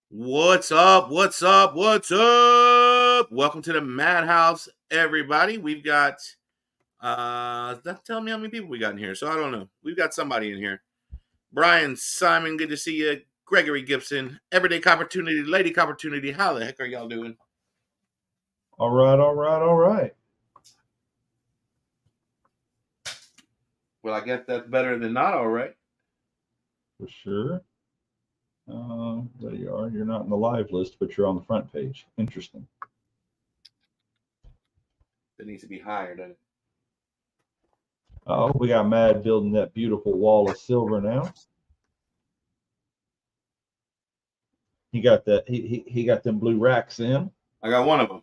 What's up? What's up? What's up? Welcome to the Madhouse, everybody. We've got not telling me how many people we got in here, so I don't know. We've got somebody in here. Brian, Simon, good to see you. Gregory Gibson, Everyday Coppertunity, Lady Coppertunity. How the heck are y'all doing? All right. Well, I guess that's better than not all right. For sure. There you are. You're not in the live list, but you're on the front page. Interesting. It needs to be higher, doesn't it? Oh, we got Mad building that beautiful wall of silver now. He got that. He got them blue racks in. I got one of them.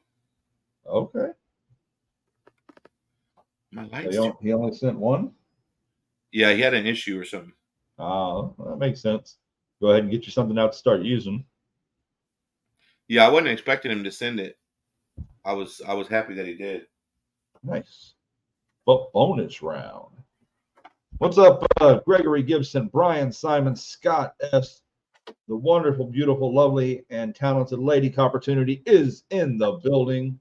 Okay. My lights. So he only sent one. Yeah, he had an issue or something. Oh, that makes sense. Go ahead and get you something out to start using. Yeah, I wasn't expecting him to send it. I was happy that he did. Nice. But bonus round. What's up, Gregory Gibson, Brian, Simon, Scott S. The wonderful, beautiful, lovely, and talented Lady Coppertunity is in the building.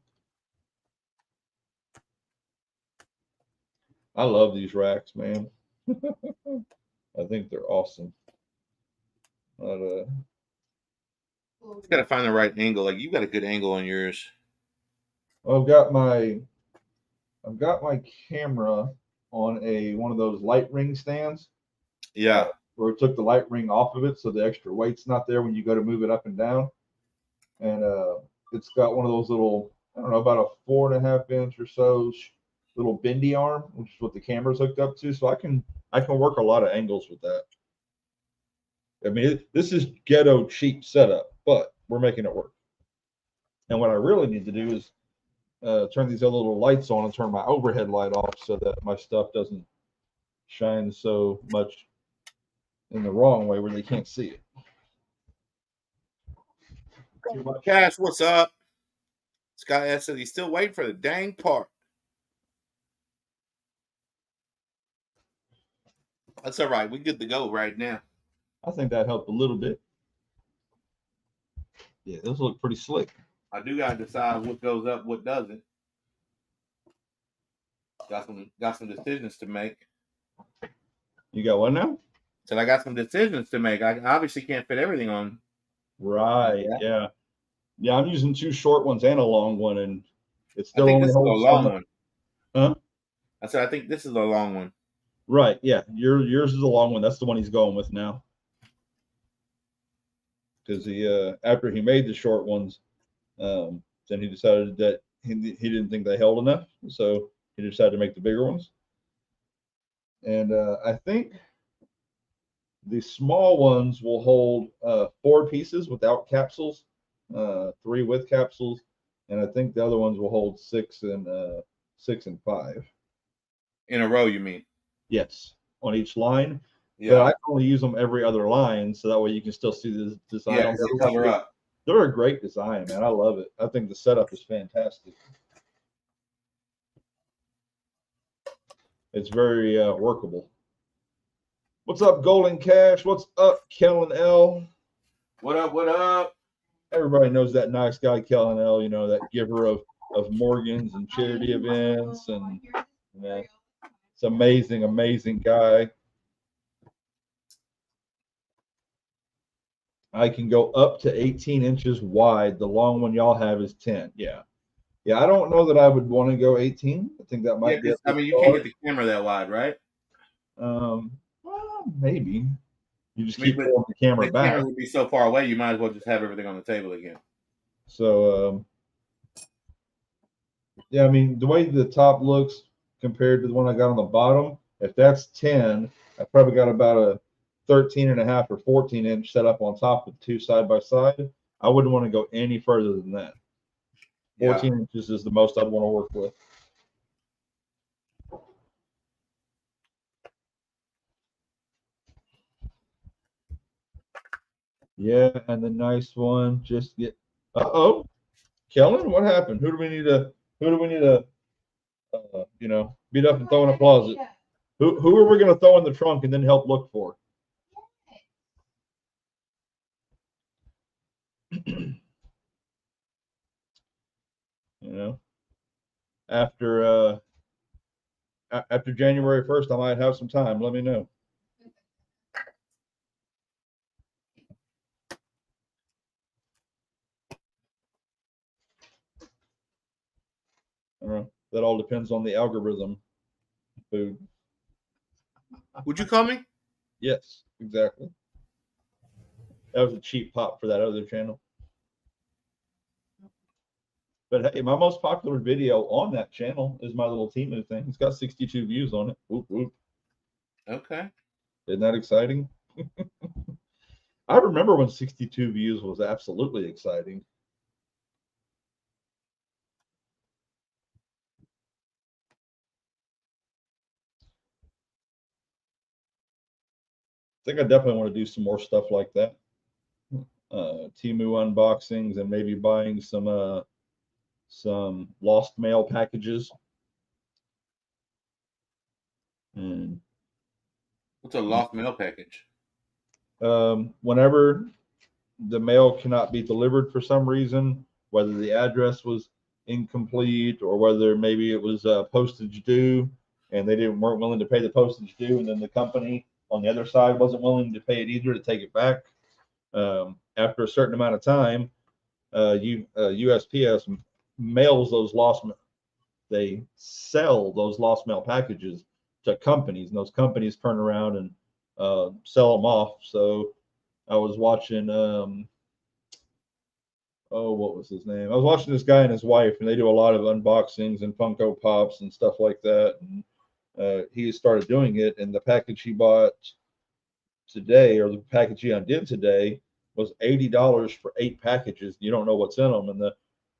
I love these racks, man. I think they're awesome. You gotta find the right angle. Like you got a good angle on yours. I've got my camera on one of those light ring stands. Yeah. Where it took the light ring off of it, so the extra weight's not there when you go to move it up and down. And it's got one of those little, I don't know, about a 4.5 inch or so little bendy arm, which is what the camera's hooked up to. So I can work a lot of angles with that. I mean, this is ghetto cheap setup, but we're making it work. And what I really need to do is turn these other little lights on and turn my overhead light off so that my stuff doesn't shine so much in the wrong way where they can't see it. Cash, what's up? Scott S said he's still waiting for the dang part. That's all right. We good to go right now. I think that helped a little bit. Yeah, those look pretty slick. I do gotta decide what goes up, what doesn't. Got some decisions to make. You got one now? Said I got some decisions to make. I obviously can't fit everything on. Right. Yeah. Yeah, I'm using 2 short ones and a long one, and it's still only holds a long one. Huh? I said I think this is a long one. Right. Yeah. Yours is a long one. That's the one he's going with now. Because he after he made the short ones, then he decided that he didn't think they held enough, so he decided to make the bigger ones. And I think the small ones will hold 4 pieces without capsules, 3 with capsules, and I think the other ones will hold 6 and 5. In a row, you mean? Yes, on each line. Yeah. But I can only use them every other line, so that way you can still see the design. Yeah, they cover up. They're a great design, man. I love it. I think the setup is fantastic. It's very workable. What's up, Golden Cash? What's up, Kellen L? What up? What up? Everybody knows that nice guy, Kellen L. You know, that giver of Morgans and charity events, and it's amazing, amazing guy. I can go up to 18 inches wide. The long one y'all have is 10. Yeah. Yeah, I don't know that I would want to go 18. I think that might be. I mean, you can't get the camera that wide, right? Well, maybe. You just keep pulling the camera back. The camera would be so far away, you might as well just have everything on the table again. So, yeah, I mean, the way the top looks compared to the one I got on the bottom, if that's 10, I probably got about a 13.5 or 14 inch set up on top with 2 side by side. I wouldn't want to go any further than that. 14 inches is the most I'd want to work with. Yeah, and the nice one just get. Kellen, what happened? Who do we need to beat up and throw in a closet? Who are we going to throw in the trunk and then help look for? You know, after after January 1st, I might have some time. Let me know. I don't know. That all depends on the algorithm. Food. Would you call me? Yes, exactly. That was a cheap pop for that other channel. But hey, my most popular video on that channel is my little Temu thing. It's got 62 views on it. Whoop, whoop. Okay. Isn't that exciting? I remember when 62 views was absolutely exciting. I think I definitely want to do some more stuff like that. Temu unboxings and maybe buying some lost mail packages. And What's a loft mail package? whenever the mail cannot be delivered for some reason, whether the address was incomplete or whether maybe it was postage due and they weren't willing to pay the postage due, and then the company on the other side wasn't willing to pay it either to take it back. After a certain amount of time, USPS mails those they sell those lost mail packages to companies, and those companies turn around and sell them off. So I was watching what was his name? I was watching this guy and his wife, and they do a lot of unboxings and Funko Pops and stuff like that. And he started doing it, and the package he bought today, or the package he undid today, was $80 for 8 packages. You don't know what's in them, and the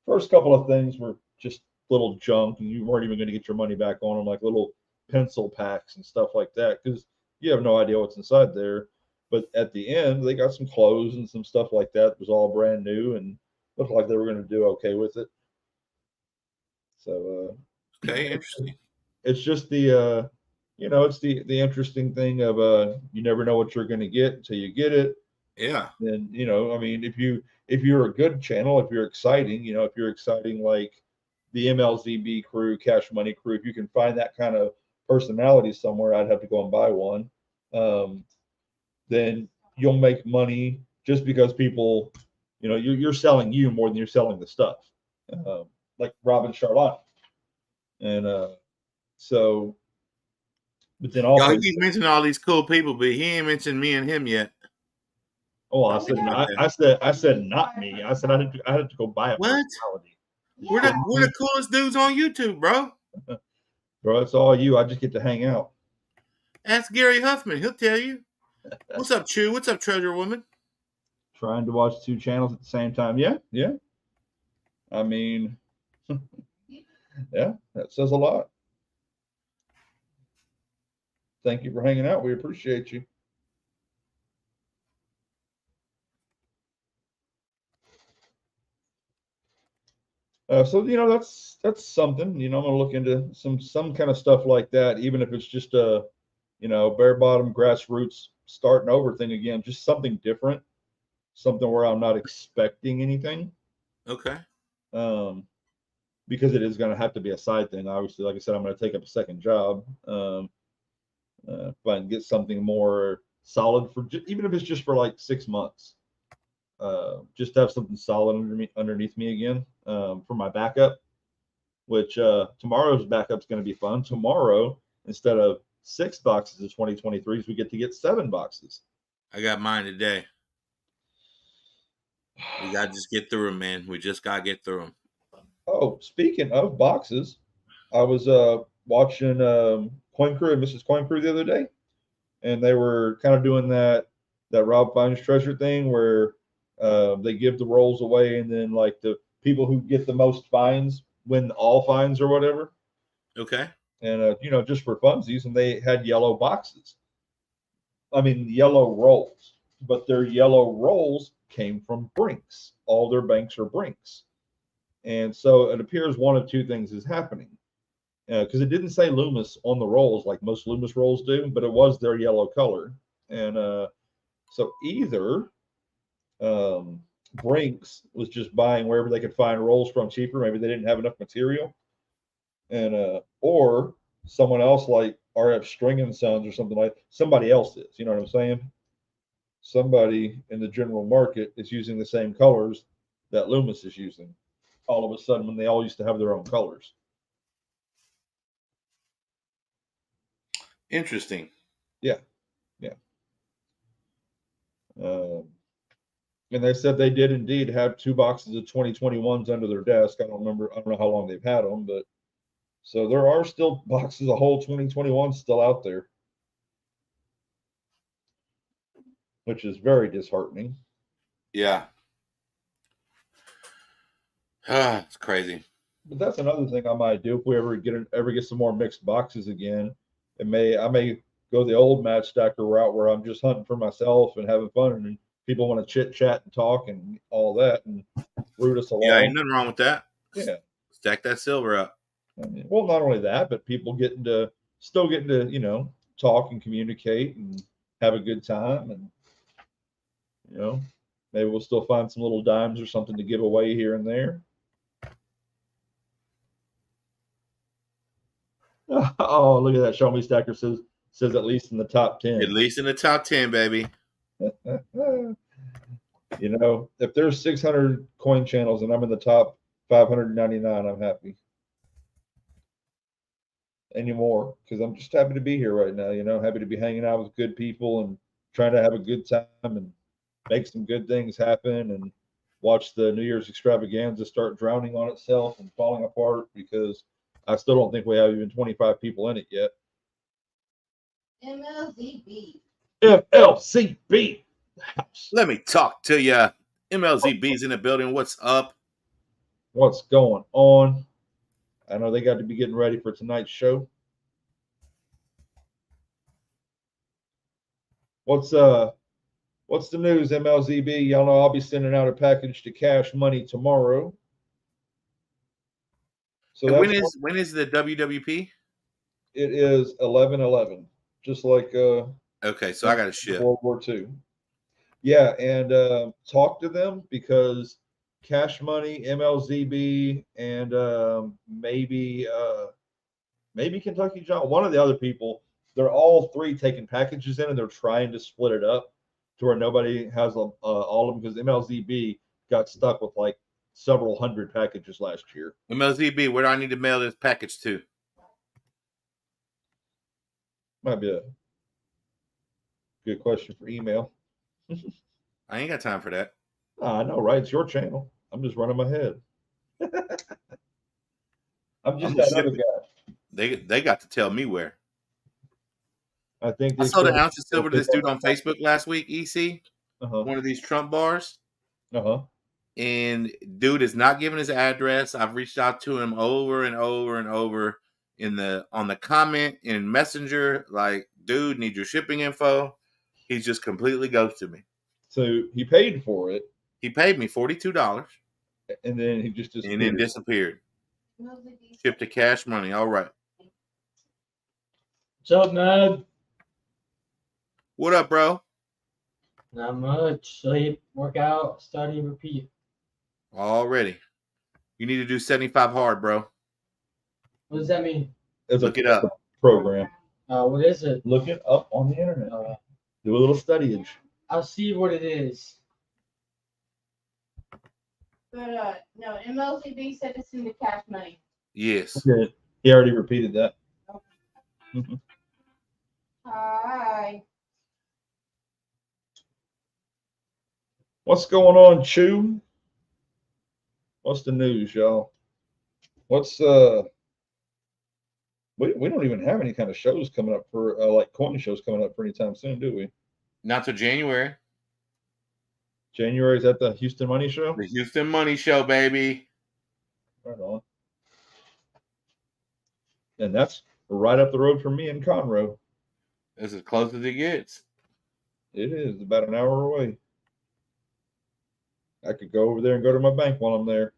first couple of things were just little junk, and you weren't even going to get your money back on them, like little pencil packs and stuff like that, because you have no idea what's inside there. But at the end, they got some clothes and some stuff like that. It was all brand new and looked like they were going to do okay with it. So Okay, interesting. it's just the it's the interesting thing of you never know what you're going to get until you get it. Yeah. Then I mean, if you're a good channel, if you're exciting, if you're exciting like the MLZB crew, Cash Money crew, if you can find that kind of personality somewhere, I'd have to go and buy one. Then you'll make money just because people, you're selling you more than you're selling the stuff. Like Robin Charlotte, and so, but then Y'all, also, he keeps mentioning all these cool people, but he ain't mentioned me and him yet. oh, I Don't said think about not. that. I said not me. I said I had to go buy a What? personality. We're the coolest dudes on YouTube, bro. Bro, it's all you. I just get to hang out. Ask Gary Huffman. He'll tell you. What's up, Chew? What's up, Treasure Woman? Trying to watch 2 channels at the same time. Yeah, yeah. I mean, yeah, that says a lot. Thank you for hanging out. We appreciate you. So that's something. I'm gonna look into some kind of stuff like that, even if it's just a bare bottom grassroots starting over thing again, just something different, something where I'm not expecting anything. Okay. Because it is going to have to be a side thing. Obviously, like I said, I'm going to take up a second job, if I can get something more solid for even if it's just for like 6 months. Just to have something solid underneath me again, for my backup. Which tomorrow's backup is going to be fun. Tomorrow, instead of 6 boxes of 2023s, we get to get 7 boxes. I got mine today. We got to just get through them, man. We just got to get through them. Oh, speaking of boxes, I was watching Coin Crew and Mrs. Coin Crew the other day, and they were kind of doing that Rob Finds Treasure thing where they give the rolls away, and then like the people who get the most fines win all fines or whatever. Okay. And just for funsies, and they had yellow boxes. I mean, yellow rolls, but their yellow rolls came from Brinks. All their banks are Brinks, and so it appears one of 2 things is happening. Because it didn't say Loomis on the rolls like most Loomis rolls do, but it was their yellow color. And so either Brinks was just buying wherever they could find rolls from cheaper. Maybe they didn't have enough material, and or someone else like RF String and Sons or something like somebody else is. You know what I'm saying? Somebody in the general market is using the same colors that Loomis is using. All of a sudden, when they all used to have their own colors. Interesting. Yeah, yeah. And they said they did indeed have 2 boxes of 2021s under their desk. I don't remember. I don't know how long they've had them, but so there are still boxes of whole 2021s still out there, which is very disheartening. Yeah. It's crazy. But that's another thing I might do if we ever get some more mixed boxes again. I may go the old match stacker route where I'm just hunting for myself and having fun, and people want to chit chat and talk and all that and root us Yeah, along. ain't nothing wrong with that. Yeah. Stack that silver up. I mean, well, not only that, but people still getting to, talk and communicate and have a good time. And, maybe we'll still find some little dimes or something to give away here and there. Oh, look at that. Show Me Stacker says at least in the top 10. At least in the top 10, baby. If there's 600 coin channels and I'm in the top 599, I'm happy. Anymore, because I'm just happy to be here right now, happy to be hanging out with good people and trying to have a good time and make some good things happen and watch the New Year's extravaganza start drowning on itself and falling apart because I still don't think we have even 25 people in it yet. MLZB. FLCB. Let me talk to you. MLZB's in the building. What's up? What's going on? I know they got to be getting ready for tonight's show. What's the news, MLZB? Y'all know I'll be sending out a package to Cash Money tomorrow. So when is the WWP? It is 11/11, just like okay, so I got to ship World War II. Yeah, and talk to them because Cash Money, MLZB, and maybe Kentucky John, one of the other people, they're all three taking packages in and they're trying to split it up to where nobody has all of them because MLZB got stuck with like several hundred packages last year. MLZB, where do I need to mail this package to? Might be a good question for email. I ain't got time for that. I know, right? It's your channel. I'm just running my head. I'm just that other guy. They got to tell me where. I think I saw the ounce of silver to this dude on Facebook last week, EC. One of these Trump bars. And dude is not giving his address. I've reached out to him over and over and over on the comment in Messenger, like, dude, need your shipping info. He's just completely ghosted me. So he paid for it. He paid me $42. And then he just disappeared. And then disappeared. Shipped to Cash Money. All right. What's up, Mad? What up, bro? Not much. Sleep, work out, study, repeat. Already. You need to do 75 hard, bro. What does that mean? Look it up. Program. What is it? Look it up on the internet. Do a little studying. I'll see what it is. But no, MLCB said it's in the Cash Money. Yes. Okay. He already repeated that. Okay. Hi. What's going on, Chew? What's the news, y'all? What's we don't even have any kind of shows coming up for like coin shows coming up for any time soon, do we? Not till January. January is at the Houston Money Show? The Houston Money Show, baby. Right on. And that's right up the road from me in Conroe. That's as close as it gets. It is about an hour away. I could go over there and go to my bank while I'm there.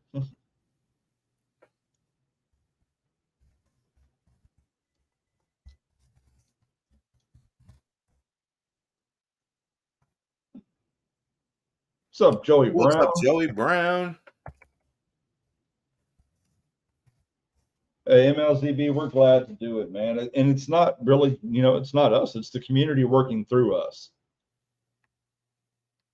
What's up, Joey What's Brown? up, Joey Brown? Hey, MLZB, we're glad to do it, man. And it's not really, it's not us. It's the community working through us.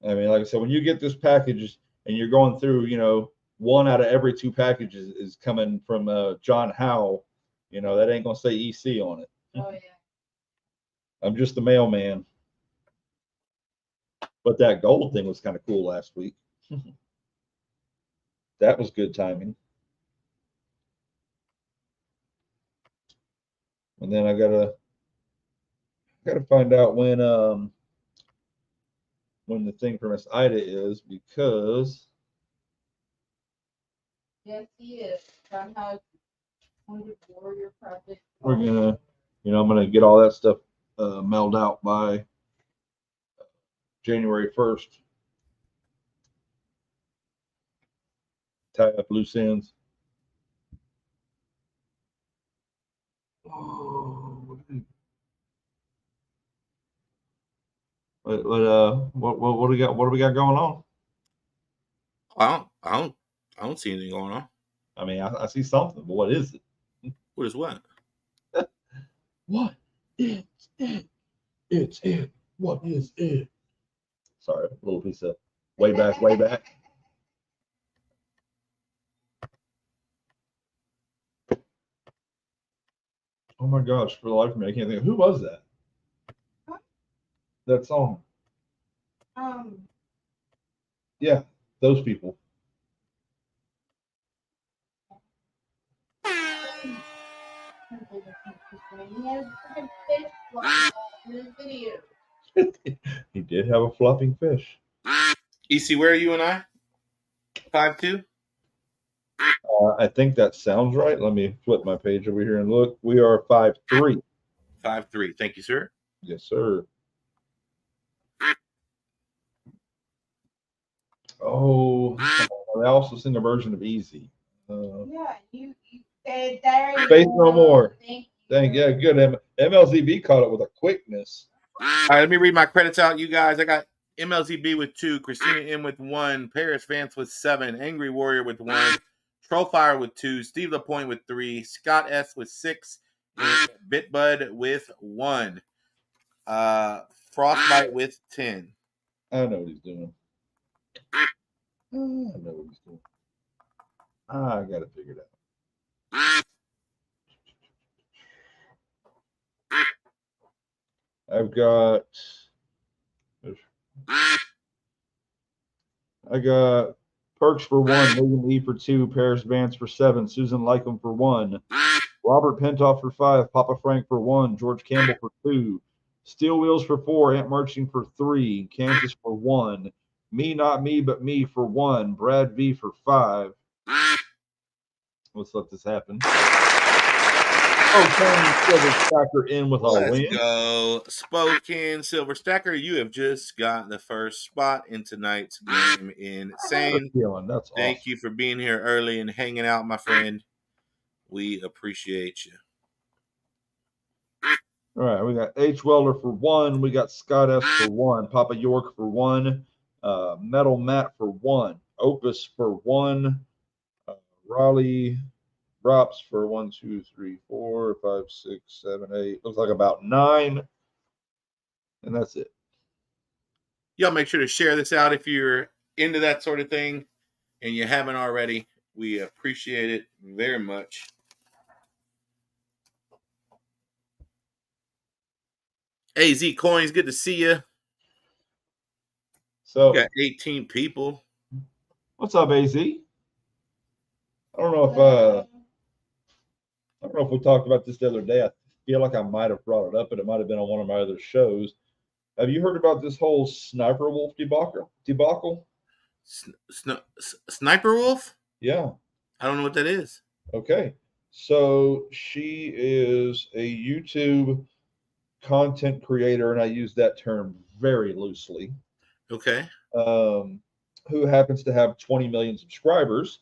I mean, like I said, when you get this package and you're going through, 1 out of every 2 packages is coming from John Howe, that ain't going to say EC on it. Oh, yeah. I'm just the mailman. But that gold thing was kind of cool last week. That was good timing. And then I gotta find out when the thing for Miss Ida is, because Yes, he is. John has Wounded Warrior Project. we're gonna, I'm gonna get all that stuff mailed out by January 1st. Tie up loose ends. Oh, what do we got? What do we got going on? I don't see anything going on. I mean, I see something, but what is it? What is what? What is it? It's it. What is it? Sorry, a little piece of way back. Oh my gosh, for the life of me, I can't think of who was that? Huh? That song. Yeah, those people. He had a freaking fish fly in his video. He did have a flopping fish. EC, where are you and I? 5'2"? I think that sounds right. Let me flip my page over here and look. We are 5'3". 5'3". Thank you, sir. Yes, sir. Oh, I also sing a version of Easy. Yeah, you said there. Faith No More. Thank you. Yeah, good. MLZB caught it with a quickness. All right, let me read my credits out, you guys. I got MLZB with 2, Christina M with 1, Paris Vance with 7, Angry Warrior with 1, Trollfire with 2, Steve LaPointe with 3, Scott S with 6, and Bitbud with 1. Frostbite with 10. I know what he's doing. I got it figured out. I got Perks for 1, William E for 2, Paris Vance for 7, Susan Lycom for 1, Robert Pentoff for 5, Papa Frank for 1, George Campbell for 2, Steel Wheels for 4, Aunt Marching for 3, Kansas for 1, Me Not Me But Me for 1, Brad V for 5. Let's let this happen. Oh, Silver Stacker in with a win. Let's go. Spokane Silver Stacker, you have just got the first spot in tonight's game. Insane. That's Thank awesome. you for being here early and hanging out, my friend. We appreciate you. All right, we got H. Welder for 1. We got Scott S for 1. Papa York for 1. Metal Matt for 1. Opus for 1. Raleigh Drops for 1, 2, 3, 4, 5, 6, 7, 8. Looks like about 9. And that's it. Y'all make sure to share this out if you're into that sort of thing and you haven't already. We appreciate it very much. AZ Coins, good to see you. So, we got 18 people. What's up, AZ? I don't know if we talked about this the other day. I feel like I might have brought it up, but it might have been on one of my other shows. Have you heard about this whole Sniper Wolf debacle? Sniper Wolf? Yeah. I don't know what that is. Okay. So she is a YouTube content creator, and I use that term very loosely. Okay. Who happens to have 20 million subscribers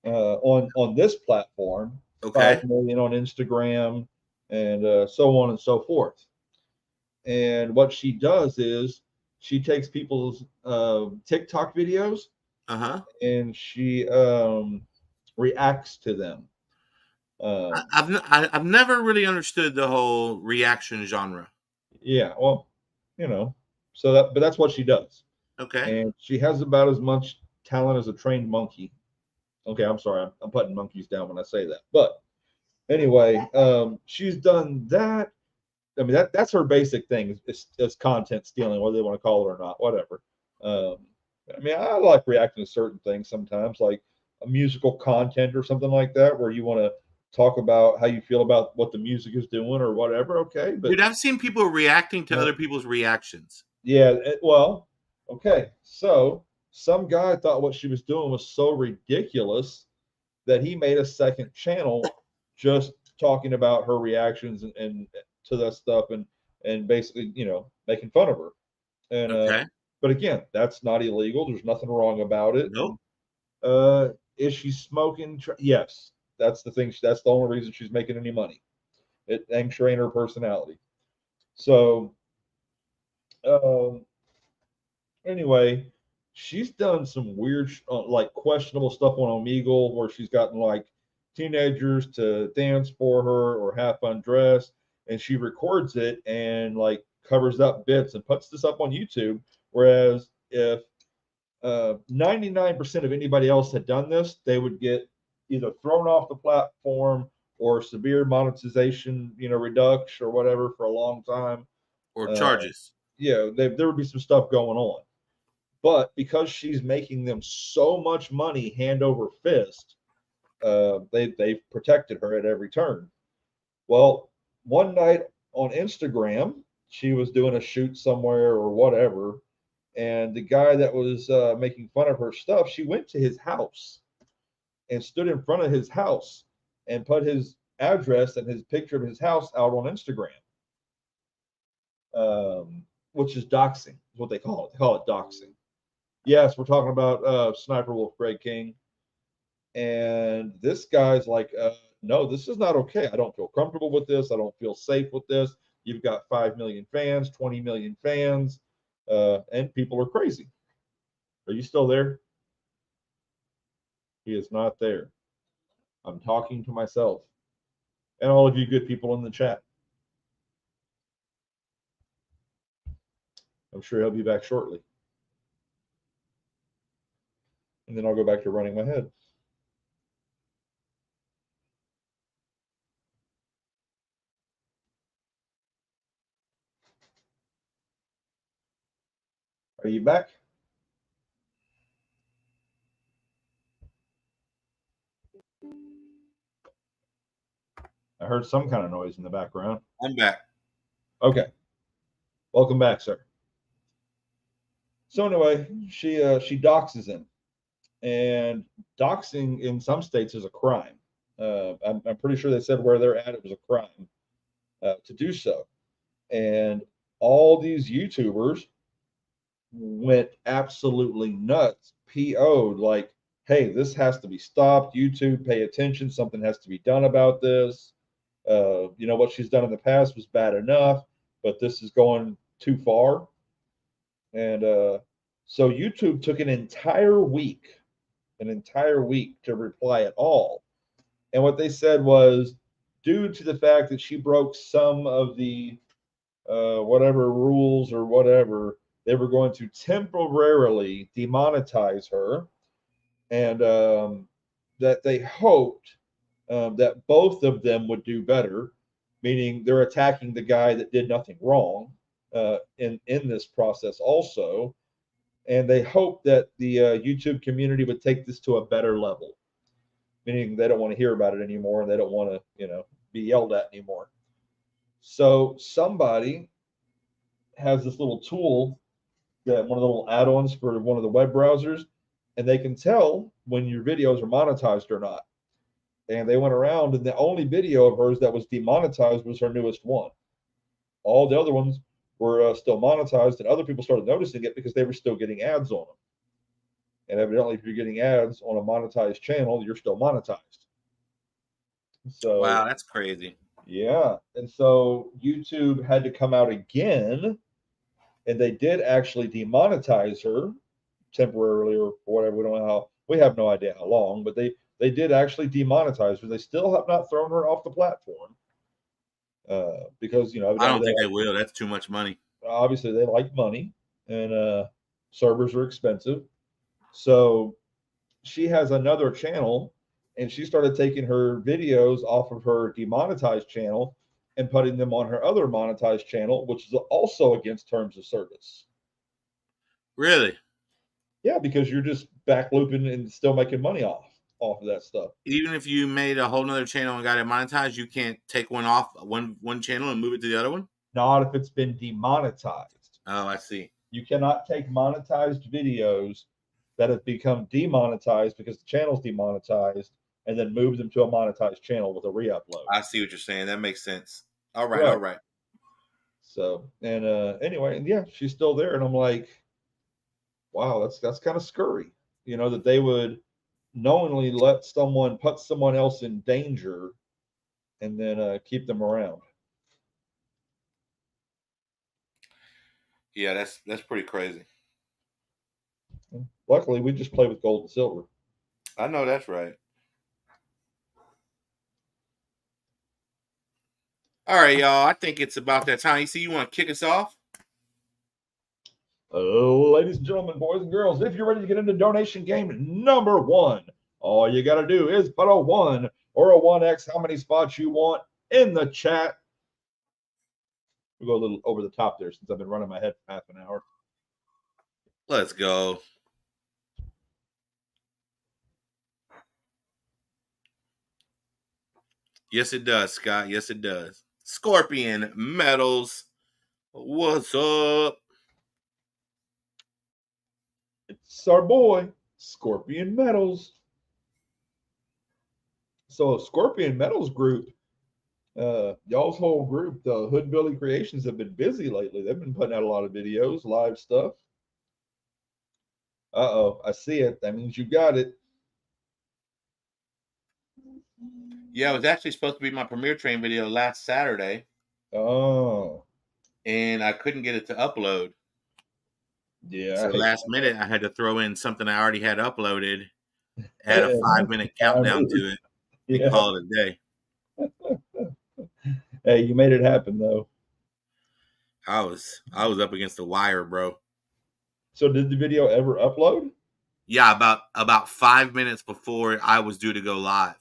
on this platform, okay. 5 million on Instagram, and so on and so forth. And what she does is she takes people's TikTok videos Uh-huh. and she reacts to them. I've never really understood the whole reaction genre. Yeah, well, but that's what she does. Okay. And she has about as much talent as a trained monkey. Okay, I'm sorry, I'm putting monkeys down when I say that. But anyway, she's done that. I mean, that's her basic thing is content stealing, whether they want to call it or not, whatever. Um, I mean, I like reacting to certain things sometimes, like a musical content or something like that, where you want to talk about how you feel about what the music is doing or whatever. Okay, but Dude, I've seen people reacting to other people's reactions. yeah, well, okay. So some guy thought what she was doing was so ridiculous that he made a second channel just talking about her reactions and to that stuff and basically making fun of her. And Okay. but again, that's not illegal. There's nothing wrong about it. Nope. Is she smoking? Yes, that's the thing. That's the only reason she's making any money. It ain't sure ain't her personality. So um, anyway, she's done some weird, like questionable stuff on Omegle, where she's gotten like teenagers to dance for her or half undressed, and she records it and like covers up bits and puts this up on YouTube. Whereas if 99% of anybody else had done this, they would get either thrown off the platform or severe monetization, reduction or whatever for a long time. Or Uh, charges. yeah, there would be some stuff going on. But because she's making them so much money hand over fist, they've protected her at every turn. Well, one night on Instagram, she was doing a shoot somewhere or whatever, and the guy that was making fun of her stuff, she went to his house and stood in front of his house and put his address and his picture of his house out on Instagram, which is doxing, is what they call it. They call it doxing. Yes, we're talking about Sniper Wolf Greg King. And this guy's like, no, this is not okay. I don't feel comfortable with this. I don't feel safe with this. You've got 5 million fans, 20 million fans, and people are crazy. Are you still there? He is not there. I'm talking to myself and all of you good people in the chat. I'm sure he'll be back shortly. And then I'll go back to running my head. Are you back? I heard some kind of noise in the background. I'm back. Okay. Welcome back, sir. So anyway, she doxes him, and doxing in some states is a crime. I'm pretty sure they said where they're at it was a crime to do so, and all these YouTubers went absolutely nuts. PO'd like, hey, this has to be stopped. YouTube, pay attention. Something has to be done about this. What she's done in the past was bad enough, but this is going too far. And so YouTube took an entire week to reply at all. And what they said was, due to the fact that she broke some of the whatever rules or whatever, they were going to temporarily demonetize her, and that they hoped that both of them would do better, meaning they're attacking the guy that did nothing wrong in this process also, and they hope that the YouTube community would take this to a better level, meaning they don't want to hear about it anymore and they don't want to be yelled at anymore. So somebody has this little tool, that one of the little add-ons for one of the web browsers, and they can tell when your videos are monetized or not. And they went around, and the only video of hers that was demonetized was her newest one. All the other ones were still monetized, and other people started noticing it because they were still getting ads on them. And evidently, if you're getting ads on a monetized channel, you're still monetized. So Wow, that's crazy. yeah, and so YouTube had to come out again and they did actually demonetize her temporarily or whatever. We don't know how. We have no idea how long, but they did actually demonetize her. They still have not thrown her off the platform because I don't think they will. That's too much money. Obviously they like money, and servers are expensive. So she has another channel, and she started taking her videos off of her demonetized channel and putting them on her other monetized channel, which is also against terms of service. Really? Yeah, because you're just back looping and still making money off of that stuff. Even if you made a whole nother channel and got it monetized, you can't take one off one channel and move it to the other one? Not if it's been demonetized. Oh, I see. You cannot take monetized videos that have become demonetized because the channel's demonetized and then move them to a monetized channel with a re-upload. I see what you're saying. That makes sense. All right, Right. all right. So, and anyway, and yeah, she's still there, and I'm like, wow, that's kind of scurry, that they would knowingly let someone put someone else in danger and then keep them around. Yeah, that's pretty crazy. Luckily, we just play with gold and silver. I know that's right. All right, y'all. I think it's about that time. You see, you want to kick us off? Ladies and gentlemen, boys and girls, if you're ready to get into donation game number 1, all you got to do is put a 1 or a 1x, how many spots you want, in the chat. We'll go a little over the top there since I've been running my head for half an hour. Let's go. Yes, it does, Scott. Yes, it does. Scorpion Metals. What's up? It's our boy, Scorpion Metals. So Scorpion Metals group, y'all's whole group, the Hood Billy Creations, have been busy lately. They've been putting out a lot of videos, live stuff. Uh-oh, I see it. That means you got it. Yeah, it was actually supposed to be my premiere train video last Saturday. Oh. And I couldn't get it to upload. Yeah. So last minute, I had to throw in something I already had uploaded, add a 5-minute countdown to it, and call it a day. Hey, you made it happen though. I was up against the wire, bro. So did the video ever upload? Yeah, about 5 minutes before I was due to go live.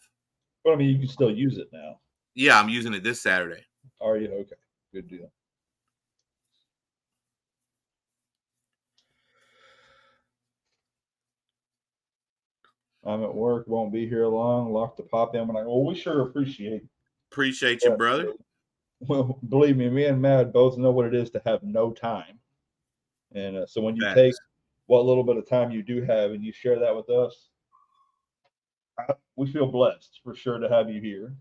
But I mean, you can still use it now. Yeah, I'm using it this Saturday. Are you? Okay, good deal. I'm at work, won't be here long. Locked to pop in. I'm like, well, we sure appreciate you, brother. Well, believe me and Matt both know what it is to have no time. And so when you take what little bit of time you do have and you share that with us, we feel blessed for sure to have you here.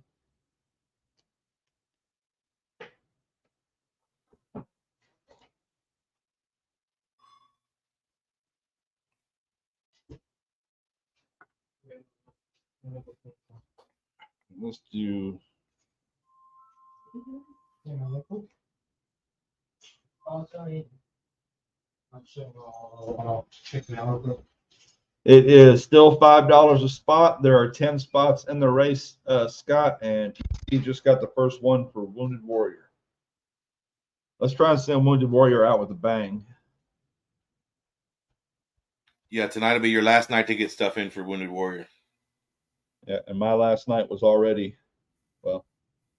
Let's do. It is still $5 a spot. There are 10 spots in the race, Scott, and he just got the first one for Wounded Warrior. Let's try and send Wounded Warrior out with a bang. Yeah, tonight will be your last night to get stuff in for Wounded Warrior. Yeah, and my last night was already, well,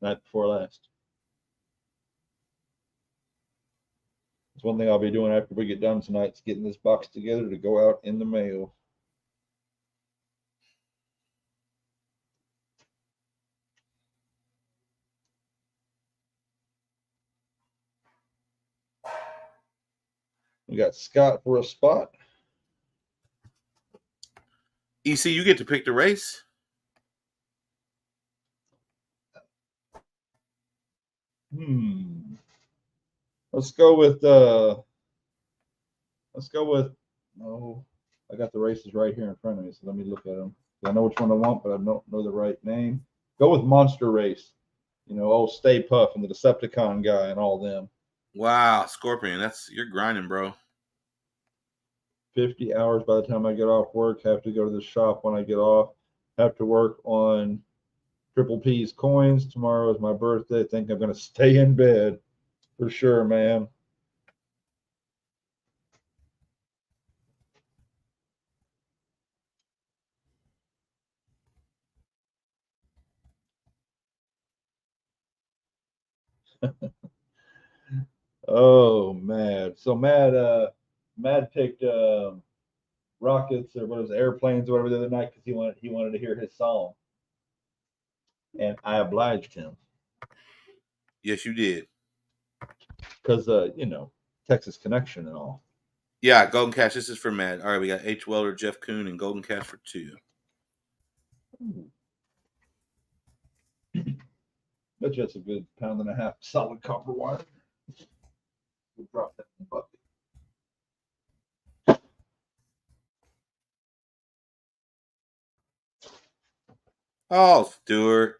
night before last. It's one thing I'll be doing after we get done tonight is getting this box together to go out in the mail. We got Scott for a spot. EC, you get to pick the race. Let's go with oh, I got the races right here in front of me, so let me look at them. I know which one I want, but I don't know the right name. Go with Monster Race. Old Stay Puft and the Decepticon guy and all them. Wow, Scorpion, you're grinding, bro. 50 hours by the time I get off work. Have to go to the shop when I get off. Have to work on Triple P's coins. Tomorrow is my birthday. Think I'm going to stay in bed for sure, man. Oh, Mad. So Mad picked rockets or what was it, airplanes or whatever the other night because he wanted to hear his song, and I obliged him Yes, you did. because Texas Connection and all. Yeah, Golden Cash. This is for Matt. All right, we got H. Welder, Jeff Kuhn, and Golden Cash for 2. That's just a good £1.5 solid copper wire. We'll drop that in the bucket. Oh, Stuart.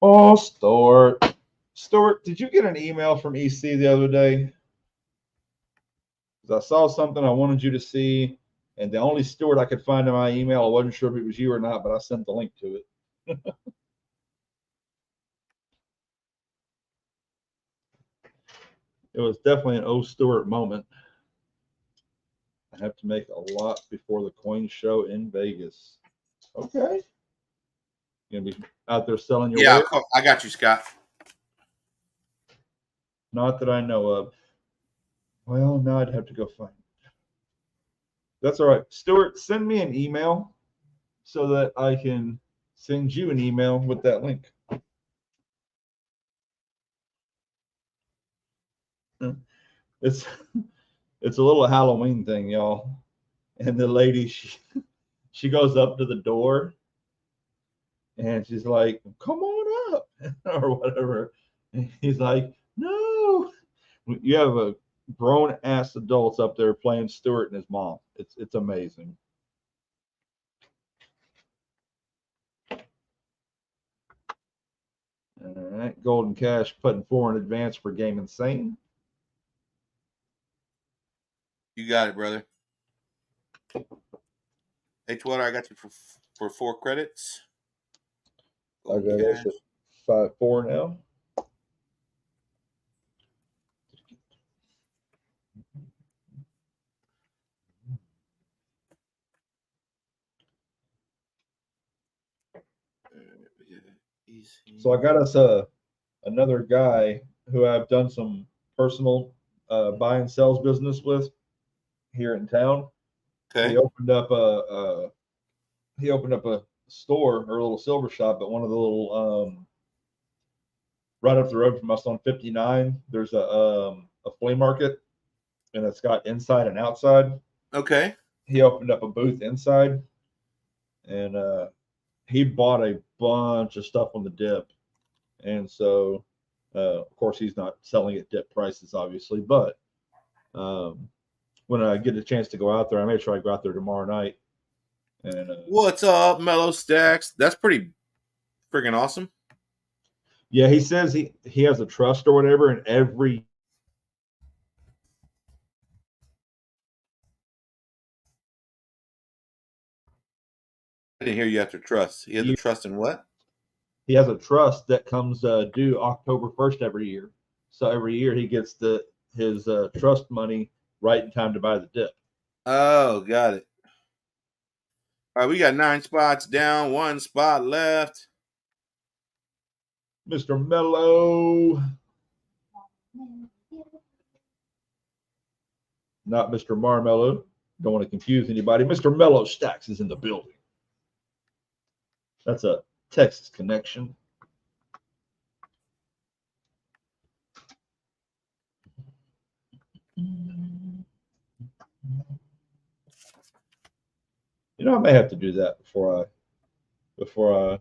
Oh, Stuart. Stuart, did you get an email from EC the other day? Because I saw something I wanted you to see, and the only Stuart I could find in my email, I wasn't sure if it was you or not, but I sent the link to it. It was definitely an O Stewart moment. I have to make a lot before the coin show in Vegas. Okay. You're gonna be out there selling your wares? I got you, Scott. Not that I know of. Well, now I'd have to go find it. That's all right. Stuart, send me an email so that I can send you an email with that link. It's a little Halloween thing, y'all. And the lady, she goes up to the door and she's like, "Come on up," or whatever. And he's like, "No." You have a grown ass adults up there playing Stuart and his mom. It's amazing. All right, Golden Cash putting 4 in advance for Game Insane. You got it, brother. H. Welder, I got you for 4 credits. Okay, that's at 5-4 now. So I got us another guy who I've done some personal buy and sells business with here in town. Okay. He opened up a store or a little silver shop at one of the little right up the road from us on 59. There's a flea market, and it's got inside and outside. Okay. He opened up a booth inside, and he bought a bunch of stuff on the dip. And so, of course, he's not selling at dip prices, obviously. But when I get a chance to go out there, I may try to go out there tomorrow night. And what's up, Mellow Stacks? That's pretty freaking awesome. yeah, he says he has a trust or whatever, and every I didn't hear you have to trust. He has to trust in what? he has a trust that comes due October 1st every year. So every year he gets his trust money right in time to buy the dip. Oh, got it. All right, we got 9 spots down, 1 spot left. Mr. Mello. Not Mr. Marmello. Don't want to confuse anybody. Mr. Mellow Stacks is in the building. That's a Texas connection. I may have to do that before I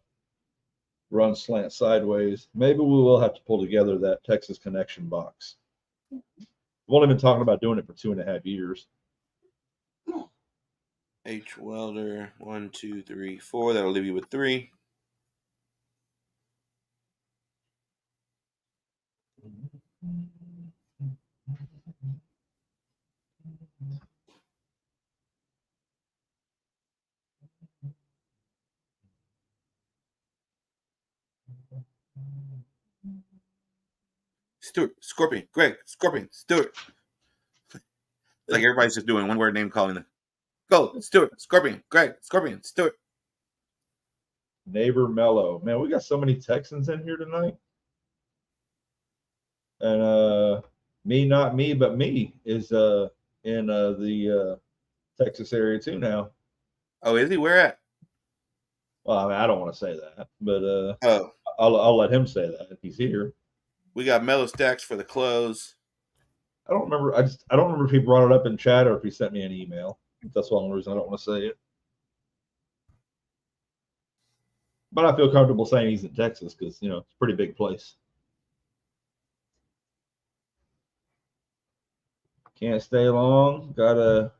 run slant sideways. Maybe we will have to pull together that Texas connection box. We've only been talking about doing it for 2.5 years. H. Welder, 1, 2, 3, 4. That'll leave you with 3. Stuart, Scorpion, Greg, Scorpion, Stuart. It's like everybody's just doing one word name calling them. Go, Stuart, Scorpion, Greg, Scorpion, Stuart. Neighbor Mellow. Man, we got so many Texans in here tonight. And Me Not Me But Me is in the Texas area too now. Oh, is he? Where at? Well, I mean, I don't want to say that, but Oh, I'll let him say that if he's here. we got mellow stacks for the close. I don't remember. I don't remember if he brought it up in chat or if he sent me an email. That's the only reason I don't want to say it. But I feel comfortable saying he's in Texas because it's a pretty big place. Can't stay long. Gotta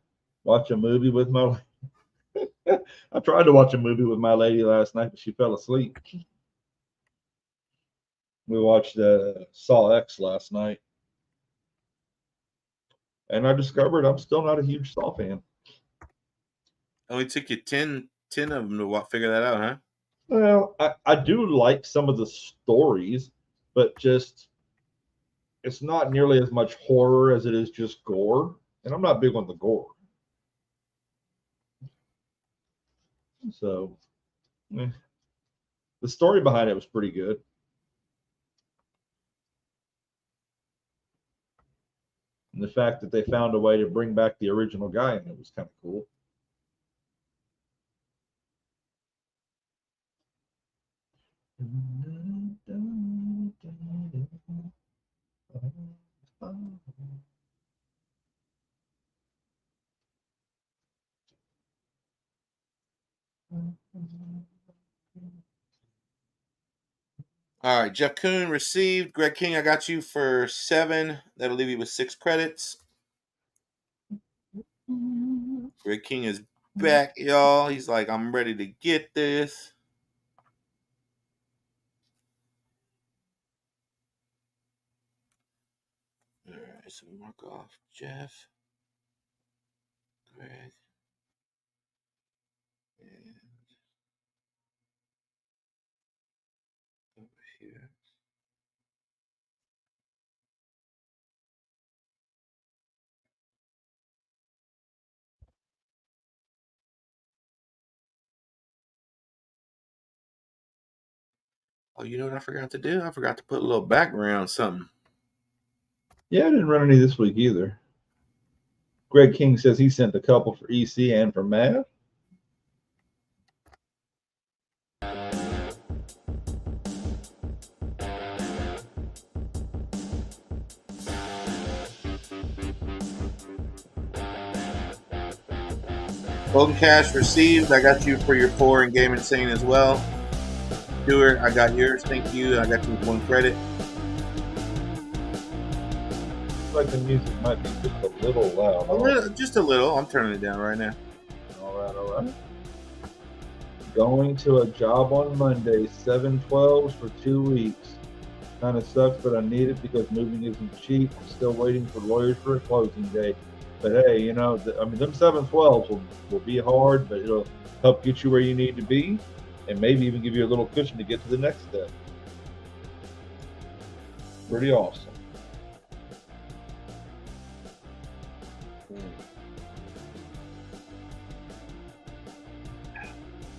watch a movie with my. I tried to watch a movie with my lady last night, but she fell asleep. We watched Saw X last night, and I discovered I'm still not a huge Saw fan. Only took you 10 of them to figure that out, huh? Well, I do like some of the stories, but just it's not nearly as much horror as it is just gore, and I'm not big on the gore. So, the story behind it was pretty good. And the fact that they found a way to bring back the original guy in it was kind of cool. All right, Jeff Kuhn received. Greg King, I got you for 7. That'll leave you with 6 credits. Greg King is back, y'all. He's like, I'm ready to get this. All right, so we mark off Jeff, Greg, and over here. Oh, you know what I forgot to do? I forgot to put a little background something. Yeah, I didn't run any this week either. Greg King says he sent a couple for EC and for Matt. Golden Cash received. I got you for your 4 in Game Insane as well. Stuart, I got yours. Thank you. I got you with 1 credit. Looks like the music might be just a little loud. Just a little. I'm turning it down right now. All right. Going to a job on Monday, 7/12s for 2 weeks. Kind of sucks, but I need it because moving isn't cheap. I'm still waiting for lawyers for a closing date. But hey, them 7/12s will be hard, but it'll help get you where you need to be and maybe even give you a little cushion to get to the next step. Pretty awesome.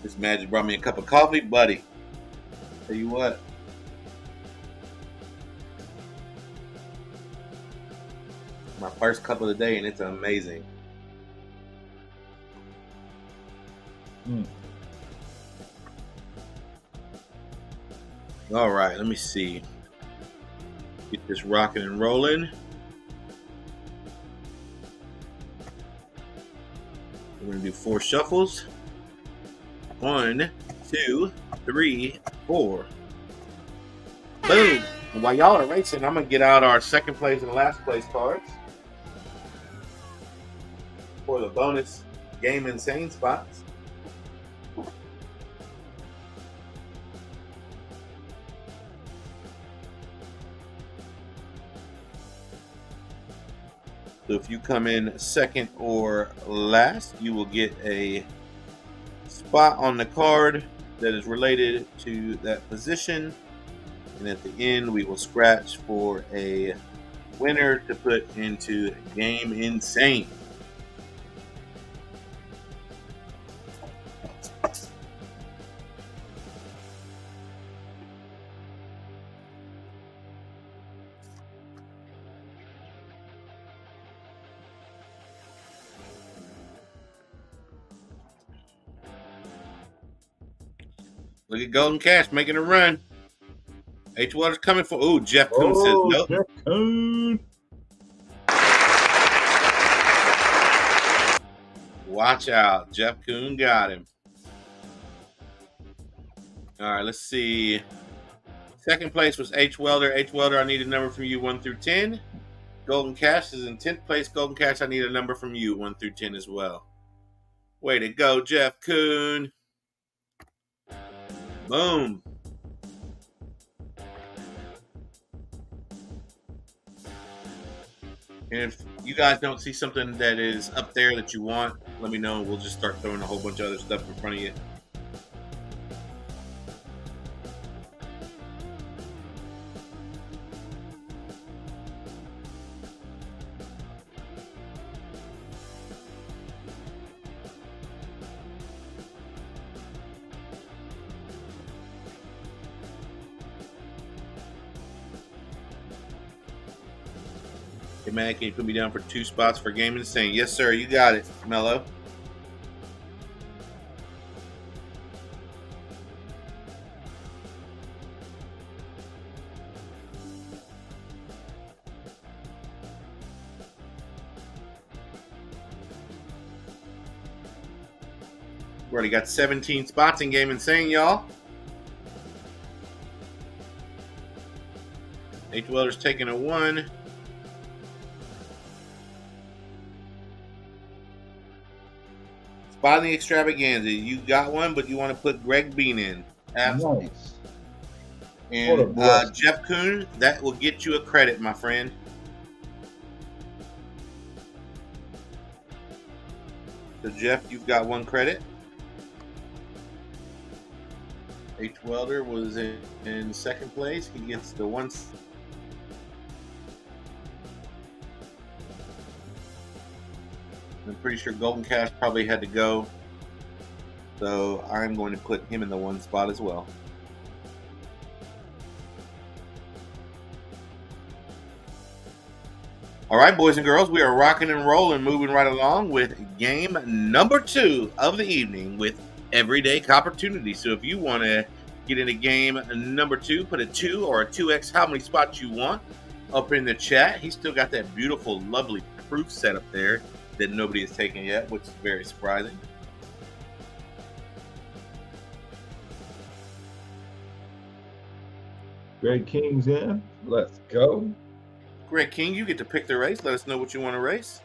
This man just brought me a cup of coffee, buddy. Tell you what. My first cup of the day, and it's amazing. All right, let me see. Get this rocking and rolling. We're gonna do 4 shuffles. 1, 2, 3, 4. Boom! And while y'all are racing, I'm gonna get out our 2nd place and last place cards for the bonus Game Insane spots. So if you come in second or last, you will get a spot on the card that is related to that position. And at the end, we will scratch for a winner to put into Game Insane. Look at Golden Cash making a run. H. Waters coming for. Oh, Jeff Coon says nope. Jeff Coon. Watch out. Jeff Coon got him. All right, let's see. Second place was H. Welder. H. Welder, I need a number from you 1 through 10. Golden Cash is in 10th place. Golden Cash, I need a number from you 1 through 10 as well. Way to go, Jeff Coon. Boom. And if you guys don't see something that is up there that you want, let me know. We'll just start throwing a whole bunch of other stuff in front of you. Hey man, can you put me down for 2 spots for Game Insane? Yes, sir. You got it, Mello. We already got 17 spots in Game Insane, y'all. H. Welder's taking a 1. Spot the extravaganza. You got one, but you want to put Greg Bean in. Absolutely. Nice. And Jeff Coon, that will get you a credit, my friend. So Jeff, you've got 1 credit. H. Welder was in second place. He gets the 1. I'm pretty sure Golden Cash probably had to go. So I'm going to put him in the 1 spot as well. All right, boys and girls, we are rocking and rolling, moving right along with game number 2 of the evening with Everyday Coppertunity. So if you want to get into game number 2, put a 2 or a 2x, how many spots you want, up in the chat. He's still got that beautiful, lovely proof set up there that nobody has taken yet, which is very surprising. Greg King's in. Let's go. Greg King, you get to pick the race. Let us know what you want to race.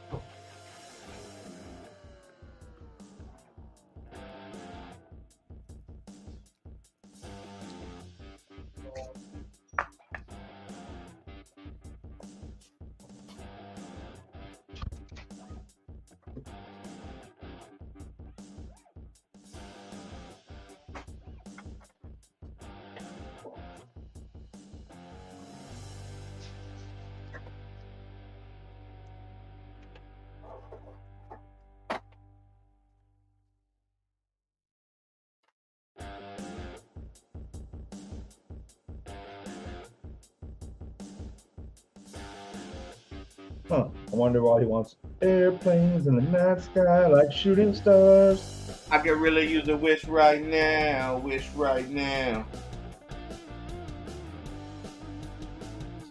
Huh. I wonder why he wants airplanes in the night sky like shooting stars. I could really use a wish right now. Wish right now.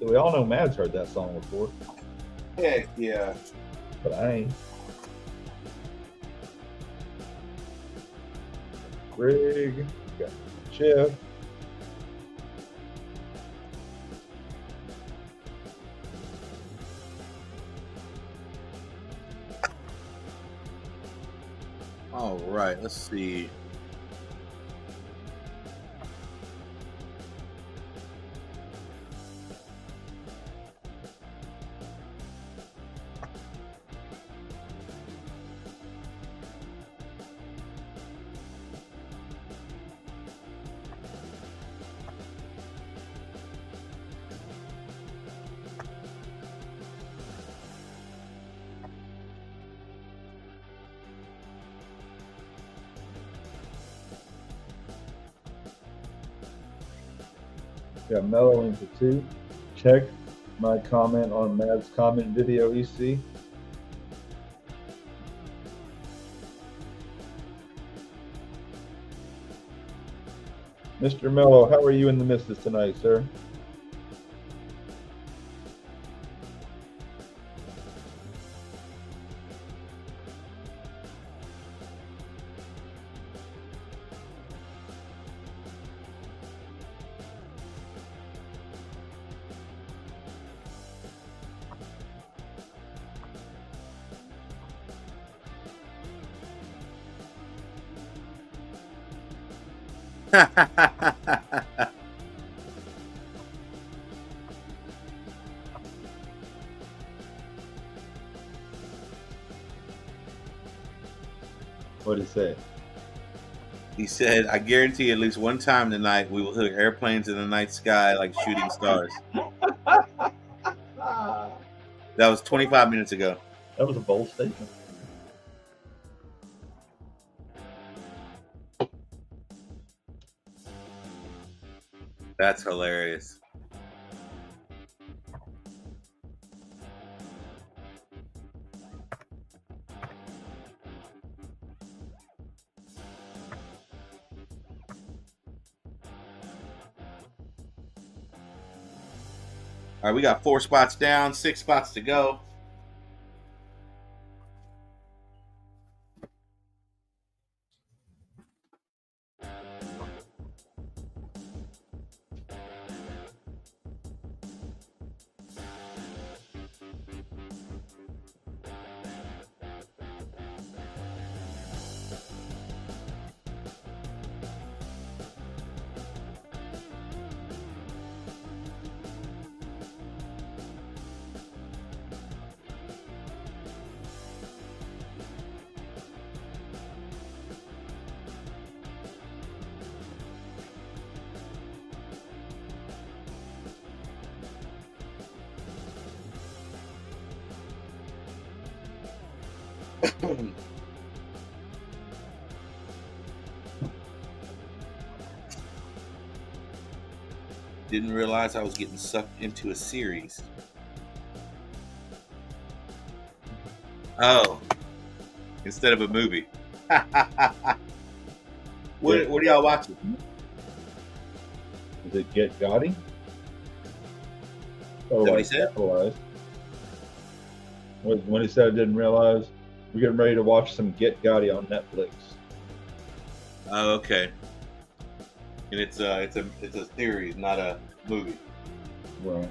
So we all know Mads heard that song before, Heck yeah. but I ain't. Greg, got Jeff. All right, let's see. Got Mellow into 2. Check my comment on Mad's comment video, EC. Mr. Mellow, how are you in the misses tonight, sir? What did he say? He said, I guarantee at least one time tonight we will hit airplanes in the night sky like shooting stars. That was 25 minutes ago. That was a bold statement. That's hilarious. All right, we got 4 spots down, 6 spots to go. Didn't realize I was getting sucked into a series. Oh, instead of a movie. What are y'all watching? Is it Get Gotti? Is that what he said? Capitalized. When he said I didn't realize, we're getting ready to watch some Get Gotti on Netflix. Oh, okay. And it's a series, not a movie. Right.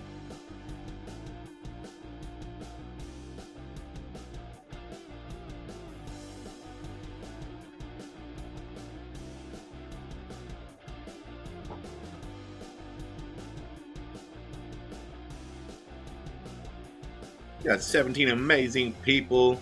Got 17 amazing people.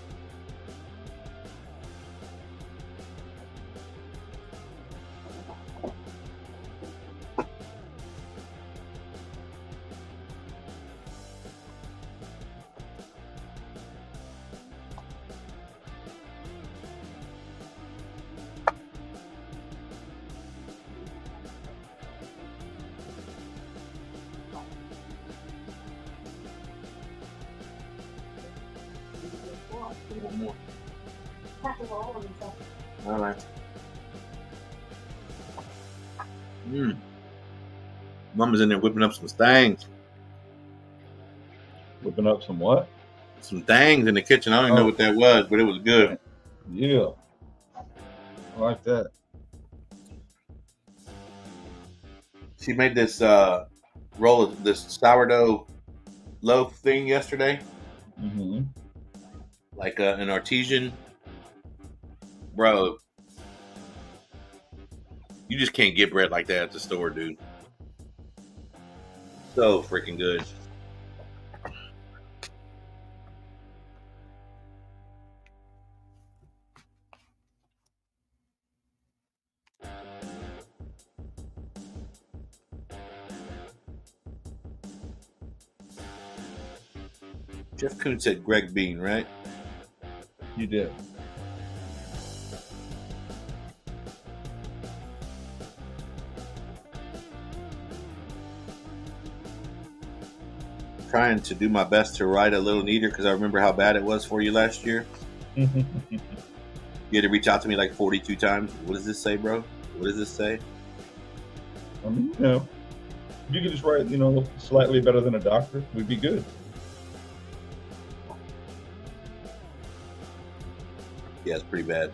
All right. Mama's in there whipping up some things. Whipping up some what? Some things in the kitchen. I don't even know what that was, but it was good. Yeah. I like that. She made this roll of this sourdough loaf thing yesterday. Mm-hmm. Like an artesian. Bro, you just can't get bread like that at the store, dude. So freaking good. Jeff Kuhn said Greg Bean, right? You did. trying to do my best to write a little neater because I remember how bad it was for you last year. You had to reach out to me like 42 times. What does this say, bro? What does this say? I mean, you know, if you could just write, you know, slightly better than a doctor, we'd be good. Yeah, it's pretty bad.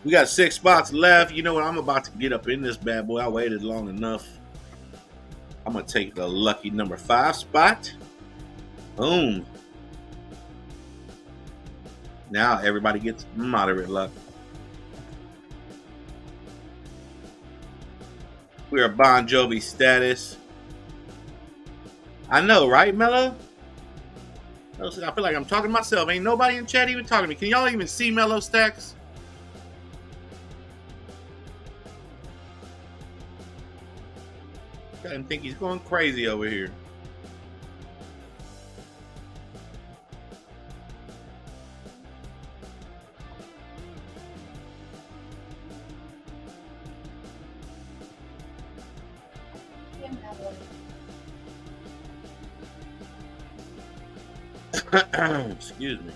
We got 6 spots left. You know what? I'm about to get up in this bad boy. I waited long enough. I'm going to take the lucky number 5 spot. Boom. Now everybody gets moderate luck. We are Bon Jovi status. I know, right, Mello? I feel like I'm talking to myself. Ain't nobody in chat even talking to me. Can y'all even see Mello stacks? I didn't think he's going crazy over here. Excuse me.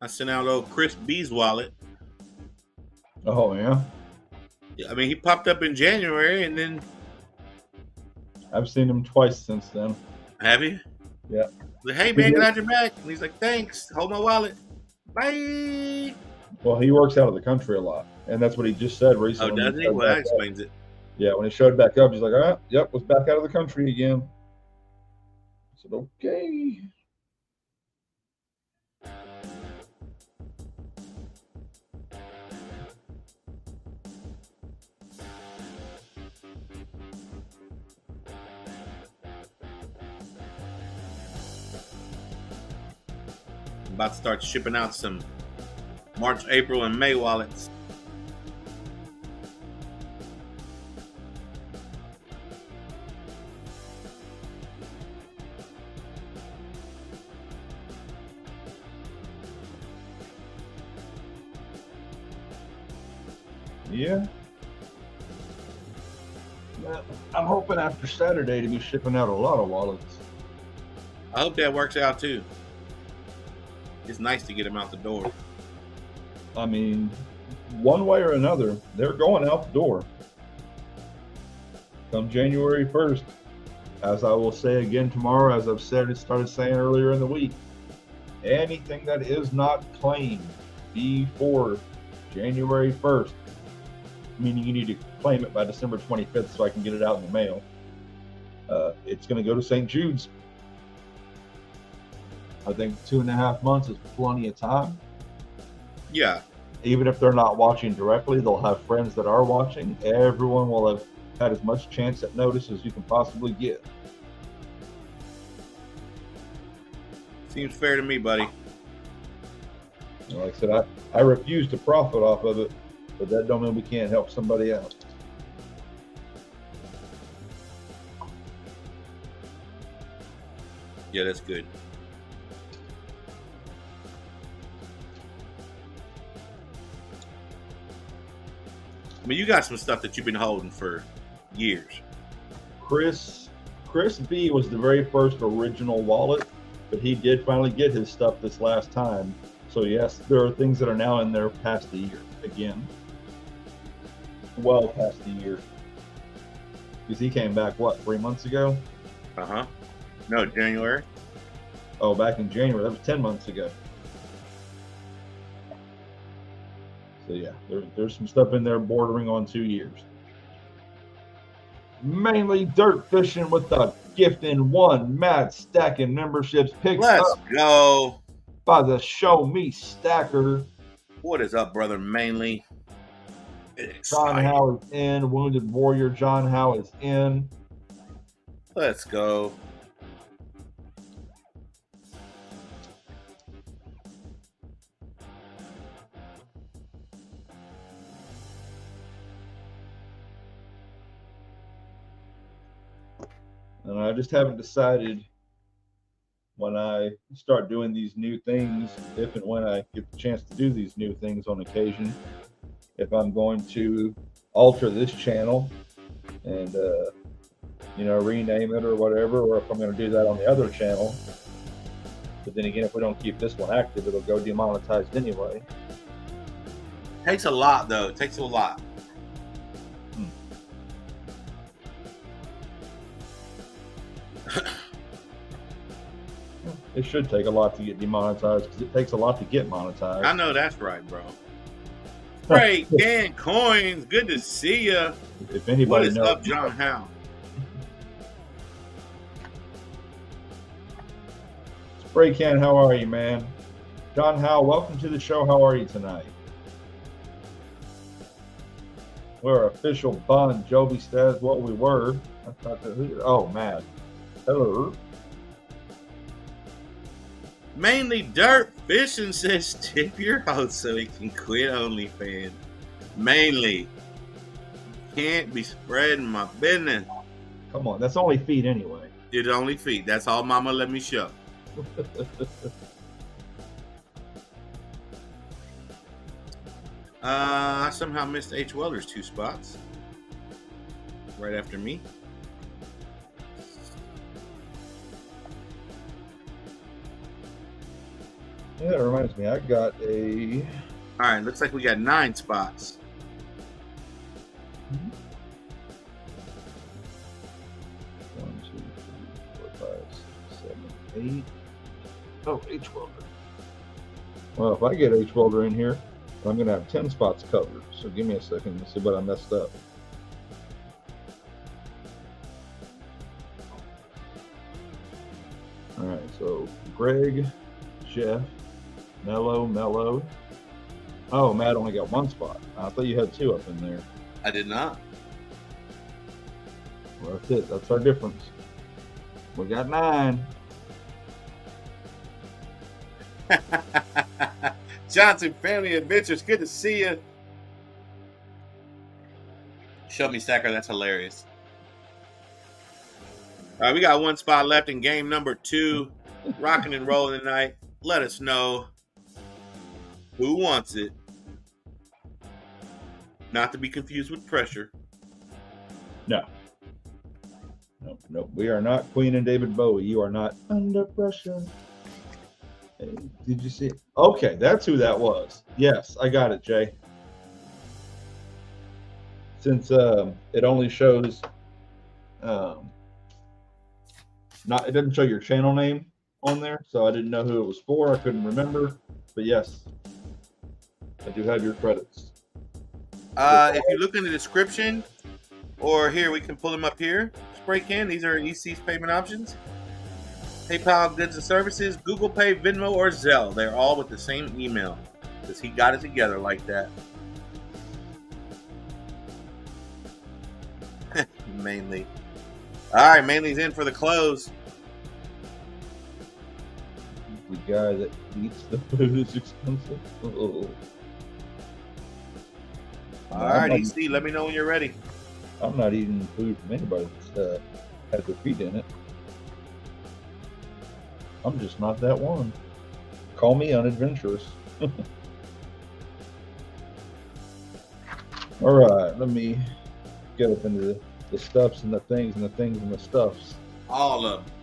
I sent out old Chris B's wallet. Oh, yeah? I mean, he popped up in January, and then... I've seen him twice since then. Have you? Yeah. Like, hey, man, glad you're back. And he's like, thanks. Hold my wallet. Bye. Well, he works out of the country a lot, and that's what he just said recently. Oh, does he? Well, that explains it. Yeah, when he showed back up, he's like, ah, yep, was back out of the country again. I said, okay. I'm about to start shipping out some March, April, and May wallets. Yeah. I'm hoping after Saturday to be shipping out a lot of wallets. I hope that works out too. It's nice to get them out the door. I mean, one way or another, they're going out the door. Come January 1st, as I will say again tomorrow, as I've started saying earlier in the week, anything that is not claimed before January 1st, meaning you need to claim it by December 25th so I can get it out in the mail, it's going to go to St. Jude's. I think 2.5 months is plenty of time. Yeah. Even if they're not watching directly, they'll have friends that are watching. Everyone will have had as much chance at notice as you can possibly get. Seems fair to me, buddy. Like I said, I refuse to profit off of it, but that don't mean we can't help somebody else. Yeah, that's good. I mean, you got some stuff that you've been holding for years. Chris B was the very first original wallet, but he did finally get his stuff this last time. So yes, there are things that are now in there past the year again. Well past the year. Because he came back, what, 3 months ago? Uh-huh. No, January. Oh, back in January. That was 10 months ago. So yeah, there's some stuff in there bordering on 2 years. Mainly dirt fishing with the gift in one mad stacking memberships picked Let's up go. by the Show Me Stacker. What is up, brother? Mainly John excited. Howe is in. Wounded Warrior John Howe is in. Let's go. And I just haven't decided when I start doing these new things, if and when I get the chance to do these new things on occasion, if I'm going to alter this channel and rename it or whatever, or if I'm going to do that on the other channel. But then again, if we don't keep this one active, it'll go demonetized anyway. Takes a lot, though. It takes a lot. It should take a lot to get demonetized because it takes a lot to get monetized. I know that's right, bro. Spray Can Coins, good to see ya. If anybody What is knows, up, John Howe? Spray Can, how are you, man? John Howe, welcome to the show. How are you tonight? We're official Bon Jovi status. What we were. I thought that, oh, man. Hello. Mainly Dirt Fishing says tip your host so he can quit OnlyFans. Mainly. Can't be spreading my business. Come on, that's only feet anyway. It's only feet. That's all mama let me show. I somehow missed H. Weller's 2 spots. Right after me. Yeah, that reminds me. I got a. All right, looks like we got 9 spots. One, 2, 3, 4, 5, 6, 7, 8. Oh, H welder. Well, if I get H welder in here, I'm going to have 10 spots covered. So give me a second to see what I messed up. All right, so Greg, Jeff, Mello. Oh, Matt only got 1 spot. I thought you had 2 up in there. I did not. Well, that's it. That's our difference. We got 9. Johnson Family Adventures, good to see you. Show Me Stacker, that's hilarious. All right, we got 1 spot left in game number 2. Rocking and rolling tonight. Let us know who wants it. Not to be confused with pressure. No. No. We are not Queen and David Bowie. You are not under pressure. Hey, did you see it? Okay, that's who that was. Yes, I got it, Jay. Since it only shows it doesn't show your channel name on there, so I didn't know who it was for. I couldn't remember, but yes, I do have your credits. If you look in the description, or here, we can pull them up here. Spray Can, these are EC's payment options. PayPal, goods and services, Google Pay, Venmo, or Zelle. They're all with the same email because he got it together like that. Mainly. All right, Mainly's in for the close. The guy that eats the food is expensive. Oh. All right, EC, let me know when you're ready. I'm not eating food from anybody that has their feet in it. I'm just not that one. Call me unadventurous. All right, let me get up into the stuffs and the things and the things and the stuffs. All of them.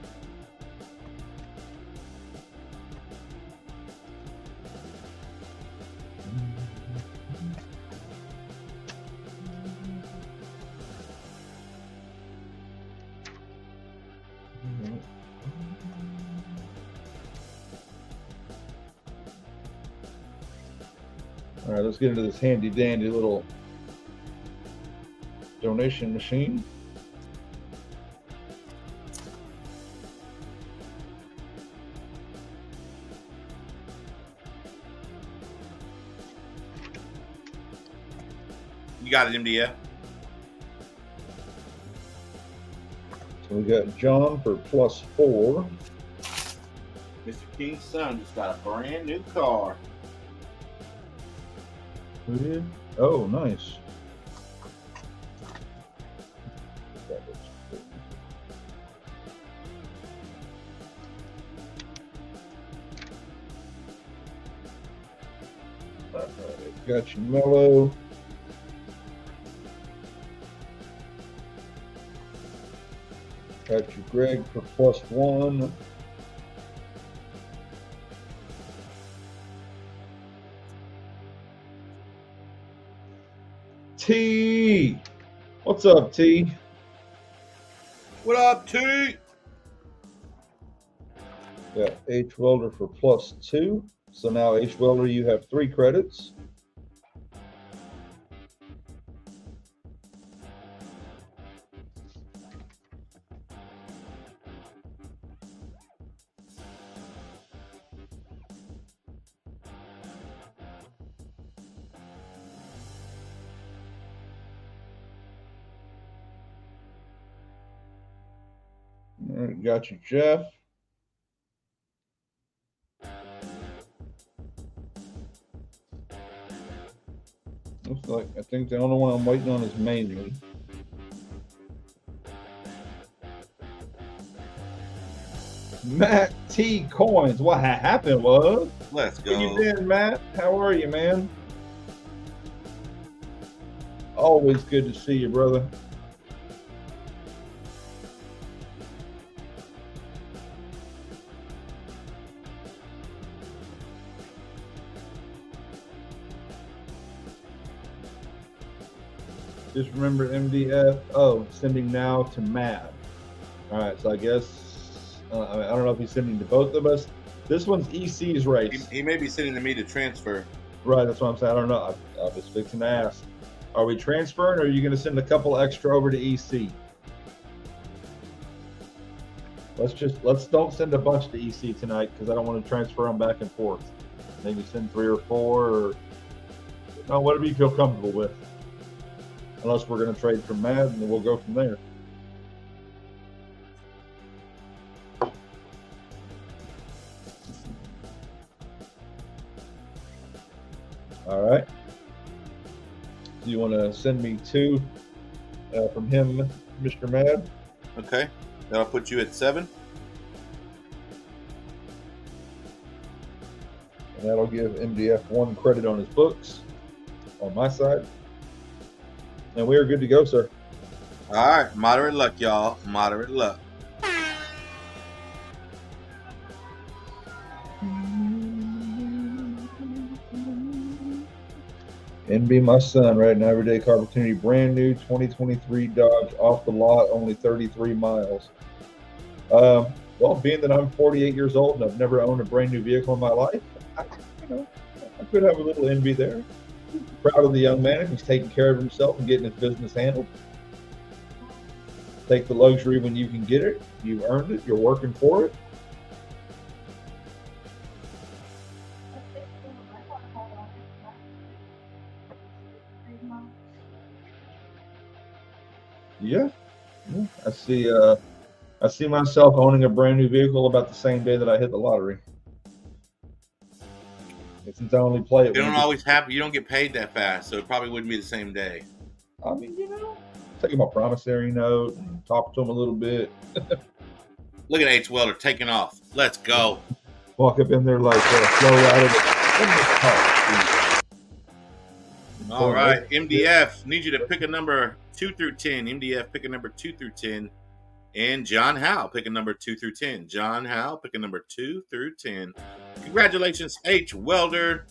All right, let's get into this handy dandy little donation machine. You got it, MDF. So we got John for +4. Mr. King's son just got a brand new car. Who did? Oh, nice. Got you, Mellow. Got you, Greg, for +1. T. What's up, T? What up, T? Got H Welder for +2. So now H Welder, you have 3 credits. All right, got you, Jeff. Looks like I think the only one I'm waiting on is Mamie. Matt T Coins. What happened was? Let's How you go. been, Matt? How are you, man? Always good to see you, brother. Just remember MDF. Oh, sending now to Mad. All right, so I guess I don't know if he's sending to both of us. This one's EC's race. He may be sending to me to transfer. Right, that's what I'm saying. I don't know. I was fixing to ask. Are we transferring, or are you going to send a couple extra over to EC? Let's don't send a bunch to EC tonight because I don't want to transfer them back and forth. Maybe send 3 or 4, or no, whatever you feel comfortable with. Unless we're going to trade from Mad, and then we'll go from there. All right. Do you want to send me 2 from him, Mr. Mad? Okay. That'll put you at 7. And that'll give MDF 1 credit on his books on my side. And we are good to go, sir. All right. Moderate luck, y'all. Moderate luck. NB, my son, right now, Everyday Coppertunity, brand new 2023 Dodge, off the lot, only 33 miles. Well, being that I'm 48 years old and I've never owned a brand new vehicle in my life, I could have a little envy there. Proud of the young man if he's taking care of himself and getting his business handled. Take the luxury when you can get it. You've earned it. You're working for it. Yeah. I see myself owning a brand new vehicle about the same day that I hit the lottery. And since I only play it, You don't always happen. You don't get paid that fast, so it probably wouldn't be the same day. I mean, taking my promissory note, and talk to him a little bit. Look at H. Welder taking off. Let's go. Walk up in there like flow out of it. All right, MDF, need you to pick a number 2 through 10. MDF, pick a number 2 through 10. And John Howe, pick a number 2 through 10. John Howe, pick a number 2 through 10. Congratulations, H. Welder.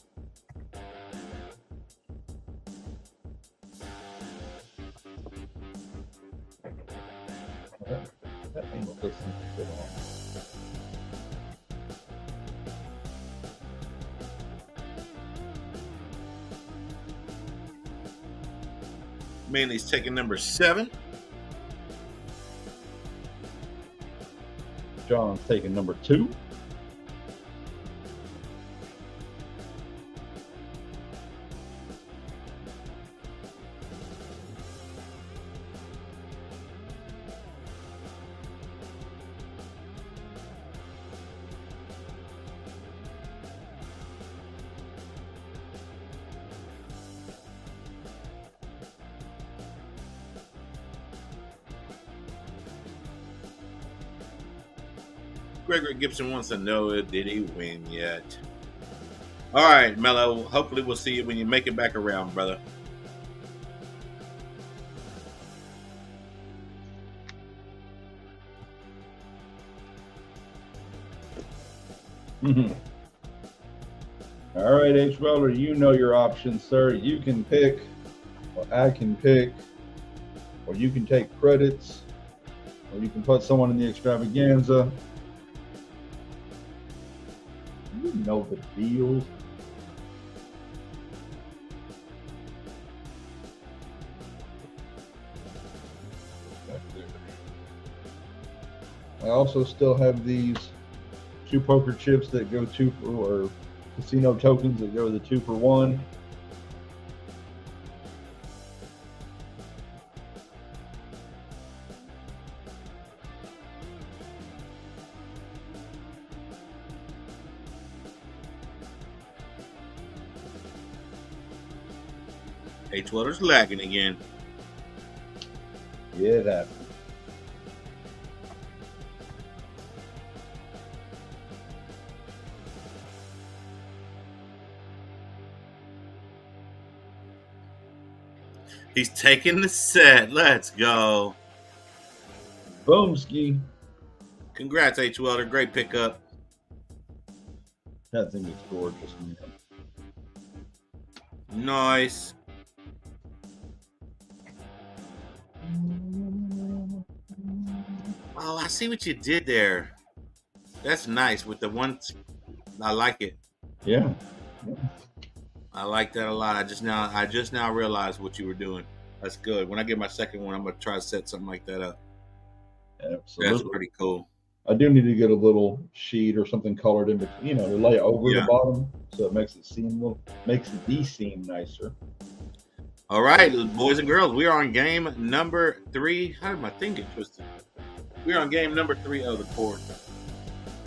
Manly's taking number 7. John's taking number 2. Gregory Gibson wants to know, did he win yet? All right, Mello. Hopefully we'll see you when you make it back around, brother. All right, H. Welder, you know your options, sir. You can pick, or I can pick, or you can take credits, or you can put someone in the extravaganza. You know the deals. I also still have these 2 poker chips that go 2 for, or casino tokens that go the 2 for 1. H. Weller's lagging again. Yeah, that. He's taking the set. Let's go. Boomski. Congrats, H. Welder. Great pickup. That thing is gorgeous, man. Nice. Oh, I see what you did there. That's nice with the one. I like it. Yeah. I like that a lot. I just now realized what you were doing. That's good. When I get my second one, I'm gonna try to set something like that up. Absolutely. That's pretty cool. I do need to get a little sheet or something colored in between, to lay over the bottom, so it makes it makes the seam nicer. All right, boys and girls, we are on game number 3. How did my thing get twisted? We're on game number 3 of the court.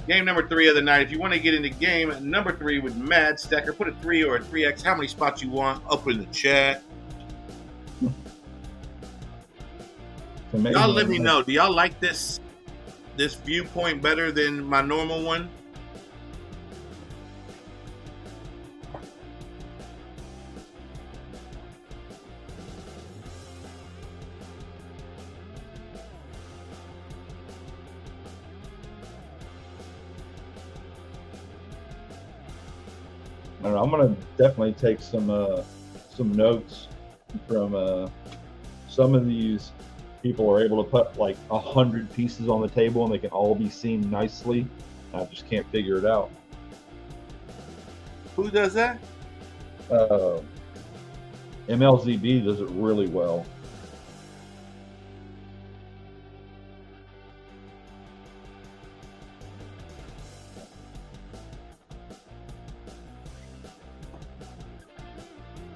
Game number 3 of the night. If you want to get into game number 3 with maddeststacker, put a 3 or a 3x, how many spots you want, up in the chat. Y'all let me know. Do y'all like this viewpoint better than my normal one? I don't know, I'm gonna definitely take some notes from some of these people are able to put like 100 pieces on the table and they can all be seen nicely. I just can't figure it out. Who does that? MLZB does it really well.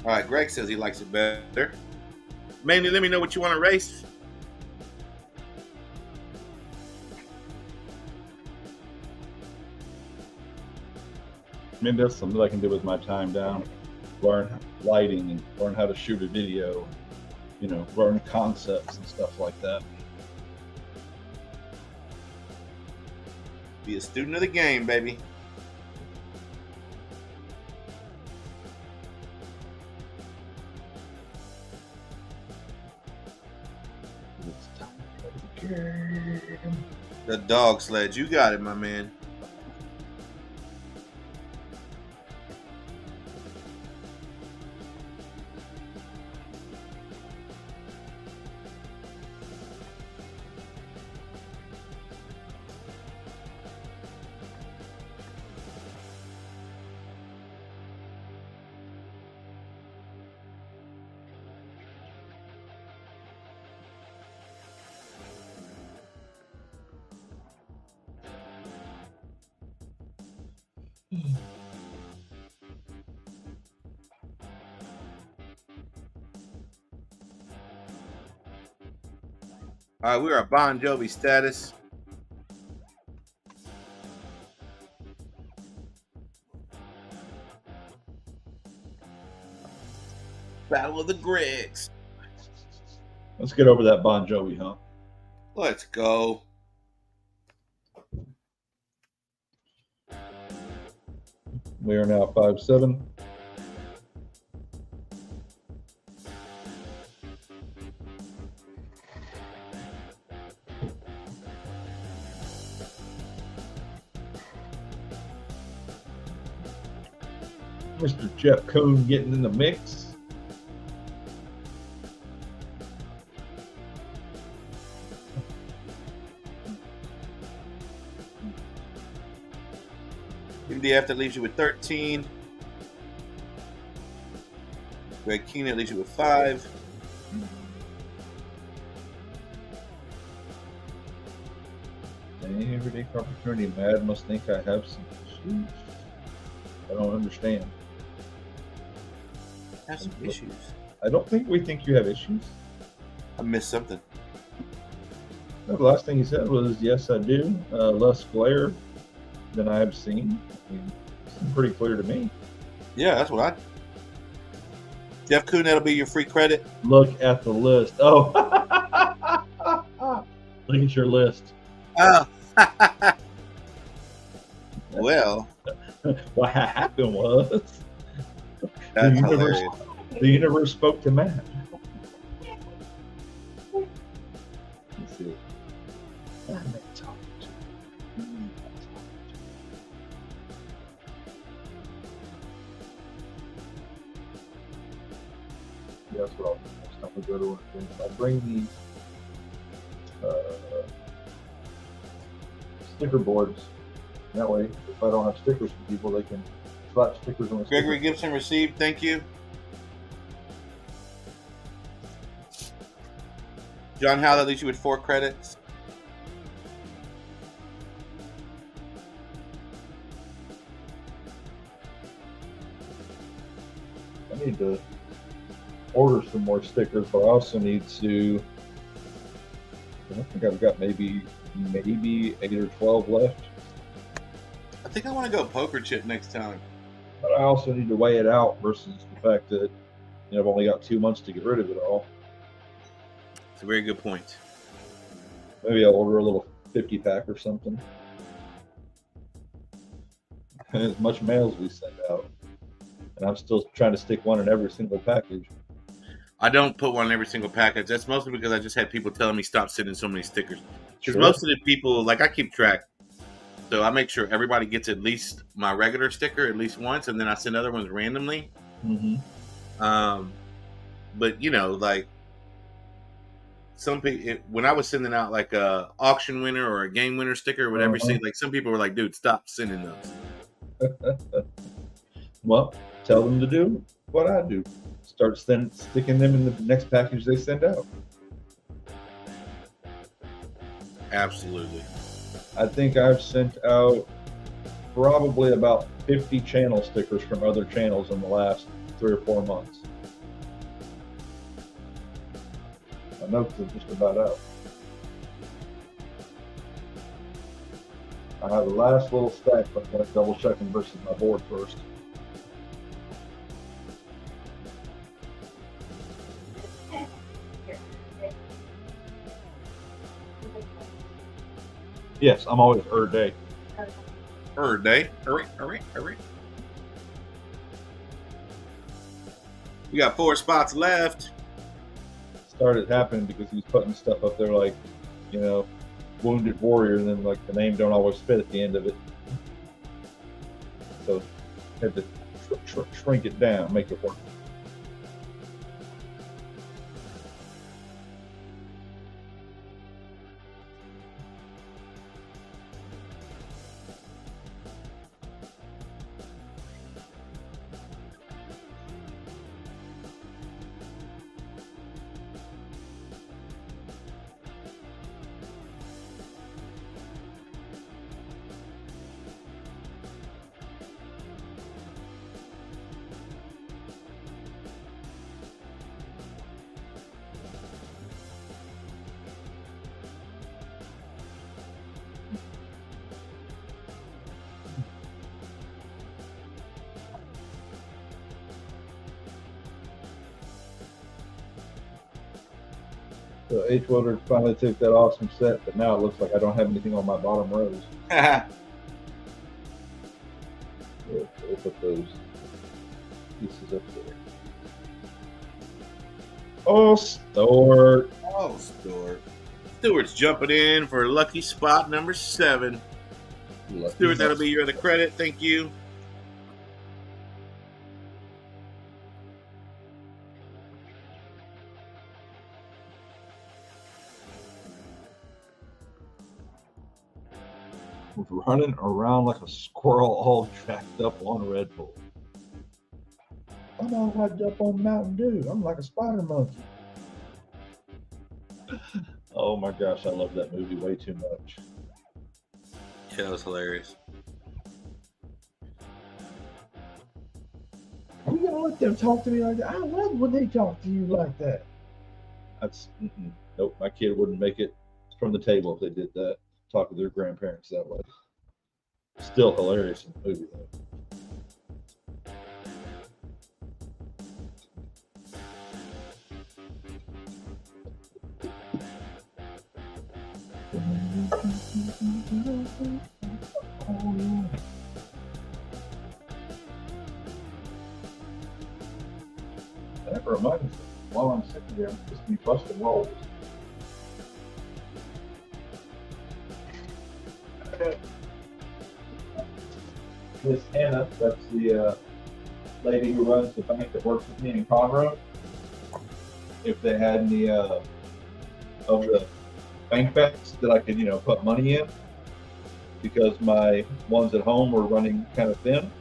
All right, Greg says he likes it better. Mainly, let me know what you want to race. Maybe that's something I can do with my time down. Learn lighting and learn how to shoot a video. Learn concepts and stuff like that. Be a student of the game, baby. It's time to play the game. The dog sled. You got it, my man. All right, we are at Bon Jovi status. Battle of the Gregs. Let's get over that Bon Jovi, huh? Let's go. We are now 5-7. Mr. Jeff Cohn getting in the mix. MDF, that leaves you with 13. Greg Keenan leaves you with 5. Everyday Coppertunity mad must think I have some issues. I don't understand. Have some issues. I don't think we think you have issues. I missed something. No, the last thing he said was, yes, I do. Less glare than I have seen. I mean, it's pretty clear to me. Yeah, that's what I. Jeff Kuhn, that'll be your free credit. Look at the list. Oh, look at your list. Oh. Well, What happened was that's the hilarious. universe spoke to Matt. Let's see. Yes, well, next time we go to one, I'll bring these sticker boards. That way, if I don't have stickers for people, they can slap stickers on the Gregory sticker. Gibson received. Thank you. John Howe, that leaves you with 4 credits. I need to order some more stickers, but I also need to. I think I've got maybe 8 or 12 left. I think I want to go poker chip next time. But I also need to weigh it out versus the fact that I've only got 2 months to get rid of it all. It's a very good point. Maybe I'll order a little 50-pack or something. And as much mail as we send out. And I'm still trying to stick one in every single package. I don't put one in every single package. That's mostly because I just had people telling me stop sending so many stickers. Because Sure. most of the people, like, I keep track. So I make sure everybody gets at least my regular sticker at least once, and then I send other ones randomly. Mm-hmm. But, like, some people, when I was sending out, like, a auction winner or a game winner sticker or whatever, Uh-huh. like, some people were like, dude, stop sending those. Well, tell them to do what I do. Start sticking them in the next package they send out. Absolutely. I think I've sent out probably about 50 channel stickers from other channels in the last 3 or 4 months. My notes are just about out. I have the last little stack, but I'm going to double check them versus my board first. Yes, I'm always day. Third day. Hurry. We got 4 spots left. Started happening because he was putting stuff up there like, Wounded Warrior, and then like the name don't always fit at the end of it. So had to shrink it down, make it work. So H. Wilder finally took that awesome set, but now it looks like I don't have anything on my bottom rows. We'll put those pieces up there. Oh, Stuart. Oh, Stuart. Stuart's jumping in for lucky spot number 7. Lucky Stuart, that'll number. be your other credit. Thank you. Running around like a squirrel all jacked up on Red Bull. I'm all hyped up on Mountain Dew. I'm like a spider monkey. Oh my gosh, I love that movie way too much. Yeah, that was hilarious. Are you gonna let them talk to me like that? I love when they talk to you like that. That's nope. My kid wouldn't make it from the table if they did that. Talk to their grandparents that way. Still hilarious in the movie though. That reminds me, while I'm sitting there, I'm just be busting rolls. Miss Hannah, that's the lady who runs the bank that works with me in Conroe. If they had any of the bank bags that I could, put money in, because my ones at home were running kind of thin.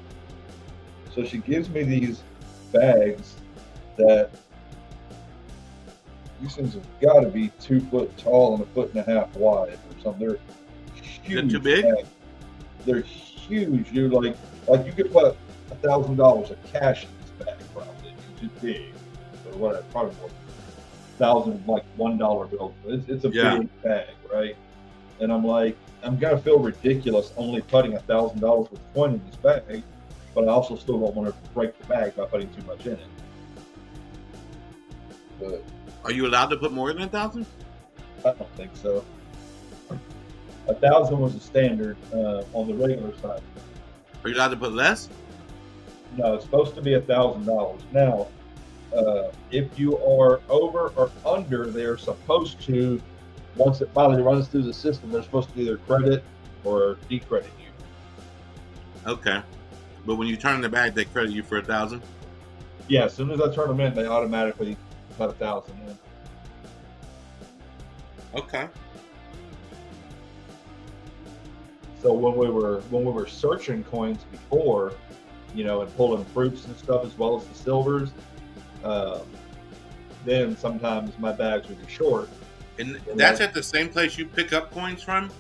So she gives me these bags that these things have got to be 2 foot tall and 1.5 foot wide or something. They're huge. Is it too big? Bags. They're huge. You're like you could put $1,000 of cash in this bag probably. It's just big. Or whatever, probably more. 1,000 like $1 bills. It's a big bag, right? And I'm like, I'm gonna feel ridiculous only putting $1,000 worth of coin in this bag, but I also still don't want to break the bag by putting too much in it. But Are you allowed to put more than 1,000? I don't think so. 1,000 was the standard on the regular side. Are you allowed to put less? No, it's supposed to be $1,000. Now, if you are over or under, they're supposed to, once it finally runs through the system, they're supposed to either credit or decredit you. Okay. But when you turn in the bag, they credit you for 1,000? Yeah, as soon as I turn them in, they automatically put 1,000 in. Okay. So when we were searching coins before, and pulling fruits and stuff as well as the silvers, then sometimes my bags would be short. And that's at the same place you pick up coins from?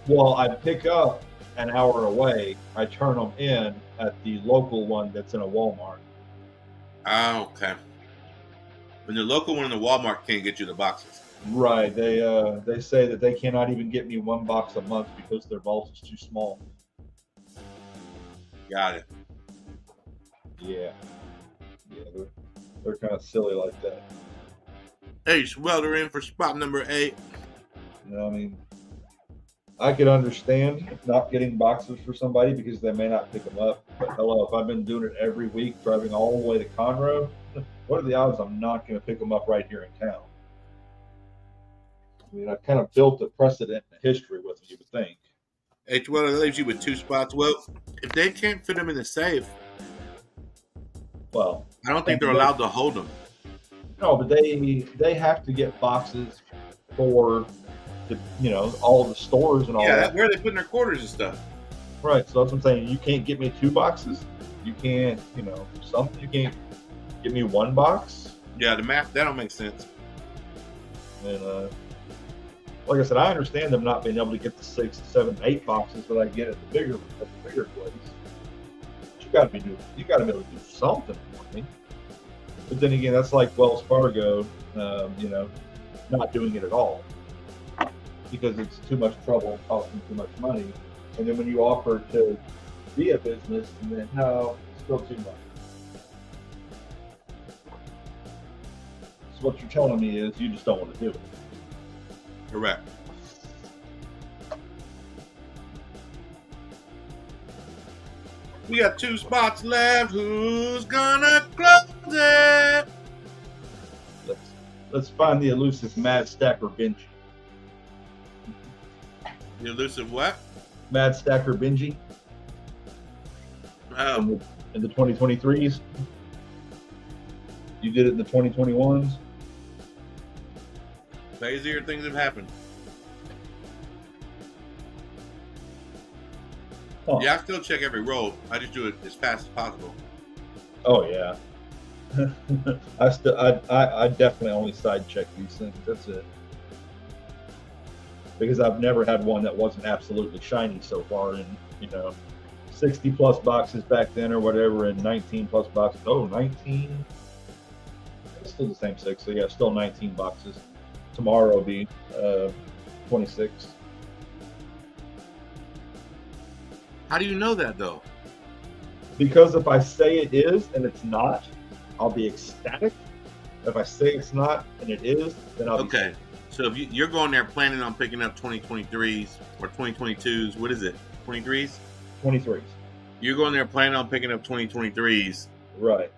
Well, I pick up an hour away. I turn them in at the local one that's in a Walmart. Oh, okay. But the local one in the Walmart can't get you the boxes. Right. They say that they cannot even get me 1 box a month because their vault is too small. Got it. Yeah. Yeah, they're kind of silly like that. Ace Welder in for spot number 8. I mean, I could understand not getting boxes for somebody because they may not pick them up. But hello, if I've been doing it every week, driving all the way to Conroe, what are the odds I'm not going to pick them up right here in town? I mean, I've kind of built a precedent in history with them, you would think. H. Welder, that leaves you with 2 spots. Well, if they can't fit them in the safe, Well, I don't think they're allowed to hold them. no, but they have to get boxes for the, all the stores and all that. Where are they putting their quarters and stuff? Right. So that's what I'm saying. You can't get me 2 boxes. You can't, something. You can't give me 1 box. Yeah, the math, that don't make sense. And like I said, I understand them not being able to get the 6, 7, 8 boxes that I get at the bigger place. But you got to be able to do something for me. But then again, that's like Wells Fargo, not doing it at all because it's too much trouble, costing too much money. And then when you offer to be a business, and then no, it's still too much. So what you're telling me is you just don't want to do it. Correct. We got 2 spots left. Who's gonna close it? Let's find the elusive Mad Stacker Benji. The elusive what? Mad Stacker Benji Oh, in the 2023s. You did it in the 2021s. crazier things have happened. Huh. Yeah, I still check every roll. I just do it as fast as possible. Oh yeah. I definitely only side check these things. That's it. Because I've never had one that wasn't absolutely shiny so far in, 60 plus boxes back then or whatever, and 19 plus boxes. Oh, 19. It's still the same 6. So yeah, still 19 boxes. Tomorrow will be 26. How do you know that though? Because if I say it is and it's not, I'll be ecstatic. If I say it's not and it is, then I'll be Okay. So if you're going there planning on picking up 2023s or 2022s, what is it? 23s? 23s. You're going there planning on picking up 2023s, Right.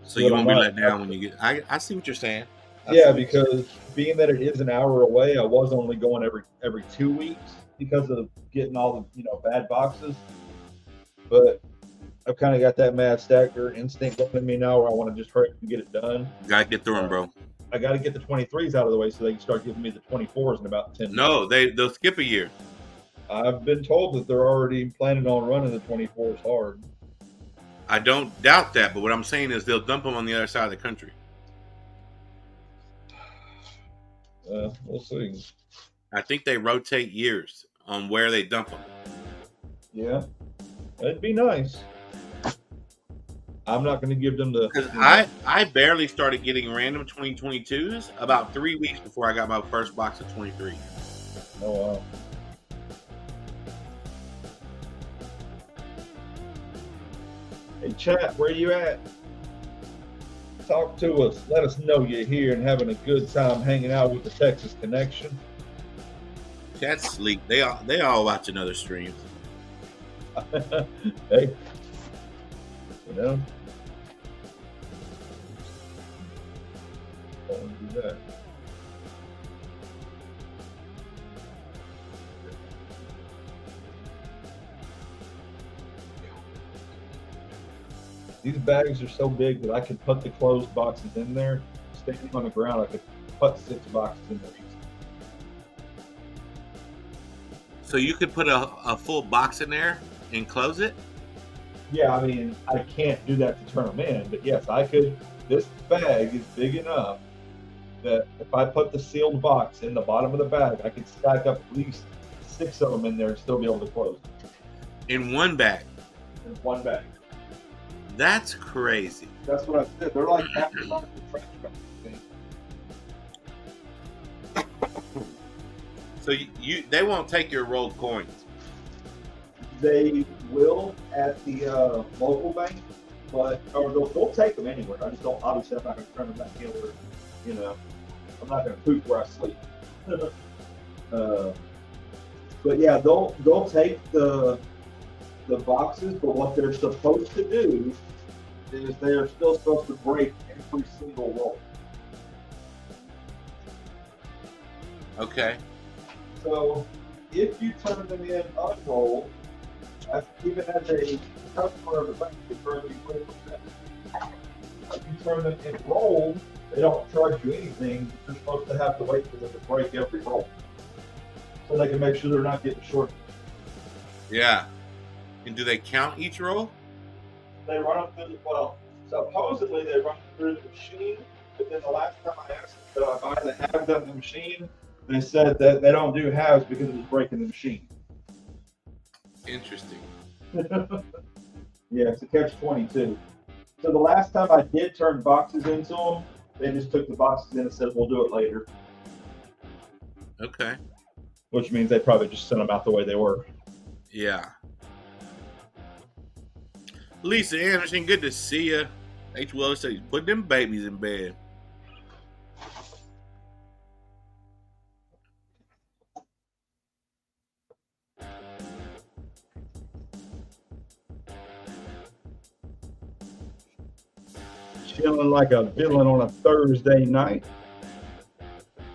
so you won't be let down when you get. I see what you're saying. Yeah, because being that it is an hour away, I was only going every 2 weeks because of getting all the bad boxes. But I've kind of got that Mad Stacker instinct going in me now, where I want to just hurry up and get it done. Gotta get through them, bro. I got to get the 23s out of the way so they can start giving me the 24s in about 10 No, minutes. they'll skip a year. I've been told that they're already planning on running the 24s hard. I don't doubt that, but what I'm saying is they'll dump them on the other side of the country. We'll see. I think they rotate years on where they dump them. Yeah, it'd be nice. I'm not going to give them the. Because I barely started getting random 2022s about 3 weeks before I got my first box of 23. Oh wow. Hey chat, where you at? Talk to us. Let us know you're here and having a good time hanging out with the Texas Connection. Chat's sleep. They all watching other streams. Hey, don't do that. These bags are so big that I could put the closed boxes in there. Standing on the ground, I could put 6 boxes in there. So you could put a full box in there and close it? Yeah, I mean, I can't do that to turn them in, but yes, I could. This bag is big enough that if I put the sealed box in the bottom of the bag, I could stack up at least 6 of them in there and still be able to close it. In one bag? In one bag. That's crazy. That's what I said. They're like aftermarket trash bags. So they won't take your rolled coins. They will at the local bank, or they'll take them anywhere. I just don't. Obviously, I'm not going to turn them back in where, I'm not going to poop where I sleep. But yeah, they'll take the boxes, but what they're supposed to do is they are still supposed to break every single roll. Okay. So if you turn them in unrolled, even as a customer of the bank, you charge you 20%. If you turn them in rolled, they don't charge you anything. You're supposed to have to wait for them to break every roll, so they can make sure they're not getting shorted. Yeah. And do they count each roll? They run them through supposedly they run them through the machine, but then the last time I asked them, I buy the halves of the machine, they said that they don't do halves because it was breaking the machine. Interesting. Yeah, it's a catch-22. So the last time I did turn boxes into them, they just took the boxes in and said, we'll do it later. Okay. Which means they probably just sent them out the way they were. Yeah. Lisa Anderson, good to see you. H. Wells says he's putting them babies in bed. feeling like a villain on a Thursday night,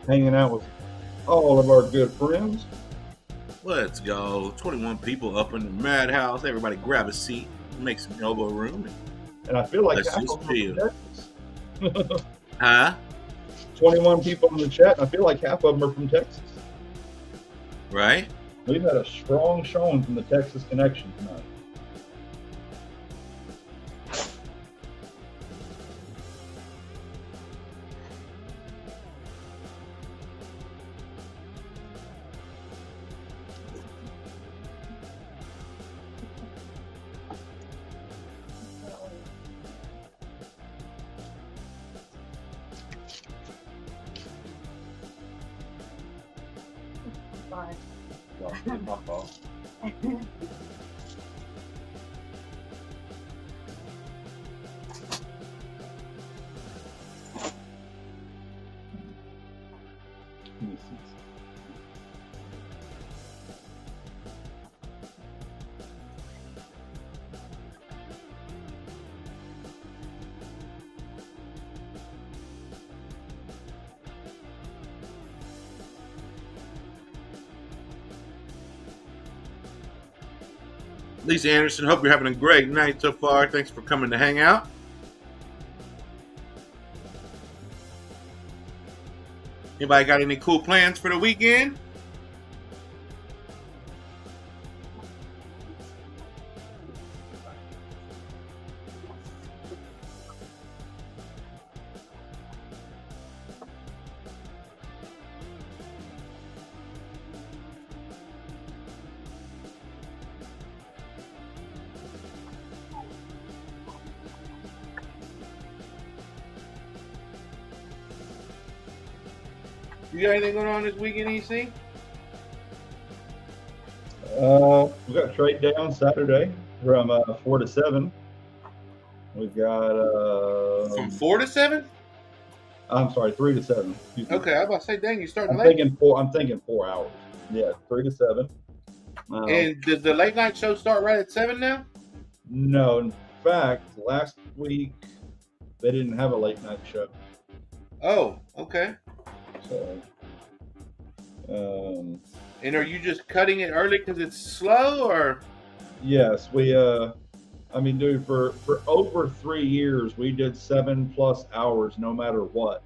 hanging out with all of our good friends. Let's go. 21 people up in the madhouse. Everybody grab a seat, make some elbow room. And I feel like Let's half just of them are chill. from Texas. Huh? 21 people in the chat, and I feel like half of them are from Texas. Right? We've had a strong showing from the Texas connection tonight. Fine. Well, it's my fault. Lisa Anderson, hope you're having a great night so far. Thanks for coming to hang out. Anybody got any cool plans for the weekend? You got anything going on this weekend, EC? We got trade day on Saturday from 4 to 7. We've got From 4 to 7? I'm sorry, 3 to 7. Excuse me. Okay, I was about to say, dang, you starting I'm late. thinking 4 hours. Yeah, 3 to 7. And does the late night show start right at 7 now? No, in fact, last week they didn't have a late night show. Oh, okay. So, And are you just cutting it early because it's slow, or? yes, we I mean, dude, for over 3 years we did 7+ hours no matter what.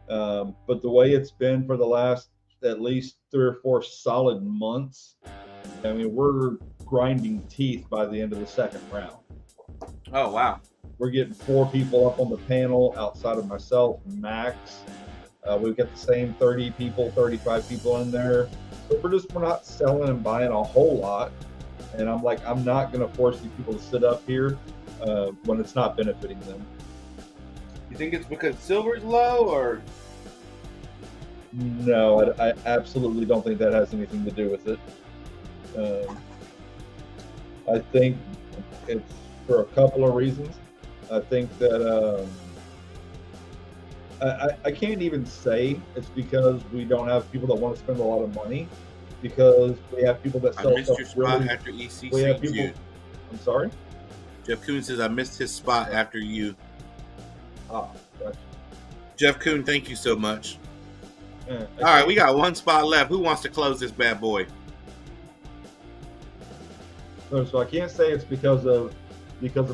But the way it's been for the last at least 3 or 4 solid months, I mean, we're grinding teeth by the end of the second round. Oh, wow. We're getting 4 people up on the panel outside of myself, Max. We've got the same 30 people, 35 people in there. So we're not selling and buying a whole lot. And I'm like, I'm not going to force these people to sit up here when it's not benefiting them. You think it's because silver's low, or? No, I absolutely don't think that has anything to do with it. I think it's for a couple of reasons. I think that I can't even say it's because we don't have people that want to spend a lot of money, because we have people that I sell missed stuff your spot really. after EC We have sings people. you. I'm sorry. Jeff Kuhn says, I missed his spot after you. Ah, gotcha. Jeff Kuhn, thank you so much. Yeah, All right, we got one spot left. Who wants to close this bad boy? So I can't say it's because of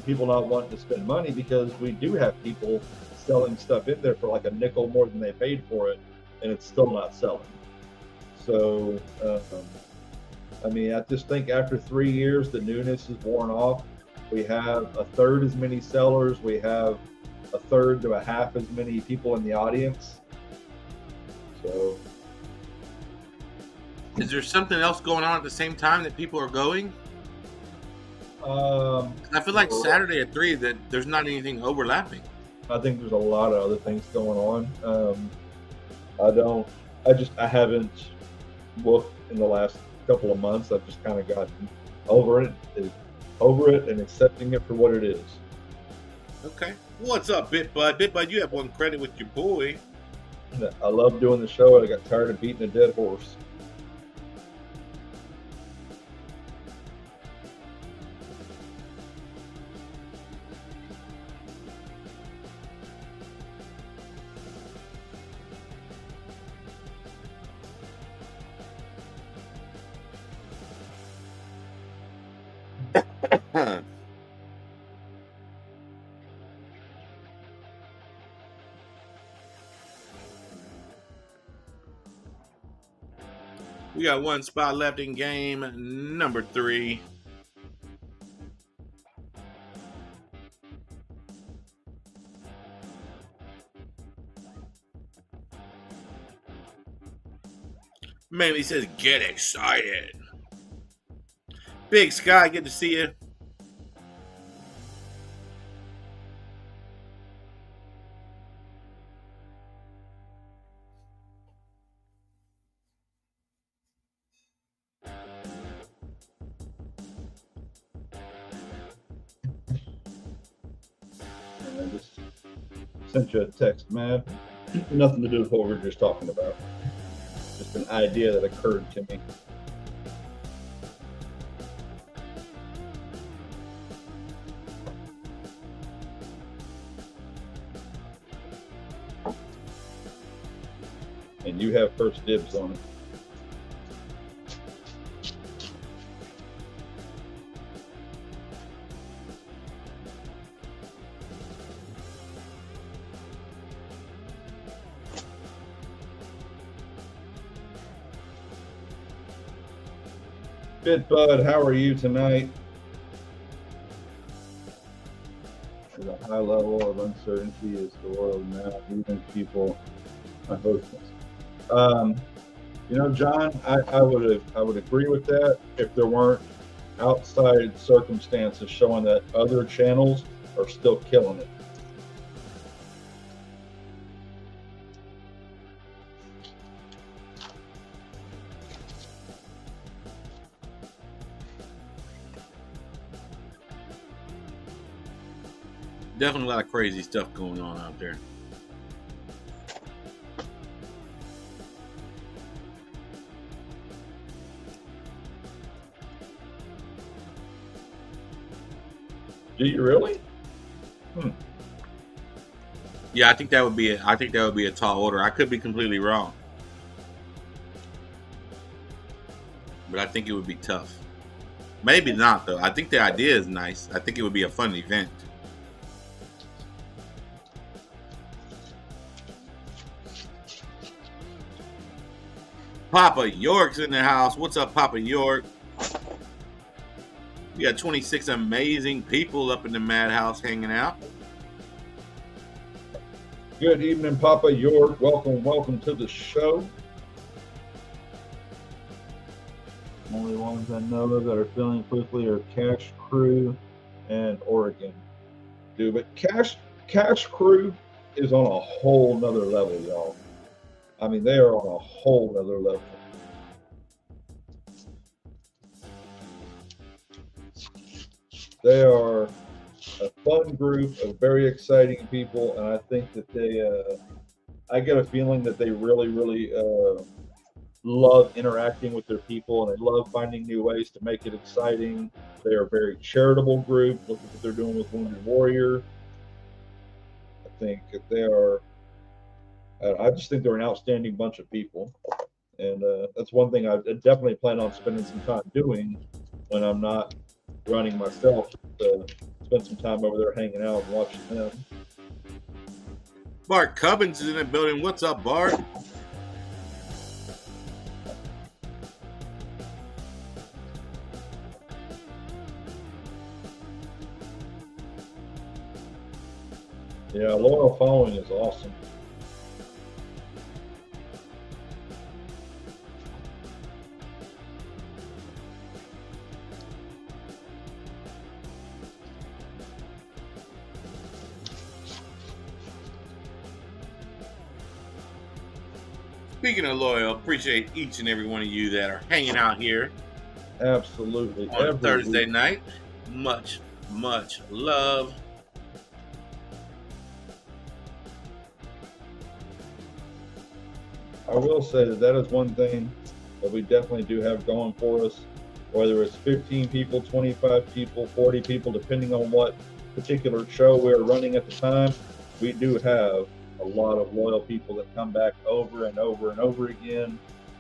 people not wanting to spend money, because we do have people selling stuff in there for like a nickel more than they paid for it, and it's still not selling. So I mean, I just think after 3 years, the newness is worn off. We have a third as many sellers. We have a third to a half as many people in the audience. So Is there something else going on at the same time that people are going? I feel like Saturday at 3 that there's not anything overlapping. I think there's a lot of other things going on. I haven't looked in the last couple of months. I've just kind of gotten over it and accepting it for what it is. Okay. What's up, BitBud? BitBud, you have one credit with your boy. I love doing the show, and I got tired of beating a dead horse. We got one spot left in game number 3. Mainly says, get excited. Big Sky, good to see you. And I just sent you a text, man. Nothing to do with what we were just talking about. Just an idea that occurred to me. And you have first dibs on it. Good, Bud. How are you tonight? There's a high level of uncertainty as the world now, even people are hopeless. You know, John, I would agree with that if there weren't outside circumstances showing that other channels are still killing it. Definitely a lot of crazy stuff going on out there. Do you really? Yeah, I think that would be a tall order. I could be completely wrong, but I think it would be tough. Maybe not though. I think the idea is nice. I think it would be a fun event. Papa York's in the house. What's up, Papa York? We got 26 amazing people up in the Madhouse hanging out. Good evening, Papa York. Welcome to the show. Only ones I know of that are filling quickly are Cash Crew and Oregon. Dude, but Cash Crew is on a whole nother level, y'all. I mean, they are on a whole nother level. They are a fun group of very exciting people, and I think that I get a feeling that they really love interacting with their people, and they love finding new ways to make it exciting. They are a very charitable group. Look at what they're doing with Wounded Warrior. I think that they are. I just think they're an outstanding bunch of people, and that's one thing I definitely plan on spending some time doing when I'm not running myself. Spend some time over there hanging out and watching them. Bart Cubbins is in the building. What's up, Bart? Yeah, loyal following is awesome. Speaking of loyal, appreciate each and every one of you that are hanging out here Absolutely. on a Every Thursday week. night. Much love. I will say that is one thing that we definitely do have going for us, whether it's 15 people, 25 people, 40 people, depending on what particular show we're running at the time. We do have a lot of loyal people that come back over and over and over again,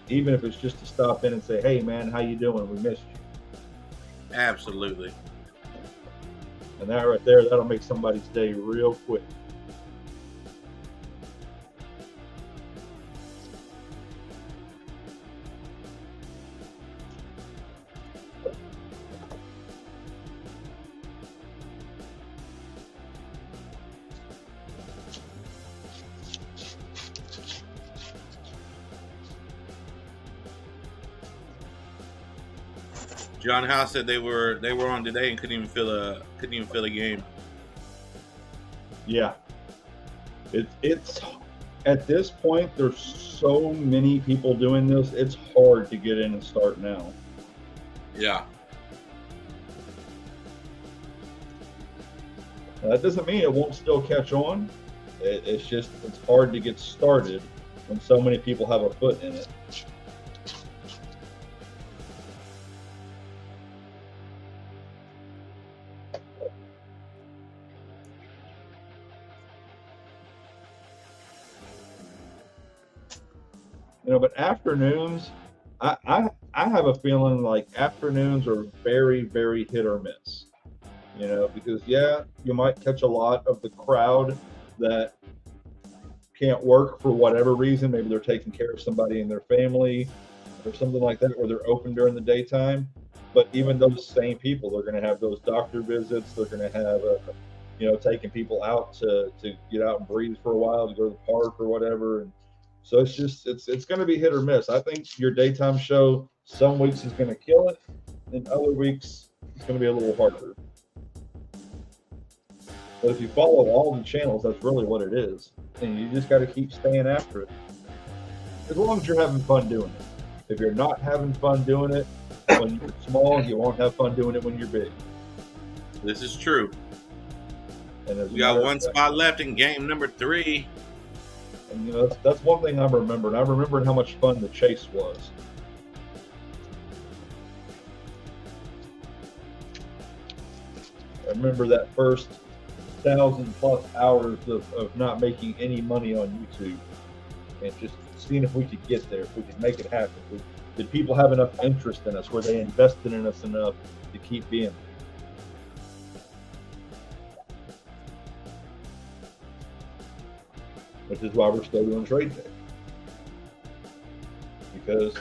even if it's just to stop in and say, hey man, how you doing? We missed you. Absolutely. And that right there, that'll make somebody's day real quick. John House said they were on today and couldn't even feel a game. Yeah. It's at this point, there's so many people doing this, it's hard to get in and start now. Yeah. That doesn't mean it won't still catch on. It's just, it's hard to get started when so many people have a foot in it. You know, but afternoons, I have a feeling like afternoons are very, very hit or miss. You know, because yeah, you might catch a lot of the crowd that can't work for whatever reason. Maybe they're taking care of somebody in their family or something like that, where they're open during the daytime. But even those same people, they're going to have those doctor visits. They're going to have, you know, taking people out to get out and breathe for a while, to go to the park or whatever. And so it's just, it's going to be hit or miss. I think your daytime show some weeks is going to kill it, and other weeks it's going to be a little harder. But if you follow all the channels, that's really what it is. And you just got to keep staying after it. As long as you're having fun doing it. If you're not having fun doing it when you're small, you won't have fun doing it when you're big. This is true. And we got one spot left in game number 3. And you know, that's one thing I'm remembering. I remembered how much fun the chase was. I remember that first 1,000+ hours of not making any money on YouTube, and just seeing if we could get there, if we could make it happen. Did people have enough interest in us? Were they invested in us enough to keep being there? Which is why we're still doing trade day, because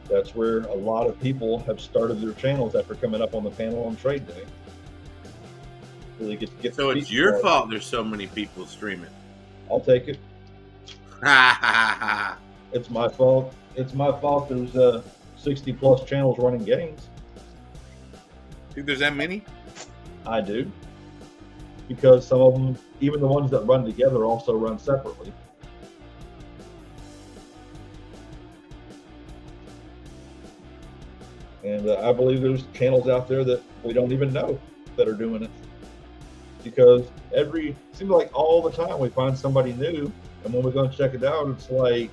that's where a lot of people have started their channels after coming up on the panel on trade day. Really get so it's your fault there's so many people streaming. I'll take it. It's my fault. It's my fault there's 60+ channels running games. Think there's that many? I do. Because some of them, even the ones that run together, also run separately. And I believe there's channels out there that we don't even know that are doing it. Because it seems like all the time we find somebody new, and when we go and check it out, it's like,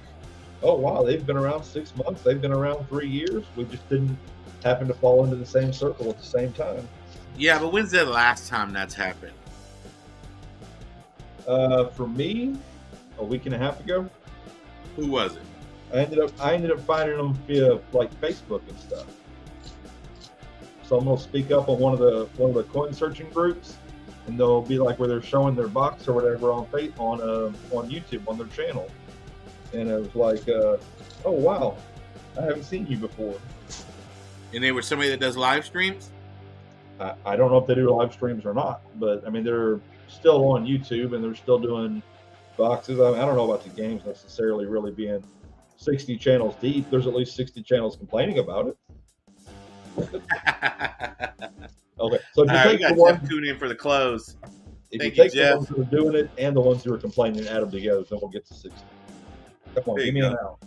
oh wow, they've been around 6 months, they've been around 3 years. We just didn't happen to fall into the same circle at the same time. Yeah, but when's the last time that's happened? For me, a week and a half ago. Who was it? I ended up finding them via like Facebook and stuff. So I'm gonna speak up on one of the coin searching groups, and they'll be like where they're showing their box or whatever on YouTube on their channel, and it was like, oh wow, I haven't seen you before. And they were somebody that does live streams? I don't know if they do live streams or not, but I mean they're still on YouTube and they're still doing boxes. I don't know about the games necessarily really being 60 channels deep. There's at least 60 channels complaining about it. Okay, so if you take the one, Jeff tune in for the close. if you take the ones that are doing it and the ones who are complaining, add them together, then we'll get to 60. Come on, give me an out.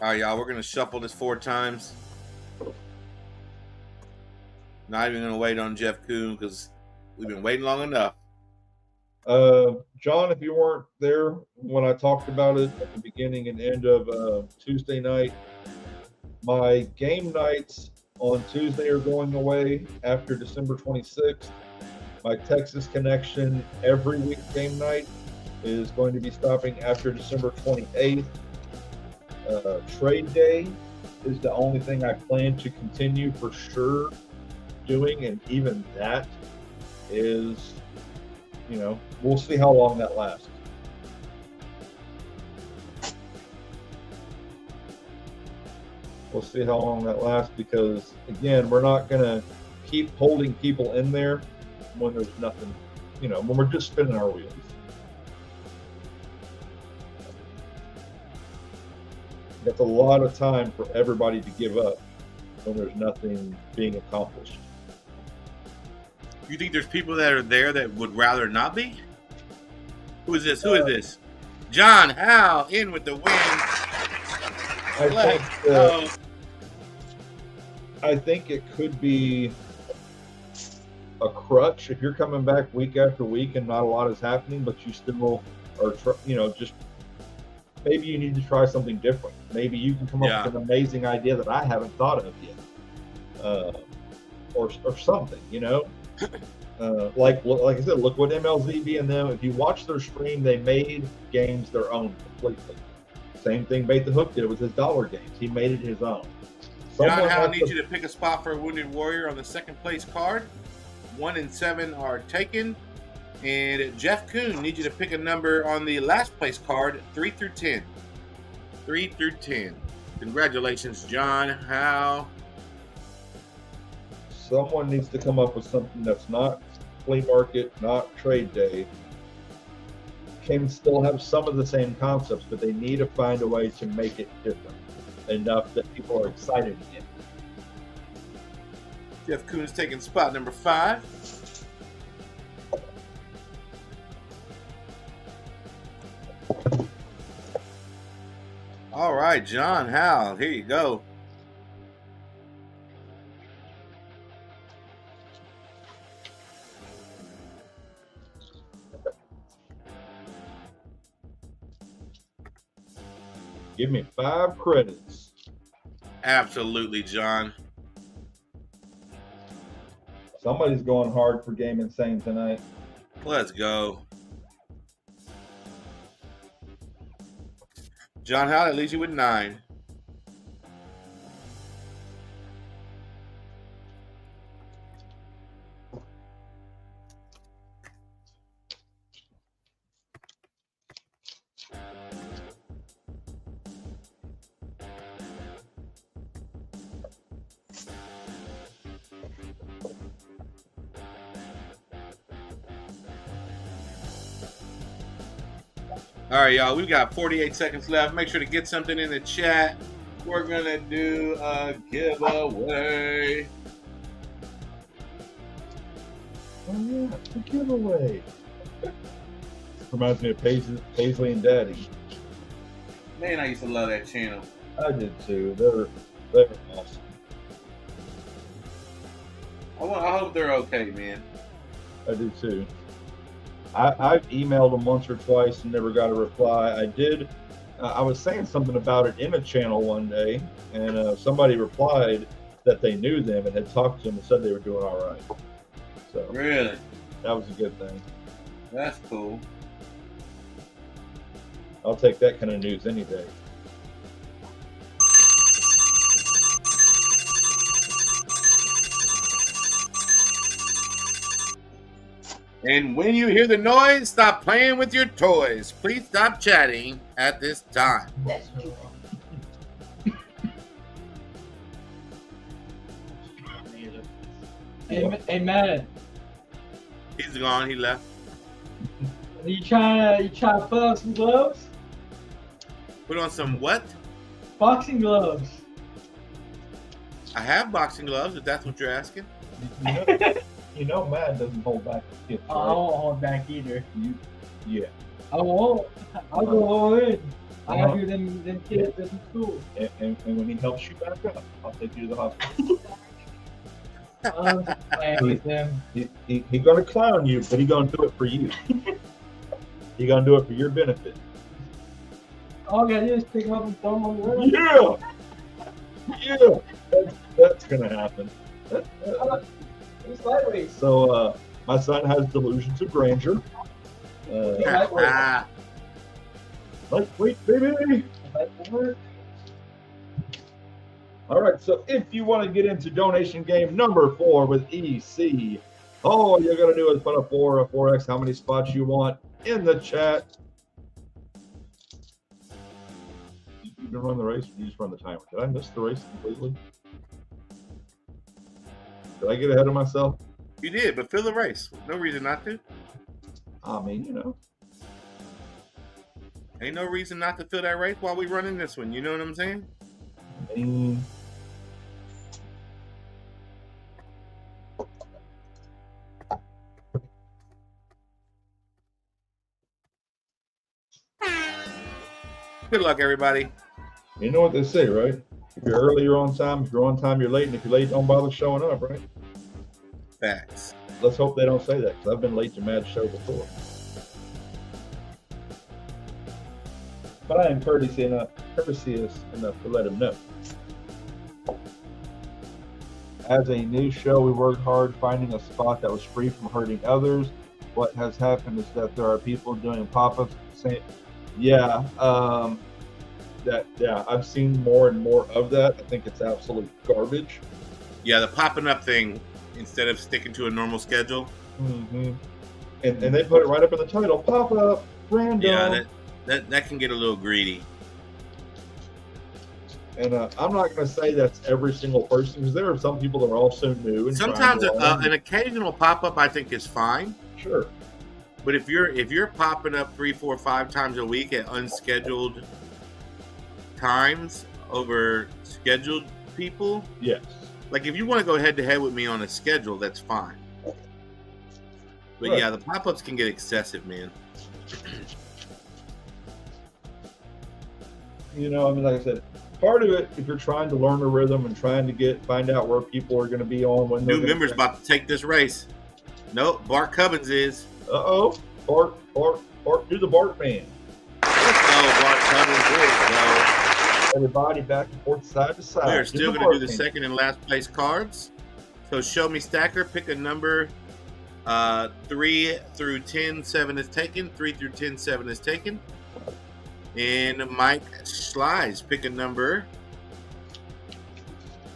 All right, y'all, we're going to shuffle this 4 times. Not even going to wait on Jeff Kuhn because we've been waiting long enough. John, if you weren't there when I talked about it at the beginning and end of Tuesday night, my game nights on Tuesday are going away after December 26th. My Texas Connection every week game night is going to be stopping after December 28th. Trade Day is the only thing I plan to continue for sure doing, and even that is, we'll see how long that lasts. We'll see how long that lasts, because again, we're not gonna keep holding people in there when there's nothing, when we're just spinning our wheels. That's a lot of time for everybody to give up when there's nothing being accomplished. You think there's people that are there that would rather not be? Who is this? Who is this? John Howe in with the win. I think it could be a crutch if you're coming back week after week and not a lot is happening, but you still are, just maybe you need to try something different. Maybe you can come up with an amazing idea that I haven't thought of yet, or something. Like I said, look what MLZB and them. If you watch their stream, they made games their own completely. Same thing Bait the Hook did with his dollar games. He made it his own. John Howe needs you to pick a spot for a Wounded Warrior on the second place card. 1 and 7 are taken. And Jeff Kuhn needs you to pick a number on the last place card, 3 through 10. 3 through 10. Congratulations, John Howe. Someone needs to come up with something that's not flea market, not trade day. Can still have some of the same concepts, but they need to find a way to make it different enough that people are excited again. Jeff Kuhn's taking spot number 5. All right, John Howe, here you go. Give me 5 credits. Absolutely, John. Somebody's going hard for Game Insane tonight. Let's go. John Howe, that leaves you with 9. All right, y'all, we've got 48 seconds left. Make sure to get something in the chat. We're going to do a giveaway. Oh, yeah, the giveaway. Reminds me of Paisley and Daddy. Man, I used to love that channel. I did too. They're awesome. I hope they're okay, man. I do too. I've emailed them once or twice and never got a reply. I did. I was saying something about it in a channel one day, and somebody replied that they knew them and had talked to them and said they were doing all right. So really, that was a good thing. That's cool. I'll take that kind of news any day. And when you hear the noise, stop playing with your toys. Please stop chatting at this time. Hey, man. He's gone. He left. You trying to put on some gloves? Put on some what? Boxing gloves. I have boxing gloves, if that's what you're asking. Matt doesn't hold back the kids. Right? I won't hold back either. Yeah. I won't. I'll go all in. I'll do them kids in school. And when he helps you back up, I'll take you to the hospital. I'm playing with them. He's gonna clown you, but he's gonna do it for you. He's gonna do it for your benefit. All I gotta do is pick them up and throw them on the road. Yeah. That's gonna happen. It's lightweight. So my son has delusions of grandeur. Lightweight, baby. All right, so if you want to get into donation game number 4 with EC, all you're going to do is put a 4 or 4X, how many spots you want, in the chat. You can run the race, or you just run the timer. Did I miss the race completely? Did I get ahead of myself? You did, but fill the race. No reason not to. I mean, you know. Ain't no reason not to fill that race while we running this one. You know what I'm saying? I mean, Good luck, everybody. you know what they say, right? If you're early, you're on time. If you're on time, you're late. And if you're late, don't bother showing up, right? Facts. Let's hope they don't say that, because I've been late to Mad's show before. But I am courteous enough to let him know. As a new show, we worked hard finding a spot that was free from hurting others. What has happened is that there are people doing pop-ups saying, yeah, I've seen more and more of that. I think it's absolute garbage. Yeah, the popping up thing, instead of sticking to a normal schedule. Mm-hmm. And they put it right up in the title, pop-up, random. Yeah, that can get a little greedy. And I'm not going to say that's every single person, because there are some people that are also new. And Sometimes an occasional pop-up I think is fine. Sure. But if you're popping up 3, 4, 5 times a week at unscheduled times over scheduled people, Yes. like if you want to go head to head with me on a schedule, that's fine. But Right. yeah, the pop-ups can get excessive, man. You know, I mean, like I said, part of it, if you're trying to learn a rhythm and trying to find out where people are going to be on when they're New members about to take this race. Nope, Bart Cubbins is. Uh-oh. Bart, do the Bart man. Let's go, Bart Cubbins. There you go. Everybody back and forth, side to side. We are Do still the going to do Bart the man. second and last place cards. So show me stacker, pick a number. 3 through 10, 7 is taken. 3 through 10, 7 is taken. And Mike Slides, pick a number.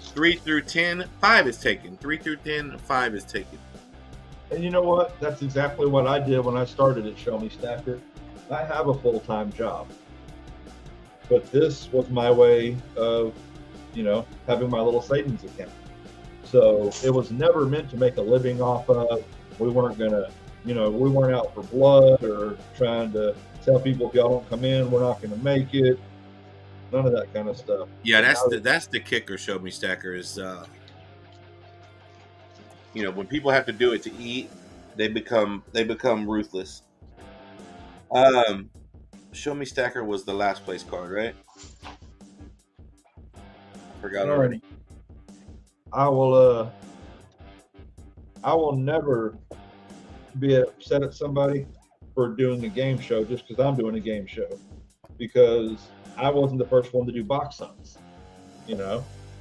3 through 10, 5 is taken. 3 through 10, 5 is taken. And you know what? That's exactly what I did when I started at Show Me Stacker. I have a full-time job. But this was my way of, having my little savings account. So it was never meant to make a living off of. We weren't going to, we weren't out for blood or trying to tell people if y'all don't come in, we're not going to make it. None of that kind of stuff. Yeah, that's the kicker, Show Me Stacker, is when people have to do it to eat, they become ruthless. Show Me Stacker was the last place card, right? Forgot already. I will never be upset at somebody for doing a game show just because I'm doing a game show, because I wasn't the first one to do box hunts.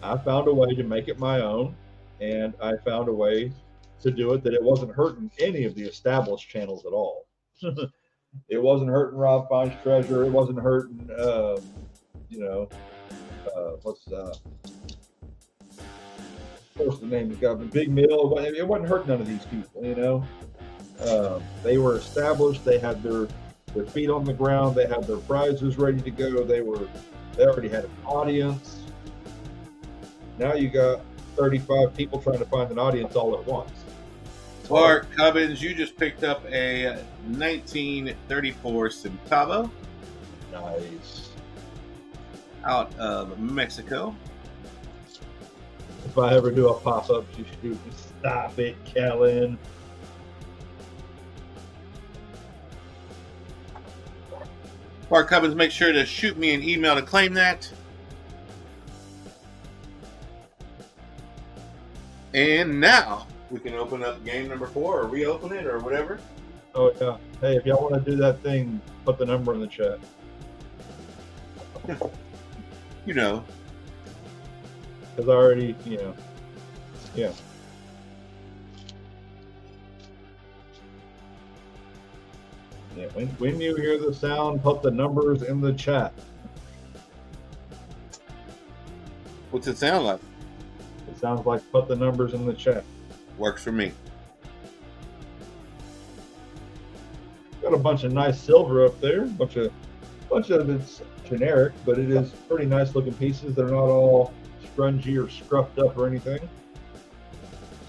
I found a way to make it my own, and I found a way to do it that it wasn't hurting any of the established channels at all. It wasn't hurting Rob Fine's Treasure. It wasn't hurting, what's the name of the guy? Big Mill. It wasn't hurting none of these people, They were established. They had their feet on the ground. They had their prizes ready to go. They already had an audience. Now you got 35 people trying to find an audience all at once. Bart Cubbins, you just picked up a 1934 Centavo. Nice. Out of Mexico. If I ever do a pop-up, you shoot me. Stop it, Kellen. Bart Cubbins, make sure to shoot me an email to claim that. And now we can open up game number 4 or reopen it or whatever. Oh, yeah. Hey, if y'all want to do that thing, put the number in the chat. Because I already, yeah. Yeah, when you hear the sound, put the numbers in the chat. What's it sound like? It sounds like put the numbers in the chat. Works for me. Got a bunch of nice silver up there. Bunch of it's generic, but it is pretty nice looking pieces. They're not all scrungy or scruffed up or anything.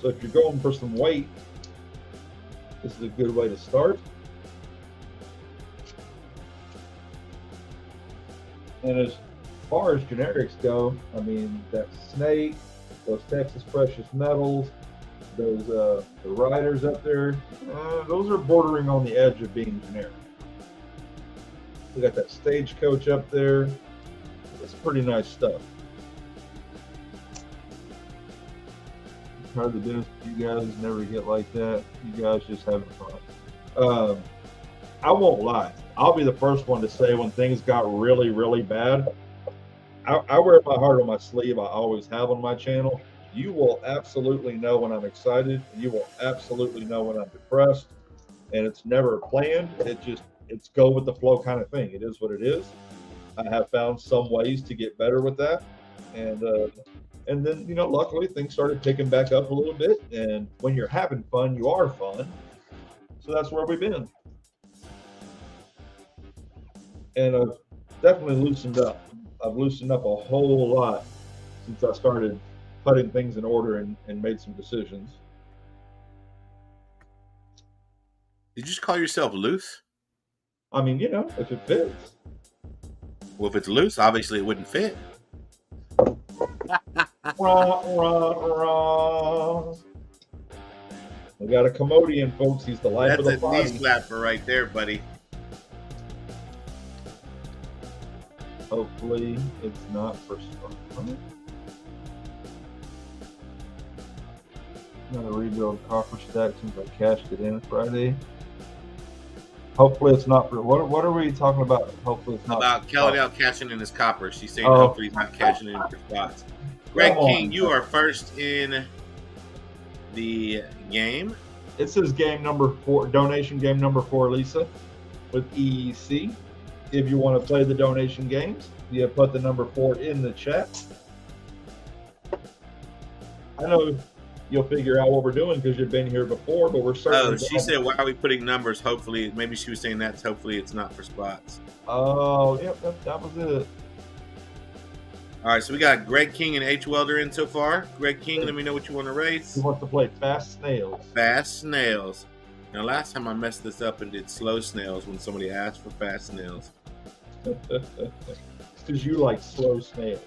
So if you're going for some weight, this is a good way to start. And as far as generics go, I mean, that snake, those Texas precious metals, those the riders up there, those are bordering on the edge of being generic. We got that stagecoach up there. It's pretty nice stuff. Part of the business, you guys never get like that. You guys just having fun. I won't lie. I'll be the first one to say when things got really, really bad. I wear my heart on my sleeve. I always have on my channel. You will absolutely know when I'm excited, and you will absolutely know when I'm depressed. And it's never planned. It's go with the flow kind of thing. It is what it is. I have found some ways to get better with that, and then luckily things started picking back up a little bit. And when you're having fun, you are fun. So that's where we've been. And I've definitely loosened up. I've loosened up a whole lot since I started putting things in order and made some decisions. Did you just call yourself loose? I mean, if it fits. Well, if it's loose, obviously it wouldn't fit. We got a Commodian, folks. He's the life That's of the a body. knee slapper right there, buddy. Hopefully, it's not for fun. Gotta rebuild copper stack since I cashed it in Friday. Hopefully, it's not for what are we talking about? Hopefully, it's not about Kelly cashing in his copper. She's saying Oh. hopefully he's not cashing in for spots. Greg King, you are first in the game. It says game number 4, donation game number 4, Lisa, with EEC. If you want to play the donation games, you put the number 4 in the chat. I know you'll figure out what we're doing because you've been here before, but we're certainly. Oh, she said, why are we putting numbers? Hopefully, maybe she was saying that's hopefully it's not for spots. Oh, yep, that was it. All right, so we got Greg King and H Welder in so far. Greg King, let me know what you want to race. He wants to play fast snails. Fast snails. Now, last time I messed this up and did slow snails when somebody asked for fast snails. It's because you like slow snails.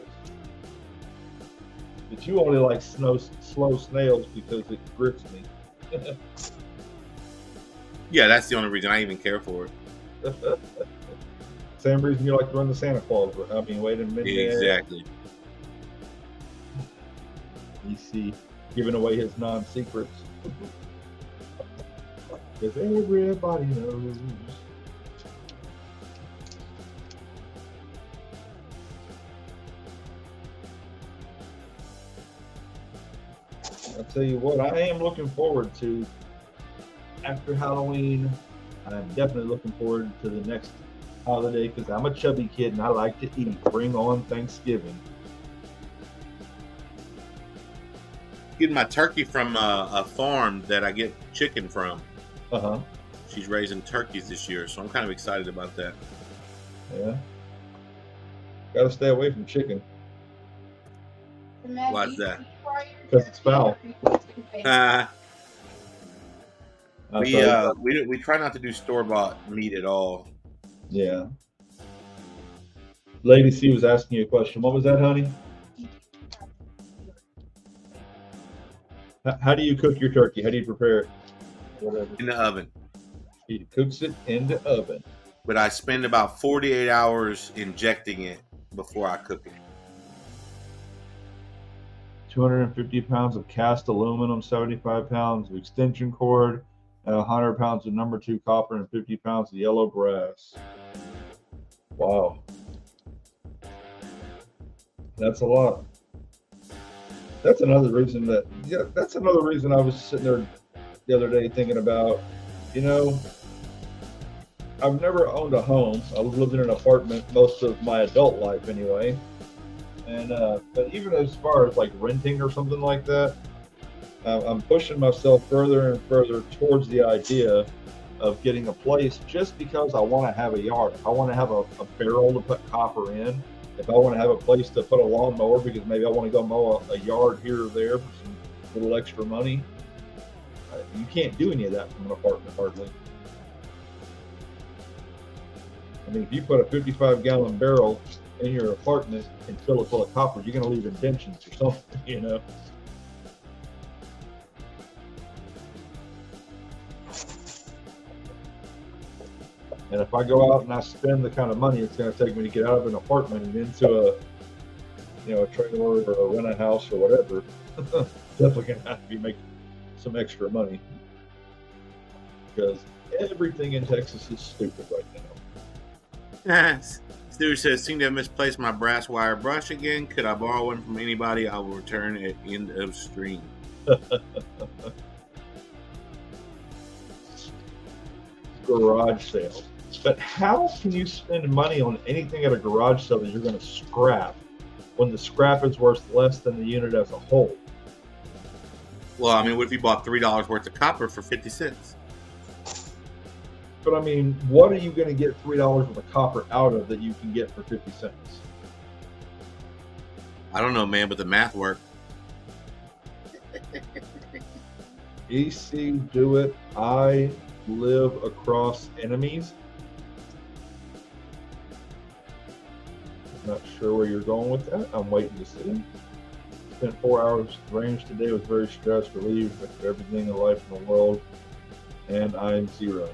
But you only like slow snails because it grits me. Yeah, that's the only reason I even care for it. Same reason you like to run the Santa Claus. I mean, wait a minute. Exactly. You see, giving away his non-secrets. Because everybody knows. I'll tell you what, I am looking forward to after Halloween. I'm definitely looking forward to the next holiday because I'm a chubby kid and I like to eat. Bring on Thanksgiving. Getting my turkey from a farm that I get chicken from. Uh-huh. She's raising turkeys this year, so I'm kind of excited about that. Yeah. Got to stay away from chicken. Why's that? Because it's foul. We try not to do store-bought meat at all. Yeah. Lady C was asking you a question. What was that, honey? How do you cook your turkey? How do you prepare it? Whatever. In the oven. He cooks it in the oven. But I spend about 48 hours injecting it before I cook it. 250 pounds of cast aluminum, 75 pounds of extension cord, and 100 pounds of number 2 copper, and 50 pounds of yellow brass. Wow. That's a lot. That's another reason that's another reason I was sitting there the other day thinking about, I've never owned a home. I was living in an apartment most of my adult life anyway. And but even as far as like renting or something like that, I'm pushing myself further and further towards the idea of getting a place just because I want to have a yard. If I want to have a barrel to put copper in, if I want to have a place to put a lawnmower because maybe I want to go mow a yard here or there for some little extra money, you can't do any of that from an apartment hardly. I mean, if you put a 55-gallon barrel in your apartment and fill it full of copper, you're going to leave indentions or something, you know? And if I go out and I spend the kind of money it's going to take me to get out of an apartment and into a, you know, a trailer or a rent a house or whatever, definitely going to have to be making some extra money because everything in Texas is stupid right now. Stu says, seem to have misplaced my brass wire brush again. Could I borrow one from anybody? I will return at end of stream. Garage sale. But how can you spend money on anything at a garage sale that you're going to scrap when the scrap is worth less than the unit as a whole? Well, I mean, what if you bought $3 worth of copper for 50 cents? But I mean, what are you going to get $3 worth of copper out of that you can get for 50 cents? I don't know, man, but the math worked. EC, do it. I live across enemies. Not sure where you're going with that. I'm waiting to see. Spent 4 hours at the range today. Was very stressed, relieved with everything in life in the world, and I'm zeros.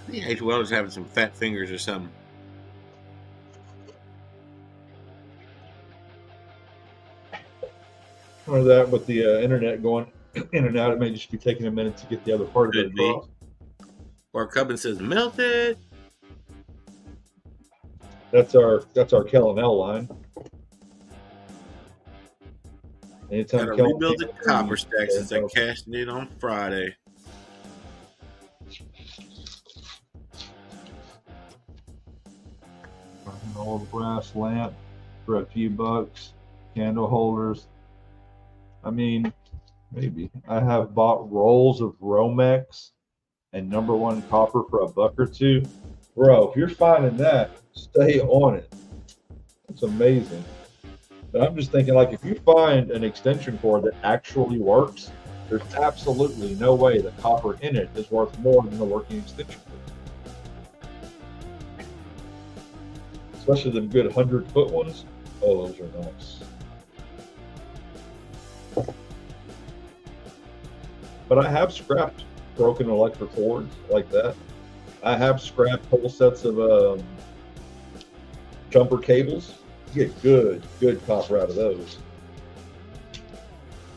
I think H. Weller's having some fat fingers or something. Or that with the internet going in and out, it may just be taking a minute to get the other part of it Could be. across. Or Cubbin says, melted. That's our Kellen L line. Anytime Gotta Kellen rebuild the can't copper breathe, stack since I so- cashed it on Friday. An old brass lamp for a few bucks, candle holders. I mean, maybe. I have bought rolls of Romex and #1 copper for $1 or $2. Bro, if you're finding that, stay on it. It's amazing. But I'm just thinking, like, if you find an extension cord that actually works, there's absolutely no way the copper in it is worth more than the working extension cord. Especially the good 100-foot ones. Oh, those are nice. But I have scrapped broken electric cords like that. I have scrapped whole sets of jumper cables. You get good copper out of those.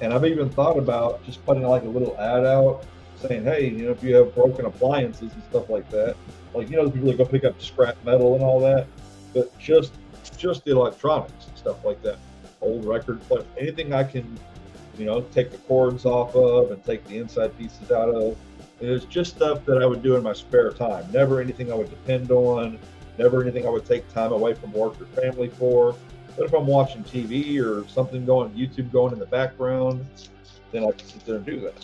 And I've even thought about just putting like a little ad out saying, hey, you know, if you have broken appliances and stuff like that, like, you know, people that go pick up scrap metal and all that, but just the electronics and stuff like that, old record player, anything I can, you know, take the cords off of and take the inside pieces out of. It's just stuff that I would do in my spare time. Never anything I would depend on. Never anything I would take time away from work or family for. But if I'm watching TV or something going, YouTube going in the background, then I can sit there and do that.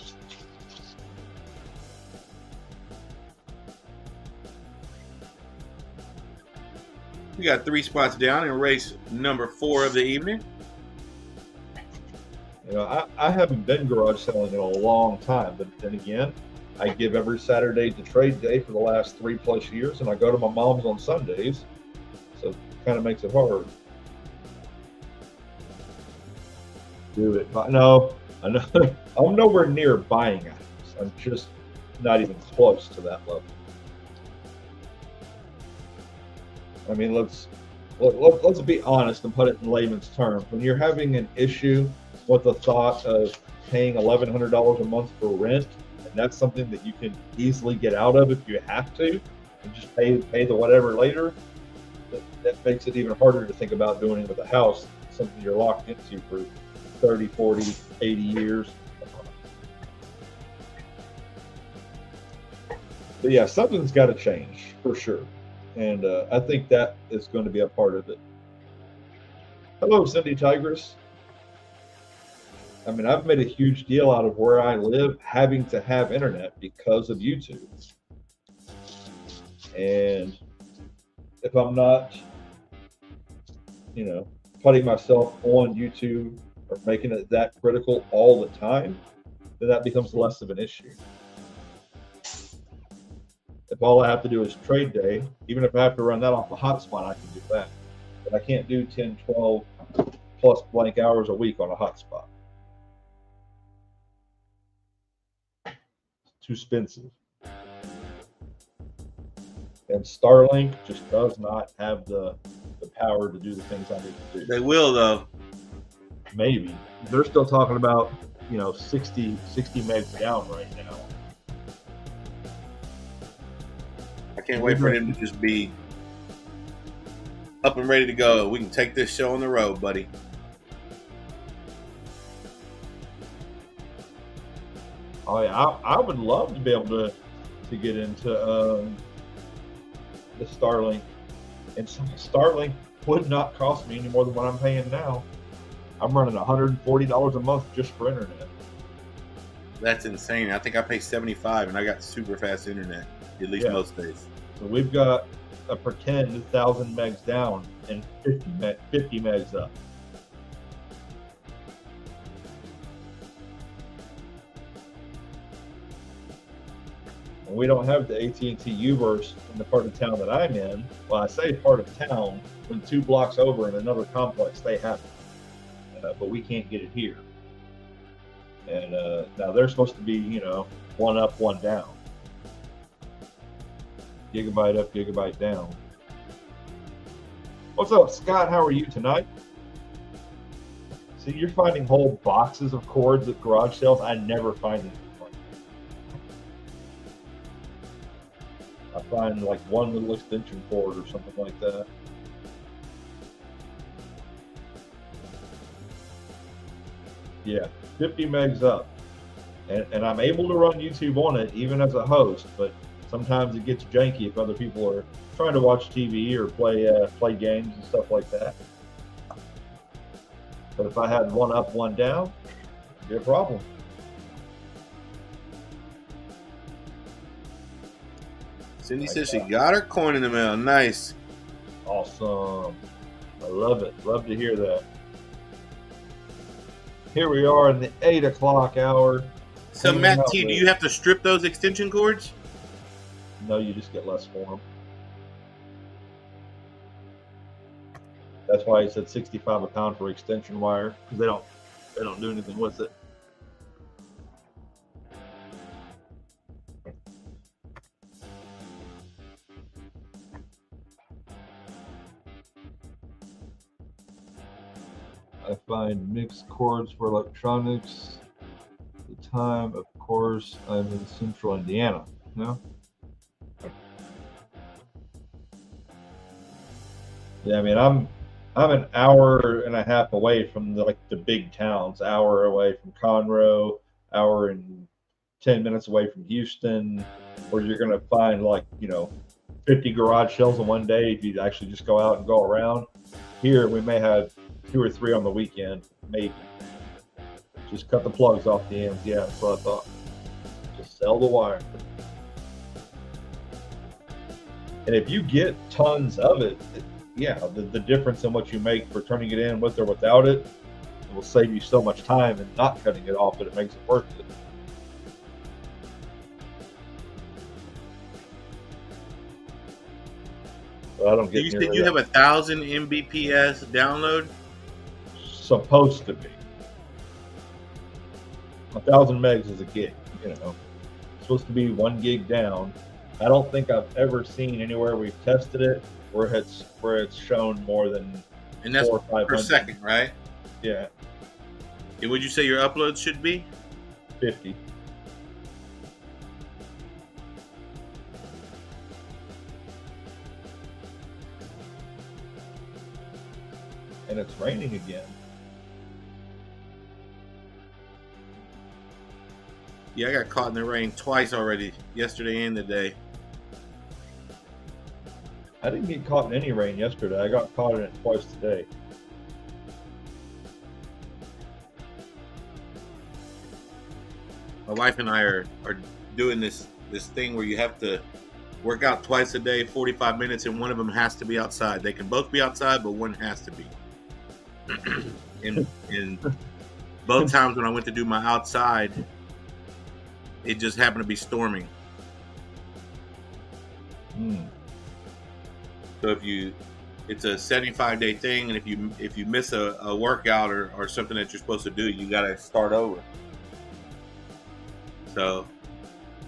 We got 3 spots down in race number 4 of the evening. You know, I haven't been garage selling in a long time, but then again, I give every Saturday to trade day for the last 3+ years, and I go to my mom's on Sundays, so it kind of makes it hard. Do it. No, I know. I'm nowhere near buying a house. I'm just not even close to that level. I mean, let's be honest and put it in layman's terms. When you're having an issue with the thought of paying $1,100 a month for rent, and that's something that you can easily get out of if you have to, and just pay the whatever later, that makes it even harder to think about doing it with a house, something you're locked into for 30, 40, 80 years. But yeah, something's got to change for sure. And I think that is going to be a part of it. Hello, Cindy Tigress. I mean, I've made a huge deal out of where I live having to have internet because of YouTube. And if I'm not, putting myself on YouTube or making it that critical all the time, then that becomes less of an issue. If all I have to do is trade day, even if I have to run that off a hotspot, I can do that. But I can't do 10, 12 plus blank hours a week on a hotspot. It's too expensive. And Starlink just does not have the power to do the things I need to do. They will, though. Maybe. They're still talking about, 60 megs down right now. I can't wait for them to just be up and ready to go. We can take this show on the road, buddy. Oh yeah, I would love to be able to get into the Starlink, and Starlink would not cost me any more than what I'm paying now. I'm running $140 a month just for internet. That's insane. I think I pay $75 and I got super fast internet, at least most days. So we've got a pretend 1,000 megs down and 50 megs up. And we don't have the AT&T U-verse in the part of town that I'm in. Well, I say part of town, when 2 blocks over in another complex, they have it. But we can't get it here. And now they're supposed to be, one up, one down. Gigabyte up, gigabyte down. What's up, Scott? How are you tonight? See, you're finding whole boxes of cords at garage sales. I never find anything like that. I find like one little extension cord or something like that. Yeah, 50 megs up. And I'm able to run YouTube on it even as a host, but sometimes it gets janky if other people are trying to watch TV or play games and stuff like that. But if I had one up, one down, it'd be a problem. Cindy says she got her coin in the mail. Nice. Awesome. I love it. Love to hear that. Here we are in the 8 o'clock hour. So, Matt T, do you have to strip those extension cords? No, you just get less for them. That's why he said $65 a pound for extension wire, because they don't do anything with it. I find mixed cords for electronics. The time, of course, I'm in central Indiana. No? Yeah, I mean, I'm an hour and a half away from the big towns. Hour away from Conroe, hour and 10 minutes away from Houston, where you're gonna find 50 garage sales in one day if you actually just go out and go around. Here we may have 2 or 3 on the weekend, maybe. Just cut the plugs off the ends. Yeah, that's what I thought. Just sell the wire. And if you get tons of it, the difference in what you make for turning it in with or without it will save you so much time and not cutting it off, but it makes it worth it. But I don't get. You said you have 1,000 Mbps download? Supposed to be. 1,000 megs is a gig, It's supposed to be 1 gig down. I don't think I've ever seen anywhere we've tested it where it's shown more than, and that's 400 or 500 per second, right? Yeah. And would you say your upload should be 50? And it's raining again. Yeah, I got caught in the rain twice already, yesterday and today. I didn't get caught in any rain yesterday. I got caught in it twice today. My wife and I are doing this thing where you have to work out twice a day, 45 minutes, and one of them has to be outside. They can both be outside, but one has to be. in both times when I went to do my outside, it just happened to be storming. So it's a 75-day thing, and if you miss a workout or something that you're supposed to do, you got to start over. So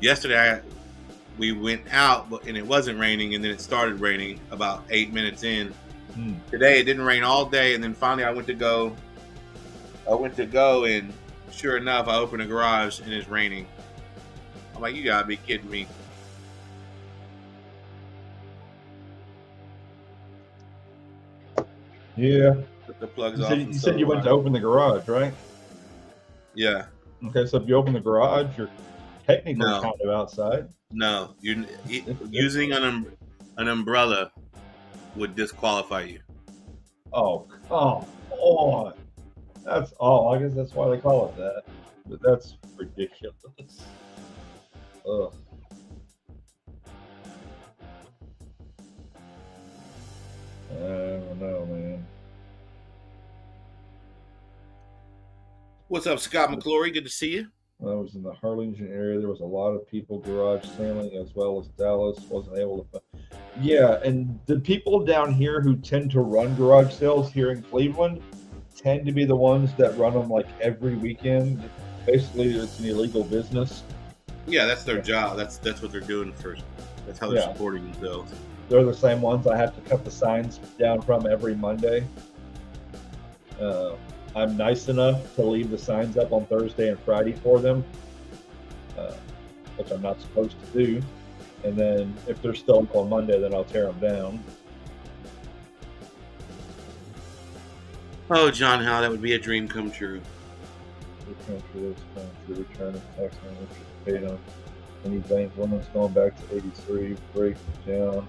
yesterday we went out, and it wasn't raining, and then it started raining about 8 minutes in. Today it didn't rain all day, and then finally I went to go, and sure enough, I opened the garage and it's raining. I'm like, you gotta be kidding me. Yeah. Put the plugs You off. said you went to open the garage, right? Yeah. Okay, so if you open the garage, you're technically No. kind of outside. No, you're using an umbrella would disqualify you. Oh, come on. That's I guess that's why they call it that. But that's ridiculous. Ugh. I don't know, man. What's up, Scott McClory? Good to see you. When I was in the Harlingen area, there was a lot of people garage sailing, as well as Dallas. Wasn't able to. Yeah, and the people down here who tend to run garage sales here in Cleveland tend to be the ones that run them like every weekend. Basically, it's an illegal business. Yeah, that's their job. That's what they're doing first. That's how they're supporting themselves. They're the same ones I have to cut the signs down from every Monday. I'm nice enough to leave the signs up on Thursday and Friday for them, which I'm not supposed to do. And then if they're still up on Monday, then I'll tear them down. Oh, John Howe, that would be a dream come true. Return for this time to return of tax on interest paid on any bank limits going back to 83, break down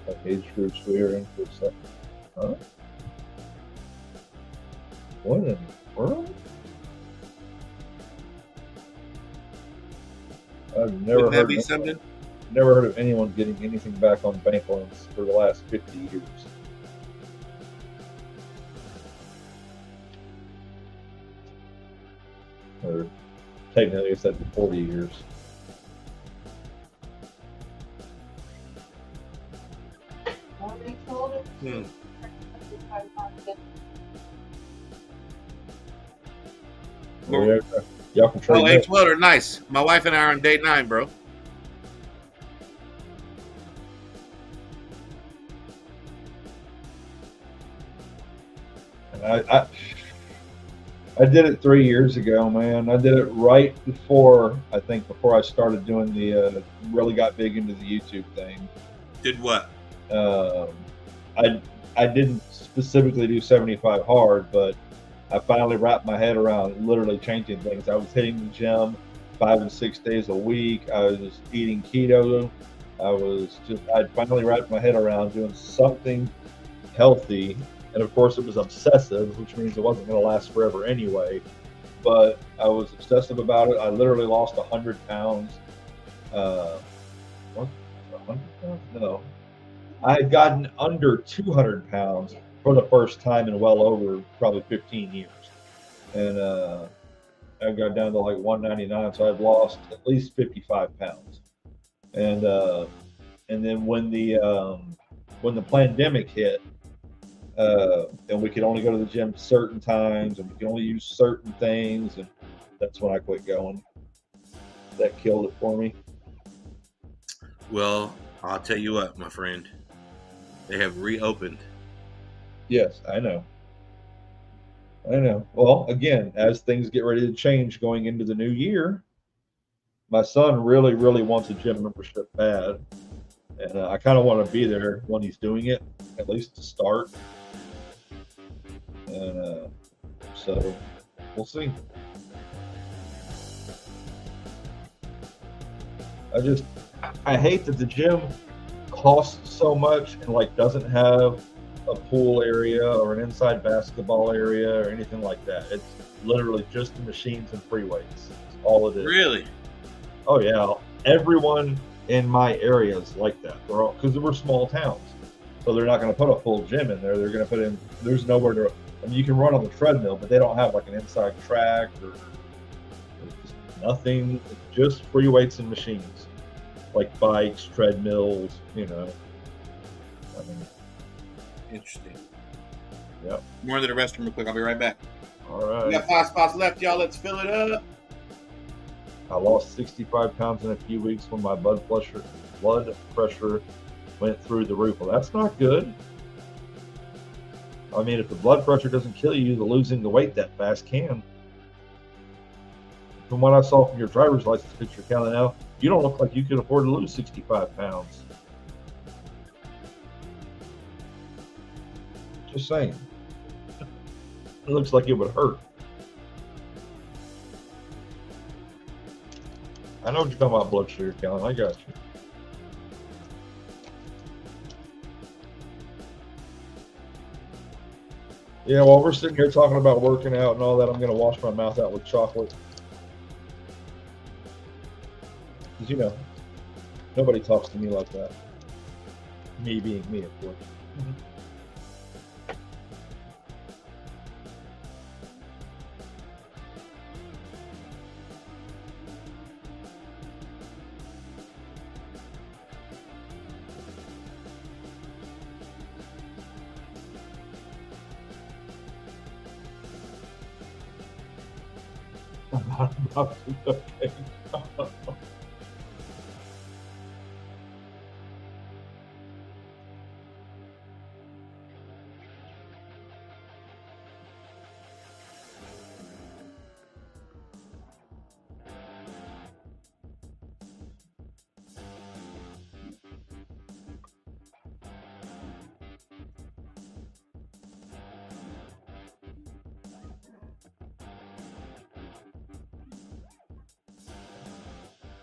like age groups we are in for a second. Huh? What in the world? I've never Wouldn't that be something? Never heard of anyone getting anything back on bank loans for the last 50 years. Or technically, I said 40 years. Y'all can trade. Oh, H. Welder, nice. My wife and I are on day 9, bro. I did it 3 years ago, man. I did it right before I started doing really got big into the YouTube thing. Did what? I didn't specifically do 75 hard, but I finally wrapped my head around literally changing things. I was hitting the gym 5 and 6 days a week. I was eating keto. I'd finally wrapped my head around doing something healthy. And of course, it was obsessive, which means it wasn't going to last forever anyway. But I was obsessive about it. I literally lost 100 pounds. What? 100 pounds? No. I had gotten under 200 pounds for the first time in well over probably 15 years. And I got down to like 199, so I've lost at least 55 pounds. And then when the pandemic hit, and we could only go to the gym certain times, and we could only use certain things, and that's when I quit going. That killed it for me. Well, I'll tell you what, my friend. They have reopened. Yes, I know. Well, again, as things get ready to change going into the new year, my son really, really wants a gym membership bad. And I kind of want to be there when he's doing it, at least to start. And so we'll see. I hate that the gym costs so much and like doesn't have a pool area or an inside basketball area or anything like that. It's literally just the machines and free weights. That's all it is. Really? Oh yeah, everyone in my area is like that. They're all, because we're small towns, so they're not going to put a full gym in there. They're going to put in. There's nowhere to. I mean, you can run on the treadmill, but they don't have like an inside track or just nothing. It's just free weights and machines, like bikes, treadmills. You know. I mean, Interesting. Yep. More to the restroom real quick. I'll be right back. All right. We got 5 spots left, y'all. Let's fill it up. I lost 65 pounds in a few weeks when my blood pressure went through the roof. Well, that's not good. I mean, if the blood pressure doesn't kill you, the losing the weight that fast can. From what I saw from your driver's license picture, Kelly, now you don't look like you could afford to lose 65 pounds. Just saying. It looks like it would hurt. I know what you're talking about, blood sugar, Kellen. I got you. Yeah, while we're sitting here talking about working out and all that, I'm going to wash my mouth out with chocolate. Because, you know, nobody talks to me like that. Me being me, of course. Okay.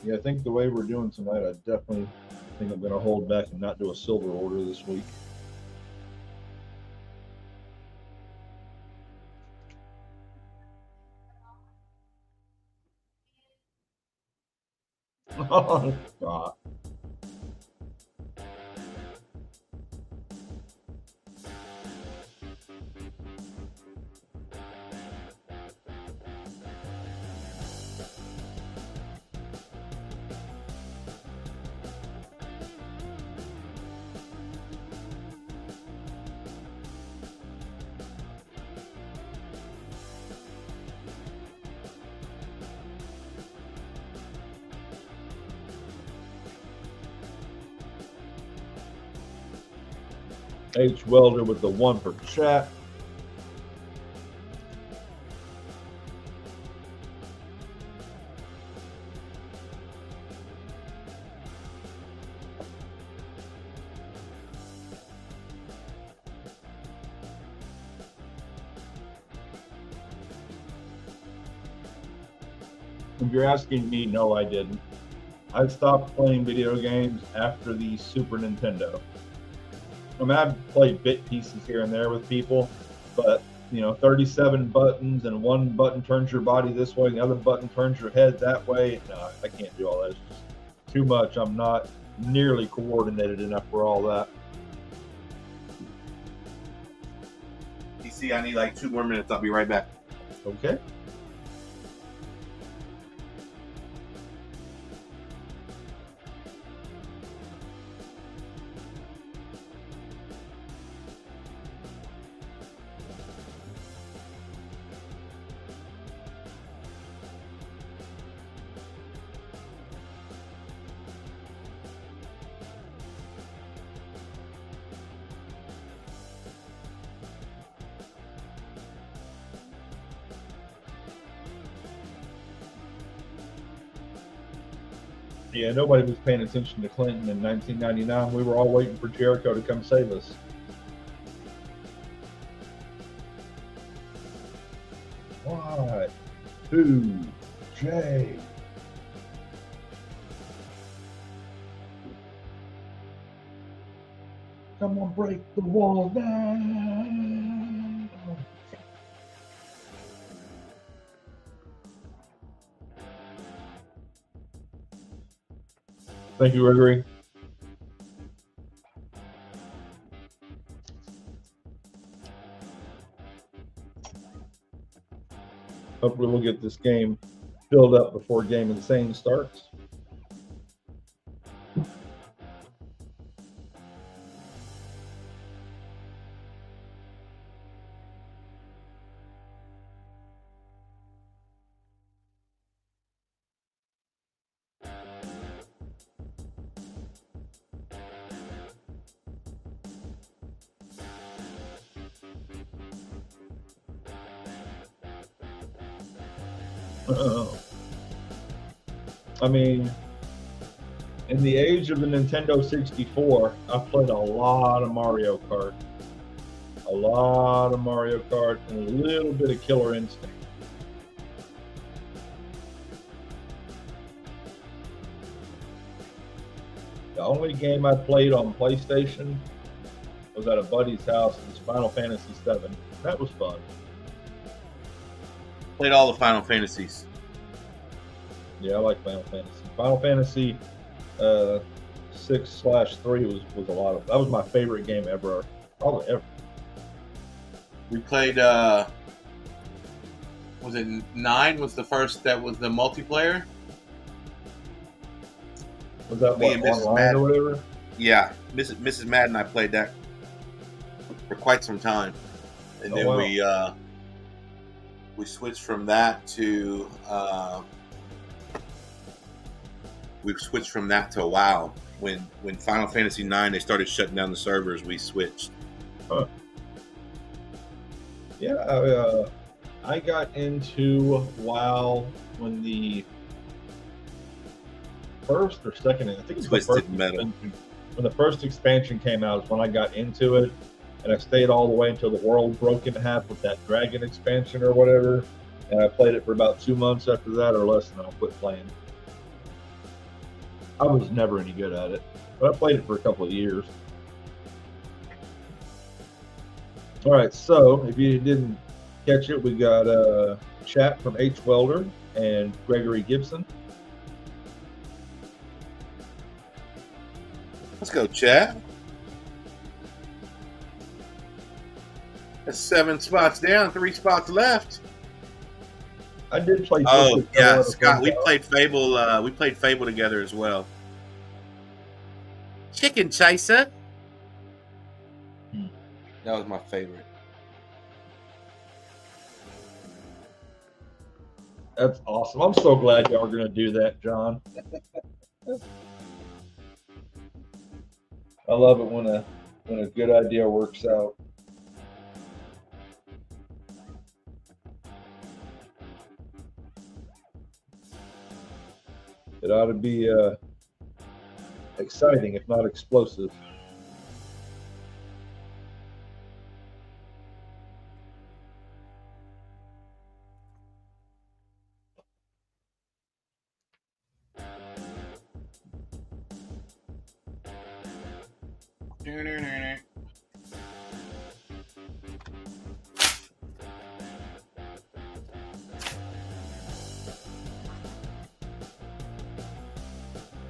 Yeah, I think the way we're doing tonight, I definitely think I'm going to hold back and not do a silver order this week. Oh, God. H Welder with the 1 for chat. If you're asking me, no, I didn't. I stopped playing video games after the Super Nintendo. I mean, I've played bit pieces here and there with people, but, you know, 37 buttons and one button turns your body this way and the other button turns your head that way. No, I can't do all that. It's just too much. I'm not nearly coordinated enough for all that. DC, I need like 2 more minutes. I'll be right back. Okay. Yeah, nobody was paying attention to Clinton in 1999. We were all waiting for Jericho to come save us. Y2J. Come on, break the wall down. Thank you, Gregory. Hopefully we'll get this game filled up before Game Insane starts. I mean, in the age of the Nintendo 64, I played a lot of Mario Kart. A lot of Mario Kart and a little bit of Killer Instinct. The only game I played on PlayStation was at a buddy's house. It was Final Fantasy VII. That was fun. Played all the Final Fantasies. Yeah, I like Final Fantasy. Final Fantasy 6/3 was a lot of. That was my favorite game ever. Probably ever. We played. Was it 9? Was the first that was the multiplayer? Was that Me what, and Mrs. online Madden. or whatever? Yeah, Mrs. Madden and I played that for quite some time, and then wow. we switched from that to WoW. When Final Fantasy 9 they started shutting down the servers, we switched. Huh. Yeah, I got into WoW when the first or second, I think it was Twisted the first Metal. expansion. When the first expansion came out is when I got into it, and I stayed all the way until the world broke in half with that dragon expansion or whatever. And I played it for about 2 months after that or less, and I quit playing. I was never any good at it, but I played it for a couple of years. All right, so if you didn't catch it, we got a chat from H. Welder and Gregory Gibson. Let's go, chat. That's 7 spots down, 3 spots left. I did play. Oh yeah, Scott. We played Fable. We played Fable together as well. Chicken Chaser. That was my favorite. That's awesome. I'm so glad y'all are going to do that, John. I love it when a good idea works out. It ought to be exciting, if not explosive.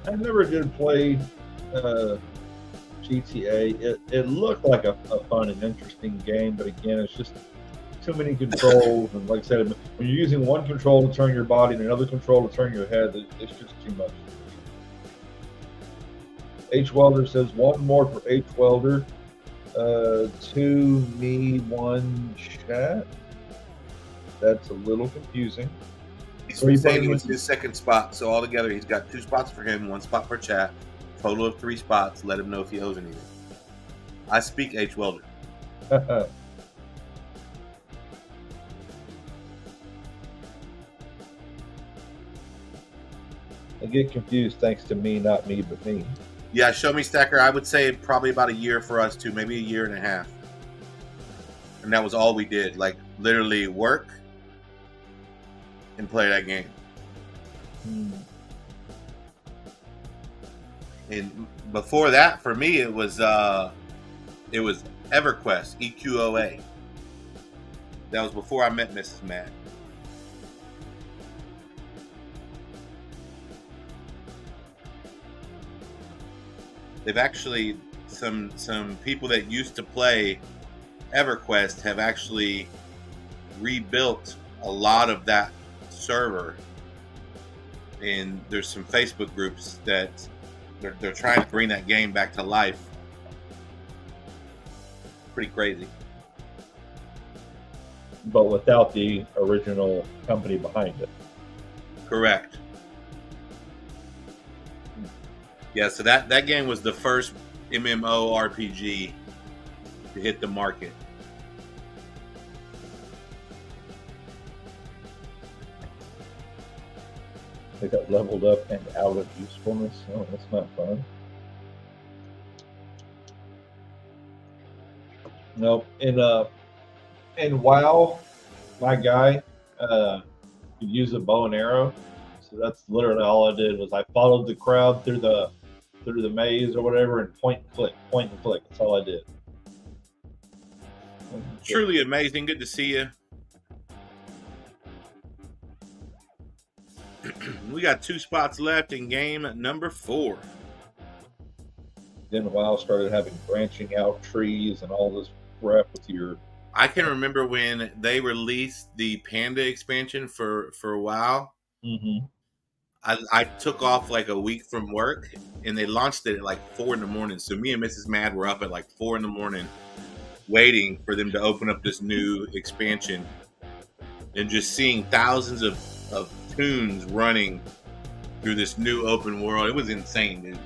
I never did play GTA. It looked like a fun and interesting game, but again, it's just too many controls. And like I said, when you're using one control to turn your body and another control to turn your head, it's just too much. H. Welder says, one more for H. Welder. 2 me, 1 chat. That's a little confusing. He's saying it was his second spot, so altogether he's got 2 spots for him, 1 spot for chat, total of 3 spots. Let him know if he owes anything. I speak H. Welder. I get confused thanks to me, not me, but me. Yeah, Show Me Stacker, I would say probably about a year for us too, maybe a year and a half. And that was all we did, like literally work and play that game. And before that, for me, it was It was EverQuest, EQOA. That was before I met Mrs. Mad. They've actually, some people that used to play EverQuest have actually rebuilt a lot of that server, and there's some Facebook groups that they're trying to bring that game back to life. Pretty crazy. But without the original company behind it. Correct. Yeah, so that game was the first MMORPG to hit the market. They got leveled up and out of usefulness. Oh, that's not fun. Nope. In WoW, my guy could use a bow and arrow. So that's literally all I did was I followed the crowd through the maze or whatever and point and click. That's all I did. Truly amazing. Good to see you. We got 2 spots left in game number 4. Then WoW started having branching out trees and all this crap with your. I can remember when they released the Panda expansion for WoW. Mm-hmm. I took off like a week from work, and they launched it at like 4 in the morning. So me and Mrs. Mad were up at like 4 in the morning waiting for them to open up this new expansion, and just seeing thousands of tunes running through this new open world. It was insane, dude.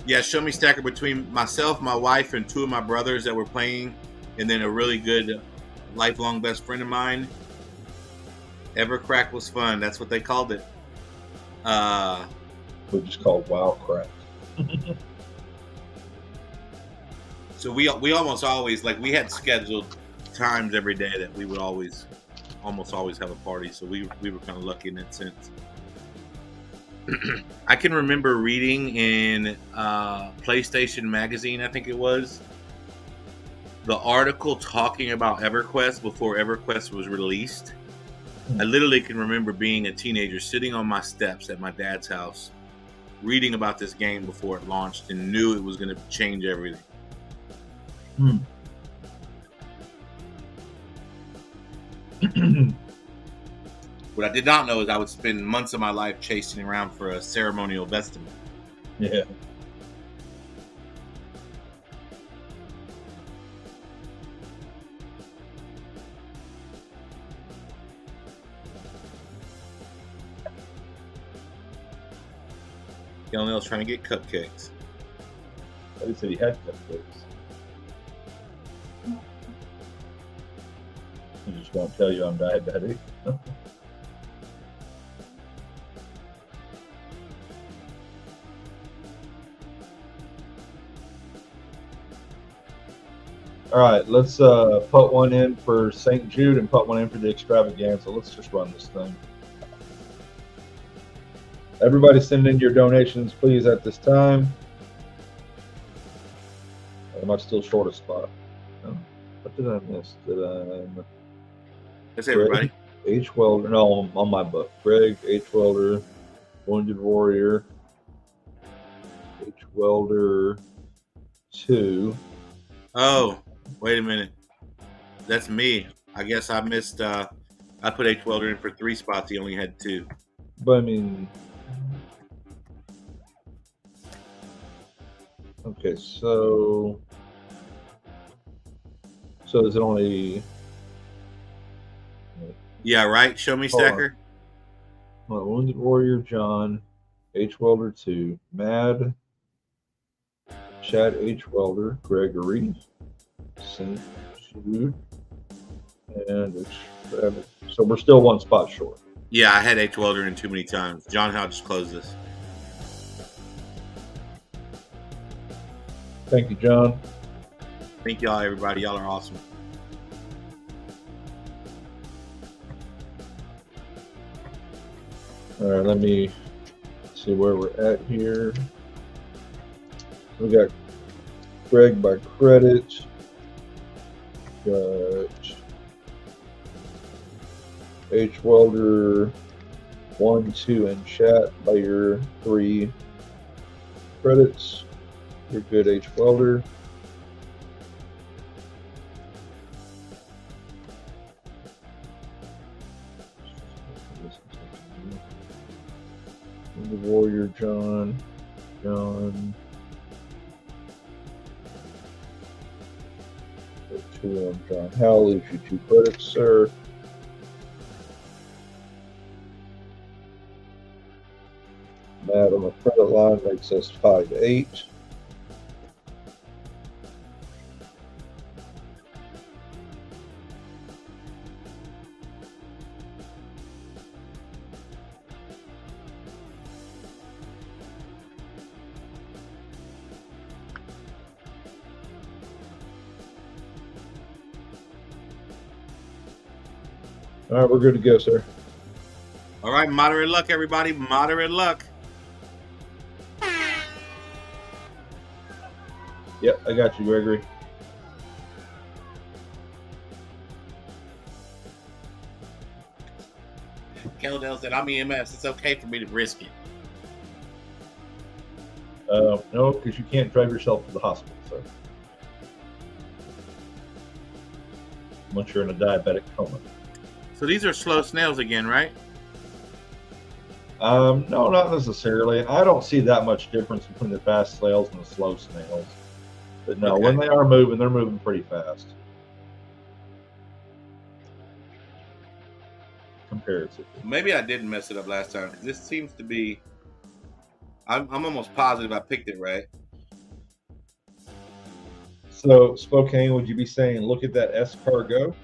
Yeah, show me Stacker between myself, my wife, and 2 of my brothers that were playing, and then a really good lifelong best friend of mine. Evercrack was fun. That's what they called it. We just called WoW crack. So we almost always, like, we had scheduled times every day that we would almost always have a party. So we were kind of lucky in that sense. I can remember reading in PlayStation Magazine, I think it was, the article talking about EverQuest before EverQuest was released. I literally can remember being a teenager sitting on my steps at my dad's house, reading about this game before it launched, and knew it was going to change everything. What I did not know is I would spend months of my life chasing around for a ceremonial vestment. Yeah. Gilnell's trying to get cupcakes. He said he had cupcakes. He just won't tell you I'm diabetic. All right, let's put one in for St. Jude and put one in for the extravaganza. Let's just run this thing. Everybody send in your donations, please, at this time. Am I still short a spot? No. What did I miss? That's everybody. H. Welder. No, on my book. Greg, H. Welder, Wounded Warrior, H. Welder 2. Oh, wait a minute. That's me. I guess I missed. I put H. Welder in for 3 spots. He only had 2. But I mean, okay, so is it only? Yeah, right. Show me, Hold on. Stacker. Wounded Warrior John, H. Welder 2, Mad, Chad H. Welder, Gregory, St. Jude, and so we're still 1 spot short. Yeah, I had H. Welder in too many times. John, how just close this? Thank you, John. Thank y'all, everybody. Y'all are awesome. All right, let me see where we're at here. We got Greg by credit. Got H Welder 1, 2 in chat by your 3 credits. You're good, H Welder. The Warrior John. 2 on John Howell leaves you 2 credits, sir. Matt on the credit line makes us 5-8. All right, we're good to go, sir. All right, moderate luck, everybody. Moderate luck. Yep, I got you, Gregory. Keldell said, I'm EMS. It's okay for me to risk it. No, because you can't drive yourself to the hospital, sir. Once you're in a diabetic coma. So these are slow snails again, right? No, not necessarily. I don't see that much difference between the fast snails and the slow snails. But no, Okay. when they are moving, they're moving pretty fast. Comparatively. Maybe I didn't mess it up last time. This seems to be... I'm almost positive I picked it right. So, Spokane, would you be saying, look at that S car go?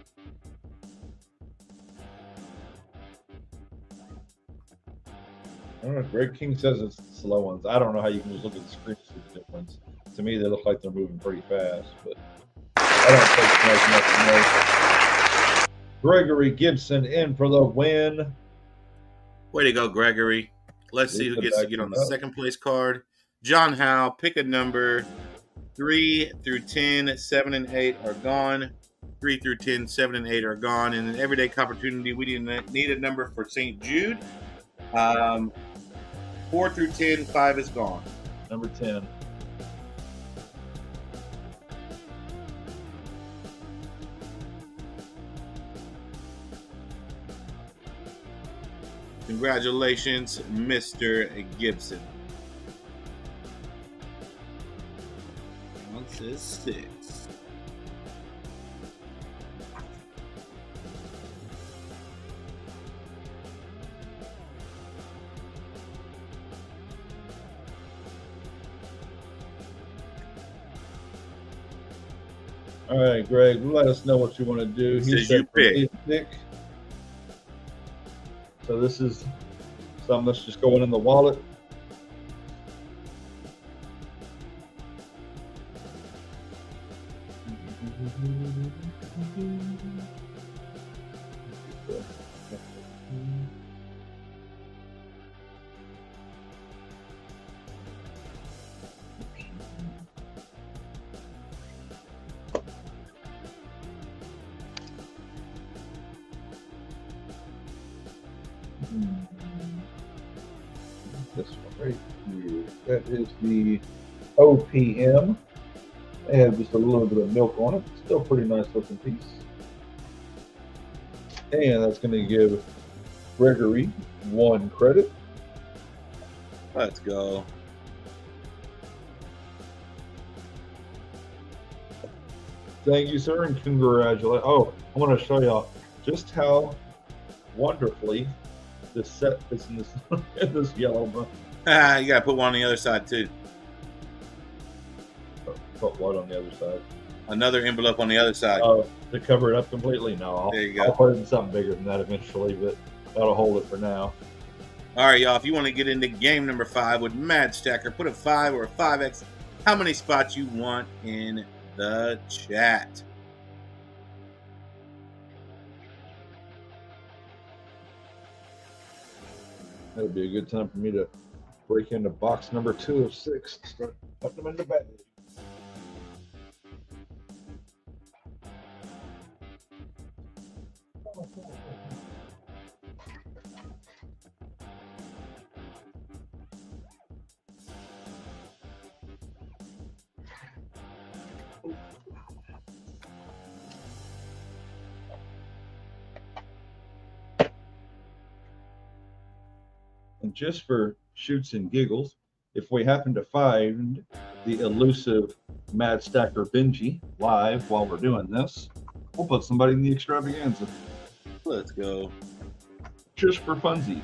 I don't know. Greg King says it's the slow ones. I don't know how you can just look at the screen and see the difference. To me, they look like they're moving pretty fast, but I don't think it's much to know. Gregory Gibson in for the win. Way to go, Gregory. Let's see who gets to get on the second place card. John Howe, pick a number. 3 through 10, 7 and 8 are gone. 3 through 10, 7 and 8 are gone. And in Everyday Coppertunity, we didn't need a number for St. Jude. 4 through 10, 5 is gone. Number 10. Congratulations, Mr. Gibson. This is 6. All right, Greg, let us know what you want to do. He says you pick. So this is something that's just going in the wallet. This one right here. That is the OPM. They have just a little bit of milk on it. Still pretty nice looking piece. And that's going to give Gregory 1 credit. Let's go. Thank you, sir, and congratulations. Oh, I want to show y'all just how wonderfully this set fits in this, in this yellow book. You got to put one on the other side, too. Put what on the other side? Another envelope on the other side. To cover it up completely? No, There you go. I'll put it in something bigger than that eventually, but that'll hold it for now. All right, y'all. If you want to get into game number 5 with maddeststacker, put a 5 or a 5x. How many spots you want in the chat? That'd be a good time for me to break into box number 2 of 6. Start putting them in the bag. And just for shoots and giggles, if we happen to find the elusive Mad Stacker Benji live while we're doing this, we'll put somebody in the extravaganza. Let's go. Just for funsies.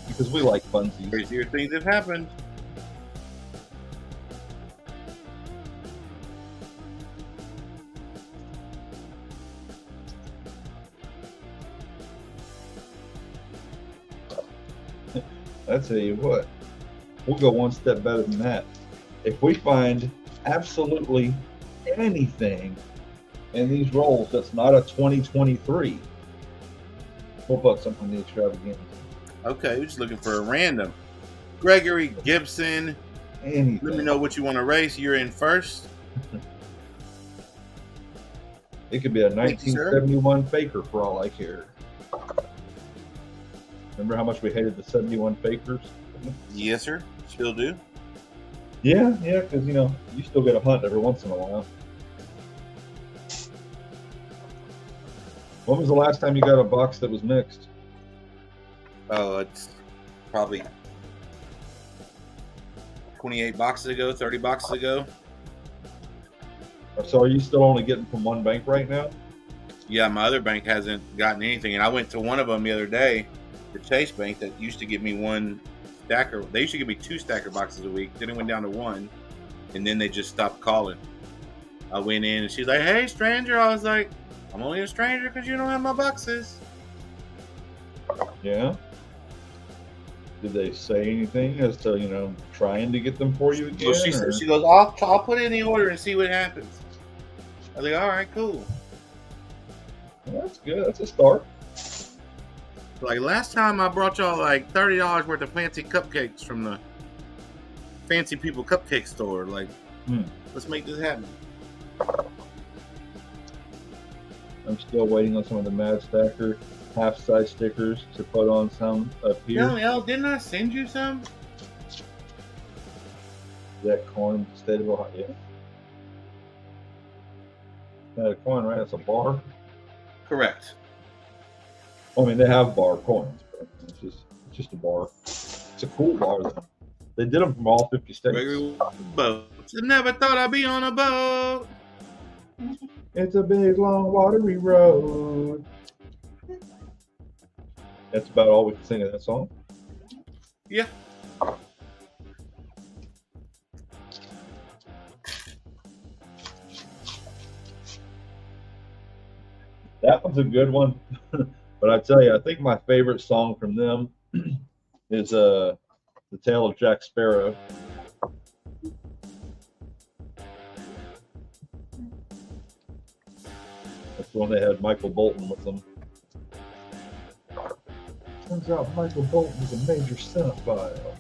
Because we like funsies. Crazier things have happened. I tell you what, we'll go one step better than that. If we find absolutely anything in these rolls that's not a 2023, we'll put something in the extravaganza. Okay, we're just looking for a random. Gregory Gibson, Anything. let me know what you want to race. You're in first. It could be a Thank you, sir. 1971 Faker for all I care. Remember how much we hated the 71 Fakers? Yes, sir. Still do. Yeah, because you still get a hunt every once in a while. When was the last time you got a box that was mixed? Oh, it's probably 28 boxes ago, 30 boxes ago. So are you still only getting from one bank right now? Yeah, my other bank hasn't gotten anything, and I went to one of them the other day, the Chase Bank, that used to give me one stacker. They used to give me 2 stacker boxes a week. Then it went down to 1, and then they just stopped calling. I went in, and she's like, "Hey, stranger." I was like, "I'm only a stranger because you don't have my boxes." Yeah. Did they say anything as to trying to get them for you again? So or- she goes, I'll put it in the order and see what happens. I was like, all right, cool. Well, that's good. That's a start. Like last time I brought y'all like $30 worth of fancy cupcakes from the Fancy People Cupcake store. Like, let's make this happen. I'm still waiting on some of the Mad Stacker half-size stickers to put on some up here. No, didn't I send you some? That coin, State of Ohio. Yeah. Not a coin, right? That's a bar. Correct. I mean, they have bar coins, but it's just a bar. It's a cool bar, though. They did them from all 50 states. Gregory boats. I never thought I'd be on a boat. It's a big, long, watery road. That's about all we can sing of that song. Yeah. That one's a good one. But I tell you, I think my favorite song from them is The Tale of Jack Sparrow. That's the one they had Michael Bolton with them. Turns out Michael Bolton is a major cinephile.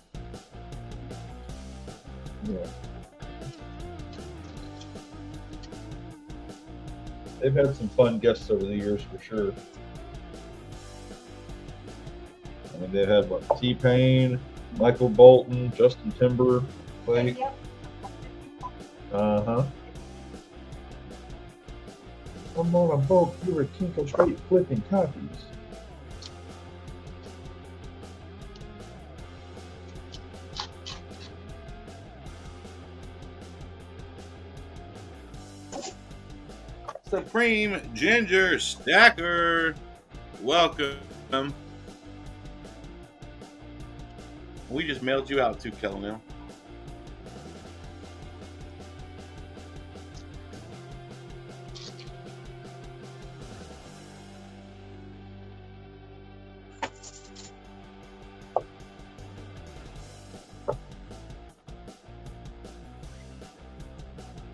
Yeah. They've had some fun guests over the years for sure. I mean, they had T-Pain, Michael Bolton, Justin Timberlake. Uh-huh. I'm on a boat, you were Kinko Street flipping copies. Supreme Ginger Stacker. Welcome. We just mailed you out too, Kellenil.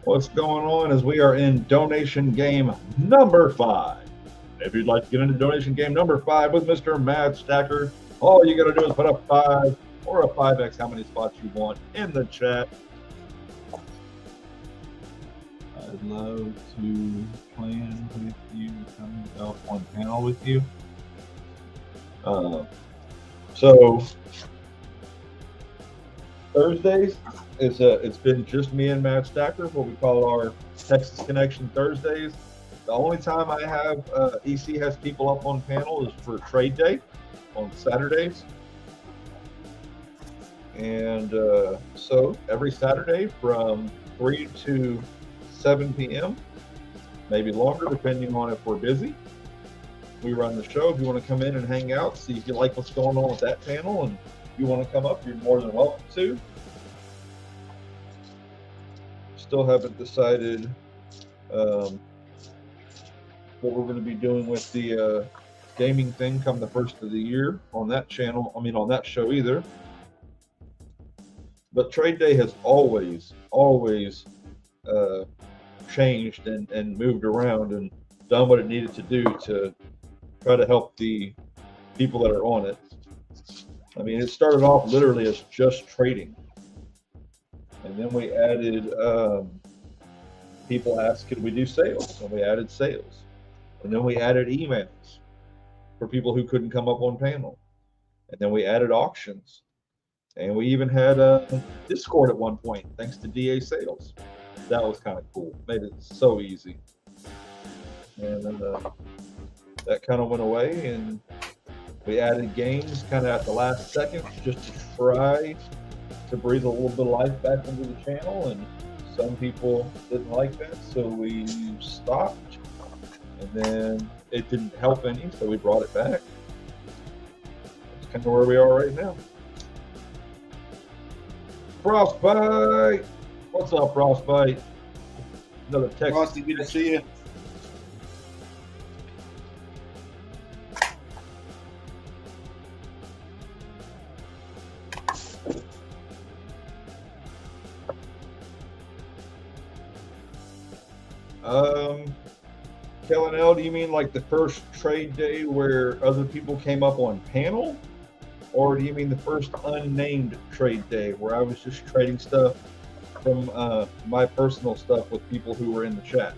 What's going on is we are in donation game number 5. If you'd like to get into donation game number 5 with Mr. maddeststacker, all you got to do is put a 5 or a 5x, how many spots you want, in the chat. I'd love to plan with you, come up on panel with you. So Thursdays it's been just me and maddeststacker, what we call our Texas Connection Thursdays. The only time I have EC has people up on panel is for trade day on Saturdays. And so every Saturday from 3 to 7 p.m., maybe longer, depending on if we're busy. We run the show. If you want to come in and hang out, see if you like what's going on with that panel, and you want to come up, you're more than welcome to. Still haven't decided what we're going to be doing with the gaming thing come the first of the year on that channel. I mean, on that show either. But Trade Day has always changed and moved around and done what it needed to do to try to help the people that are on it. I mean, it started off literally as just trading. And then we added, people asked, could we do sales? And we added sales. And then we added emails for people who couldn't come up on panel. And then we added auctions. And we even had a Discord at one point, thanks to DA Sales. That was kind of cool. Made it so easy. And then that kind of went away, and we added games kind of at the last second just to try to breathe a little bit of life back into the channel. And some people didn't like that, so we stopped. And then it didn't help any, so we brought it back. That's kind of where we are right now. Frostbite! What's up, Frostbite? Another text. Frosty, good to see you. Kellen L, do you mean like the first trade day where other people came up on panel? Or do you mean the first unnamed trade day where I was just trading stuff from my personal stuff with people who were in the chat?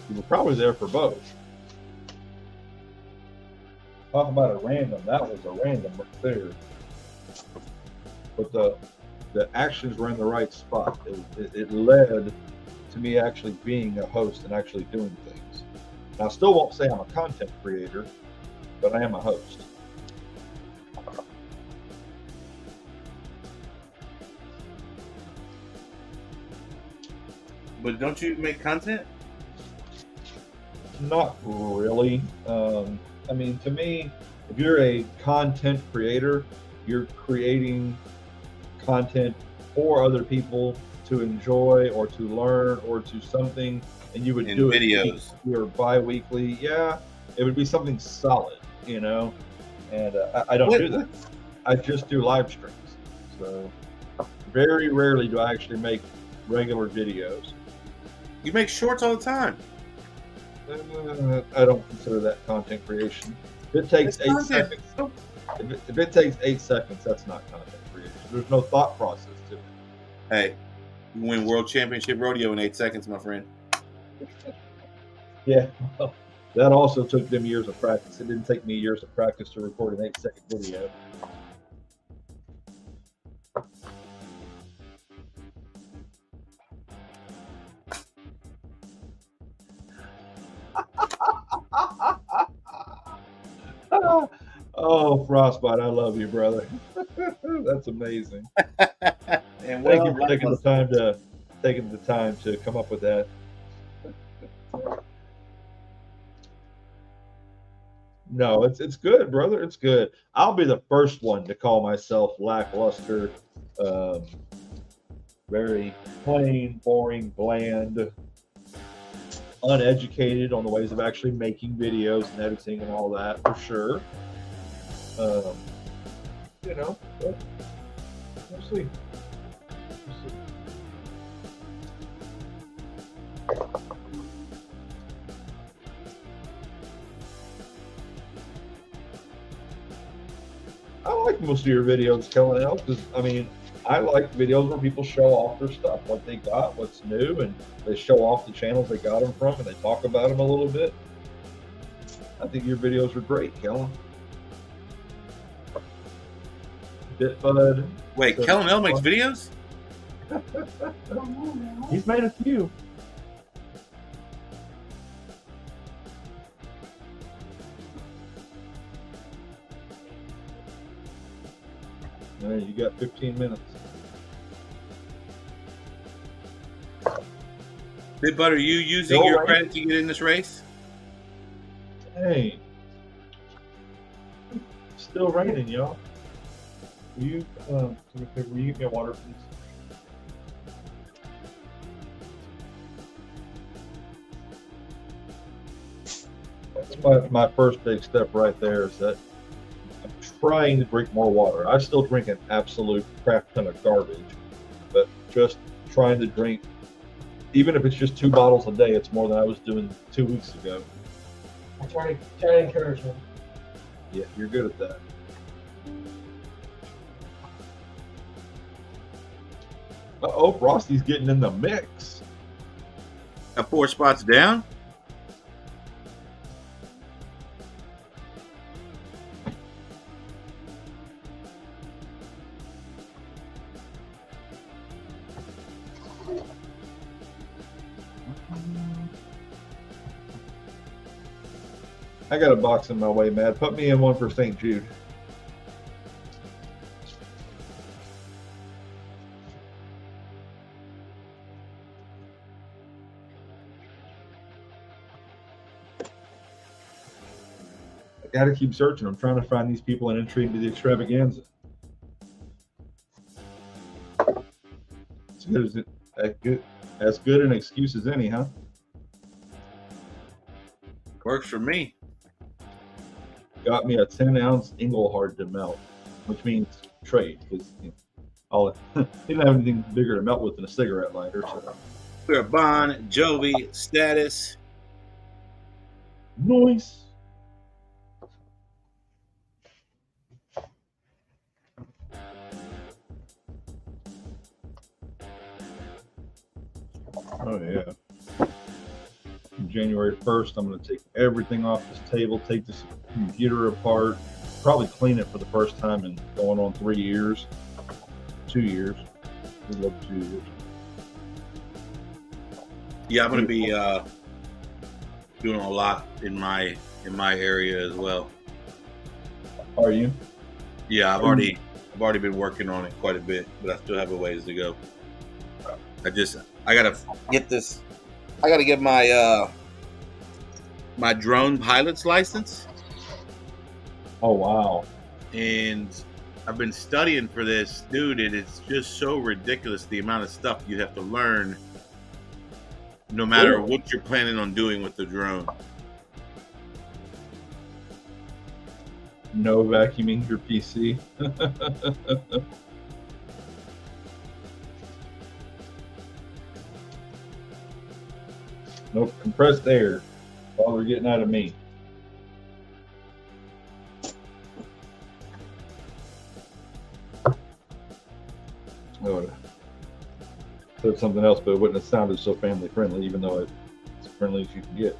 You were probably there for both. Talk about a random. That was a random right there. But the actions were in the right spot. It led to me actually being a host and actually doing things. And I still won't say I'm a content creator, but I am a host. But don't you make content? Not really. I mean, to me, if you're a content creator, you're creating content for other people to enjoy or to learn or to something, and you would do videos it or bi-weekly. Yeah, it would be something solid, you know. And I don't do that. I just do live streams. So very rarely do I actually make regular videos. You make shorts all the time. I don't consider that content creation. If it takes 8 seconds, if it takes 8 seconds, that's not content creation. There's no thought process to it. Hey, you win World Championship Rodeo in 8 seconds, my friend. Yeah, well, that also took them years of practice. It didn't take me years of practice to record an 8-second video. Oh, Frostbite, I love you, brother. That's amazing. And Thank you for taking the time to come up with that. No, it's good, brother. It's good. I'll be the first one to call myself lackluster, very plain, boring, bland, uneducated on the ways of actually making videos and editing and all that, for sure. You know, but we'll see. I like most of your videos, Kellen L, because I mean, I like videos where people show off their stuff, what they got, what's new, and they show off the channels they got them from, and they talk about them a little bit. I think your videos are great, Kellen. Bitbud. Wait, Kellen L makes videos? He's made a few. All right, you got 15 minutes. Bitbud, are you using Still your right. credit to get in this race? Hey, still raining, y'all. Will you, will you get me a water, please? That's my first big step right there, is that I'm trying to drink more water. I still drink an absolute crap ton of garbage, but just trying to drink, even if it's just 2 bottles a day, it's more than I was doing 2 weeks ago. I try to encourage him. Yeah, you're good at that. Uh-oh, Frosty's getting in the mix. Got 4 spots down? I got a box in my way, Matt. Put me in one for St. Jude. I gotta keep searching. I'm trying to find these people an entry into the extravaganza. As good an excuse as any, huh? Works for me. Got me a 10-ounce Engelhard to melt, which means trade, because he didn't have anything bigger to melt with than a cigarette lighter. So. We're Bon Jovi status. Noise. Oh yeah. January 1st, I'm going to take everything off this table, take this computer apart, probably clean it for the first time in going on 3 years, 2 years. We love 2 years. Yeah, I'm gonna be doing a lot in my area as well. Are you? Yeah, I've already been working on it quite a bit, but I still have a ways to go. I gotta get this. I gotta get my my drone pilot's license. Oh wow! And I've been studying for this, dude, and it's just so ridiculous the amount of stuff you have to learn, no matter what you're planning on doing with the drone. No vacuuming your PC. No compressed air. All they're getting out of me. I would have said something else, but it wouldn't have sounded so family friendly, even though it's as friendly as you can get.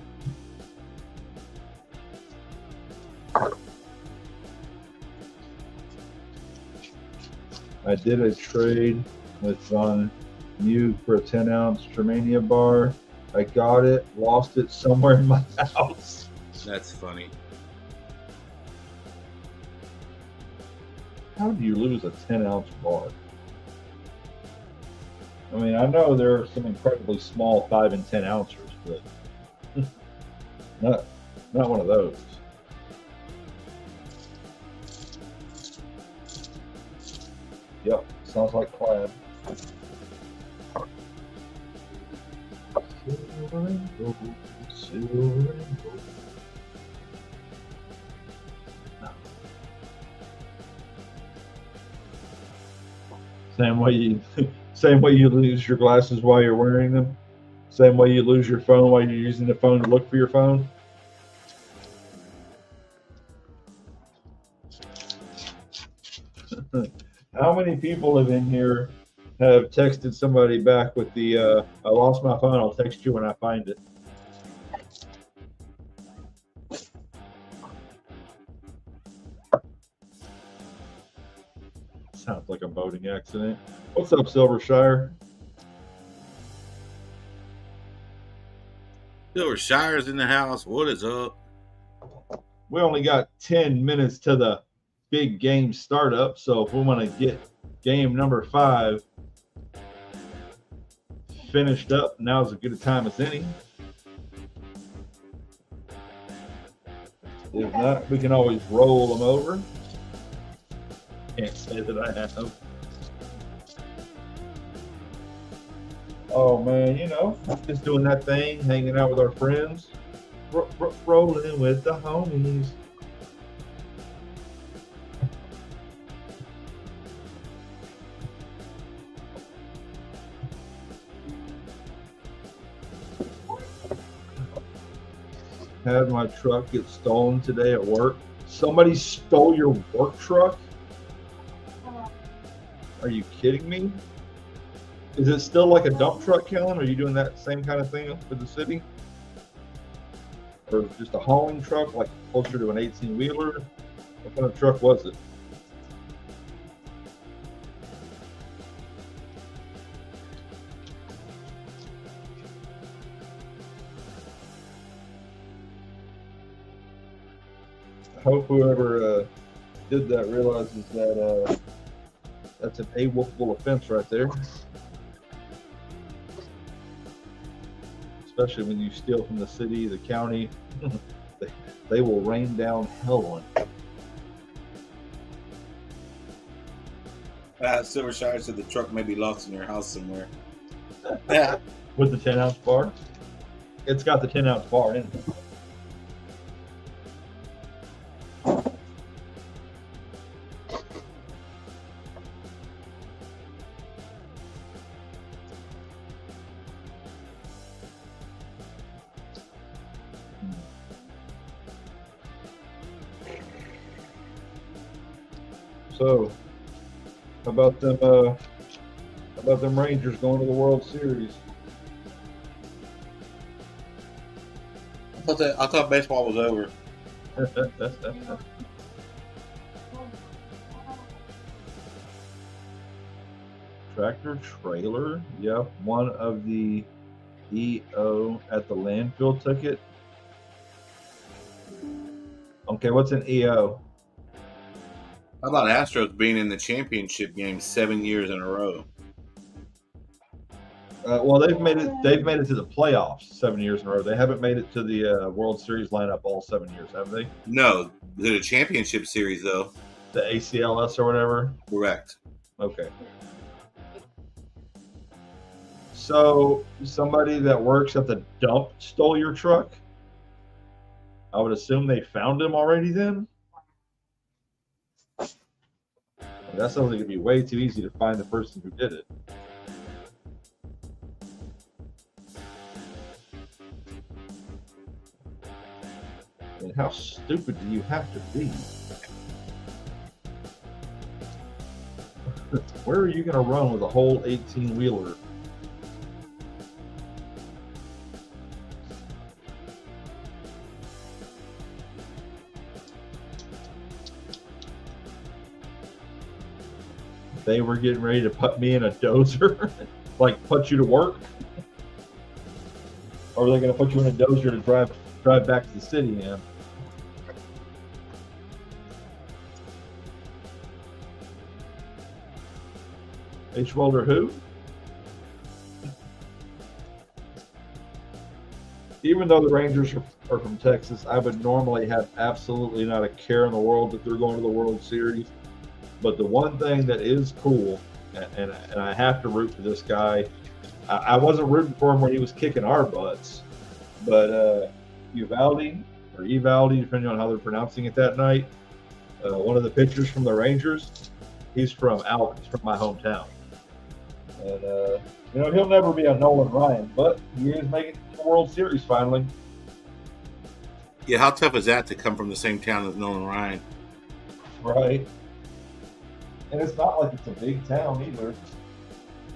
I did a trade with John Mew for a 10-ounce Germania bar. I got it, lost it somewhere in my house. That's funny. How do you lose a 10-ounce bar? I mean, I know there are some incredibly small 5 and 10 ounces, but not one of those. Yep, sounds like Clad. Silver and gold, silver and gold. Same way you lose your glasses while you're wearing them. Same way you lose your phone while you're using the phone to look for your phone. How many people have in here have texted somebody back with the I lost my phone, I'll text you when I find it? Sounds like a boating accident. What's up, Silvershire? Silvershire's in the house. What is up? We only got 10 minutes to the big game startup, so if we want to get game number 5 finished up, now's as good a time as any. If not, we can always roll them over. Can't say that I have. Oh man, you know, just doing that thing, hanging out with our friends, rolling with the homies. Had my truck get stolen today at work. Somebody stole your work truck? Are you kidding me? Is it still like a dump truck, Kellen? Are you doing that same kind of thing for the city? Or just a hauling truck, like closer to an 18-wheeler? What kind of truck was it? I hope whoever did that realizes that that's an AWOLFable offense right there. Especially when you steal from the city, the county, they will rain down hell on you. Silvershire said the truck may be lost in your house somewhere. Yeah. With the 10-ounce bar? It's got the 10-ounce bar in it. So, how about them Rangers going to the World Series? I thought baseball was over. Tractor trailer? Yep, one of the EO at the landfill took it. Okay, what's an EO? How about Astros being in the championship game 7 years in a row? Well, they've made it to the playoffs 7 years in a row. They haven't made it to the World Series lineup all 7 years, have they? No, the championship series though. The ACLS or whatever. Correct. Okay. So somebody that works at the dump stole your truck? I would assume they found him already then? That sounds like it'd be way too easy to find the person who did it. And how stupid do you have to be? Where are you going to run with a whole 18-wheeler? They were getting ready to put me in a dozer, like put you to work, or are they going to put you in a dozer to drive back to the city, man? H. Welder who? Even though the Rangers are from Texas, I would normally have absolutely not a care in the world that they're going to the World Series. But the one thing that is cool, and I have to root for this guy, I wasn't rooting for him when he was kicking our butts, but Uvalde, or Evaldi, depending on how they're pronouncing it that night, one of the pitchers from the Rangers, he's from Alton, he's from my hometown. And, you know, he'll never be a Nolan Ryan, but he is making the World Series finally. Yeah, how tough is that to come from the same town as Nolan Ryan? Right. And it's not like it's a big town either.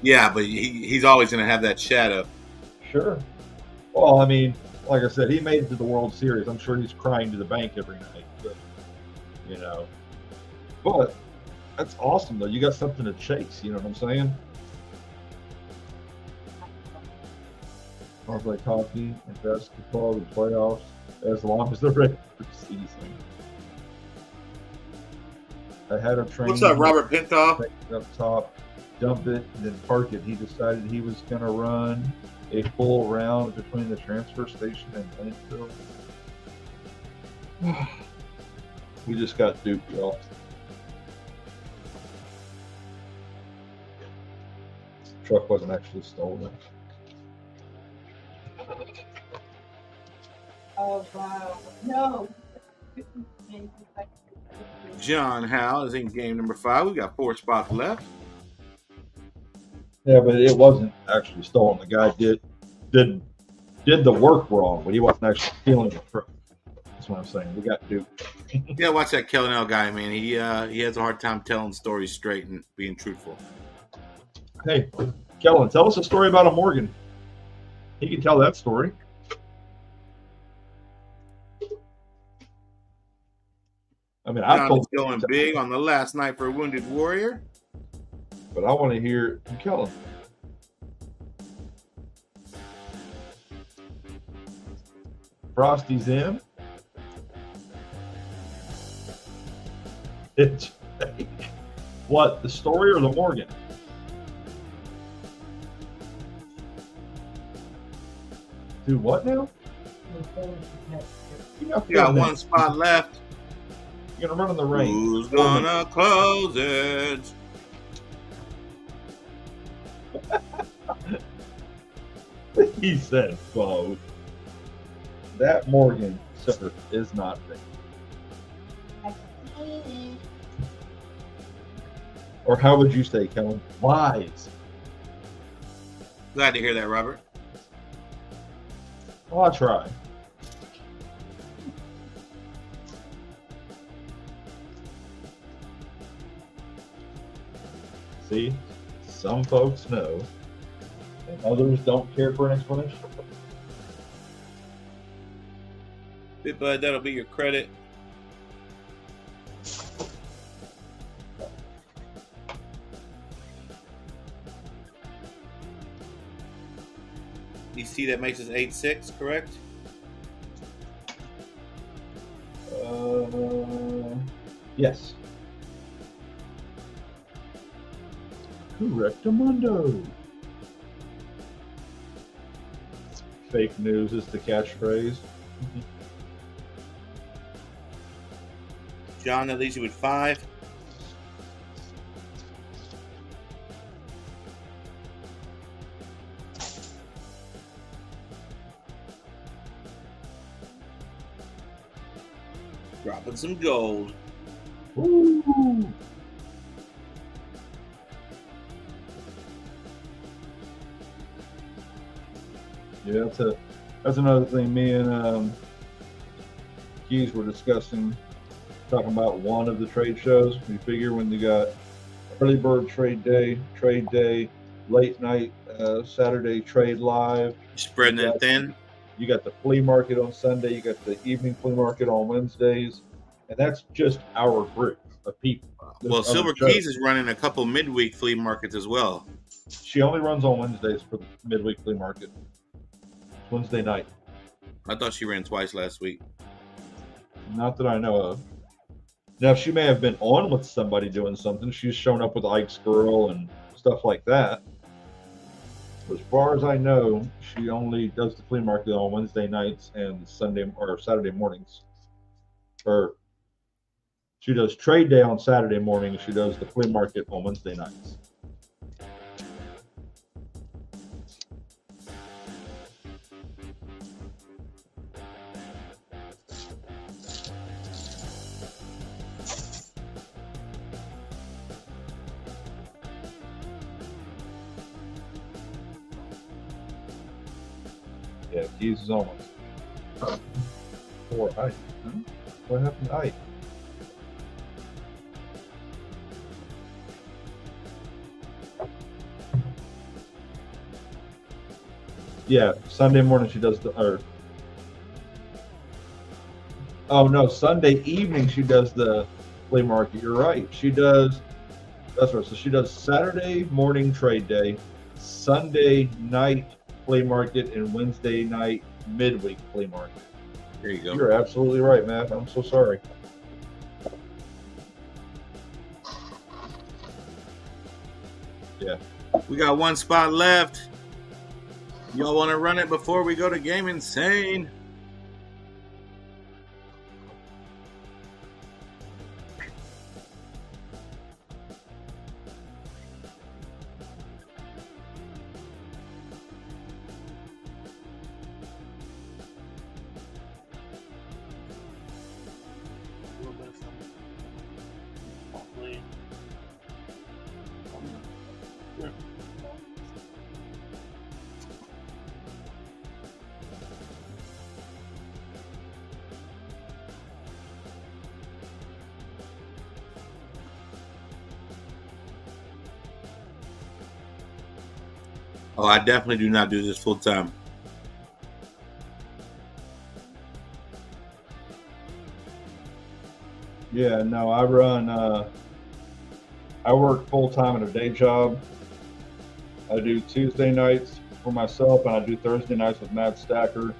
Yeah, but he's always going to have that shadow. Sure. Well, I mean, like I said, he made it to the World Series. I'm sure he's crying to the bank every night. But, you know. But that's awesome, though. You got something to chase. You know what I'm saying? I play hockey and basketball, the playoffs, as long as the regular season. I had a train. What's up, Robert Pintoff? Up top, dump it, and then park it. He decided he was going to run a full round between the transfer station and landfill. We just got duped, y'all. The truck wasn't actually stolen. Oh, wow. No. John Howe is in game number 5. We got 4 spots left. Yeah, but it wasn't actually stolen. The guy did the work wrong, but he wasn't actually stealing the truck. That's what I'm saying. We got duped. Yeah, watch that Kellnell guy, man. He has a hard time telling stories straight and being truthful. Hey, Kellen, tell us a story about a Morgan. He can tell that story. I mean, I've John told is going big on the last night for a Wounded Warrior. but I want to hear from Kellen. Frosty's in. It's fake. What, the story or the Morgan? Do what now? You got 1 spot left. You're gonna run in the rain. Who's gonna close it? He said, "Close." That Morgan, sir, is not fake. Or how would you say, Kellen? Wise. Glad to hear that, Robert. Well, I'll try. See, some folks know, and others don't care for an explanation. Big Bud, that'll be your credit. You see that makes us 8-6, correct? Yes. Correctamundo. Fake news is the catchphrase. John, that leaves you with 5. Dropping some gold. Ooh. Yeah, that's another thing me and Keys were discussing, talking about one of the trade shows. We figure when you got early bird trade day, late night Saturday trade live. Spreading it thin. You got the flea market on Sunday. You got the evening flea market on Wednesdays, and that's just our group of people. Well, Silver Keys is running a couple midweek flea markets as well. She only runs on Wednesdays for the midweek flea market. Wednesday night. I thought she ran twice last week. Not that I know of. Now, she may have been on with somebody doing something. She's shown up with Ike's Girl and stuff like that. As far as I know, she only does the flea market on Wednesday nights and Sunday or Saturday mornings. Or she does trade day on Saturday morning. She does the flea market on Wednesday nights. Yeah, Keys is almost. Poor Ike. Huh? What happened to Ike? Yeah, Sunday morning she does oh no, Sunday evening she does the flea market. You're right. She does. That's right. So she does Saturday morning trade day, Sunday night flea market, and Wednesday night midweek flea market. There you go. You're absolutely right, Matt. I'm so sorry. Yeah. We got one spot left. Y'all want to run it before we go to Game Insane? Oh, I definitely do not do this full time. Yeah, no, I run. I work full time at a day job. I do Tuesday nights for myself, and I do Thursday nights with maddeststacker.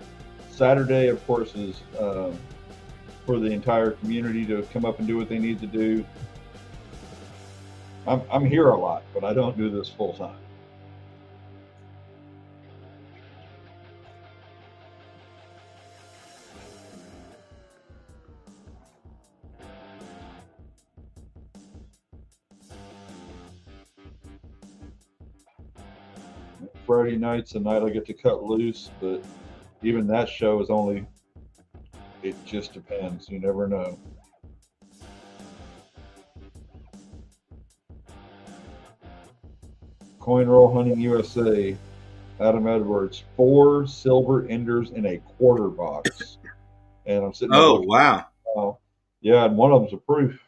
Saturday, of course, is for the entire community to come up and do what they need to do. I'm here a lot, but I don't do this full time. Friday night's the night I get to cut loose, but even that show is only, it just depends. You never know. Coin Roll Hunting USA, Adam Edwards, 4 silver enders in a quarter box. And I'm sitting there Oh, looking, wow. oh, yeah, and one of them's a proof.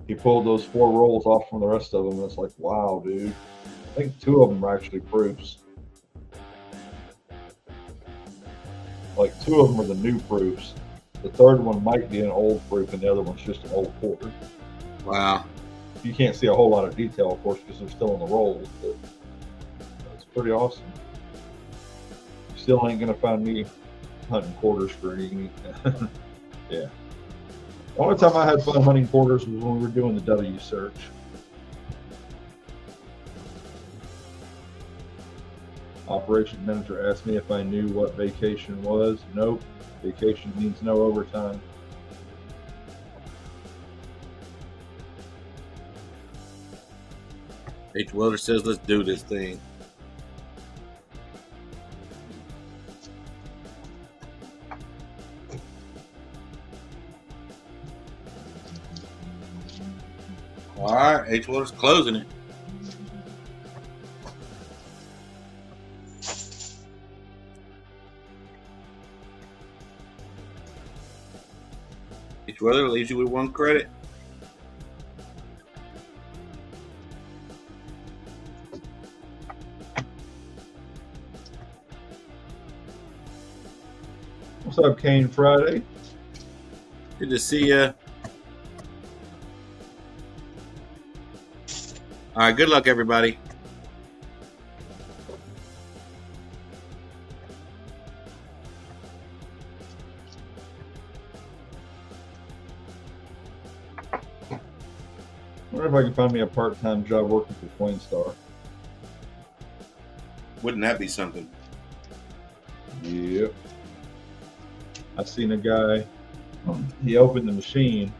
He pulled those 4 rolls off from the rest of them. And it's like, wow, dude. I think 2 of them are actually proofs. Like 2 of them are the new proofs. The third one might be an old proof, and the other one's just an old quarter. Wow. You can't see a whole lot of detail, of course, because they're still in the rolls, but it's pretty awesome. You still ain't gonna find me hunting quarters for any. Yeah. The only time I had fun hunting quarters was when we were doing the W search. Operations manager asked me if I knew what vacation was. Nope. Vacation means no overtime. H. Welder says, let's do this thing. All right, H. Welder's closing it. H. Welder leaves you with 1 credit. What's up, Kane Friday? Good to see you. All right, good luck, everybody. I wonder if I can find me a part-time job working for Coinstar. Wouldn't that be something? Yep. I seen a guy, he opened the machine,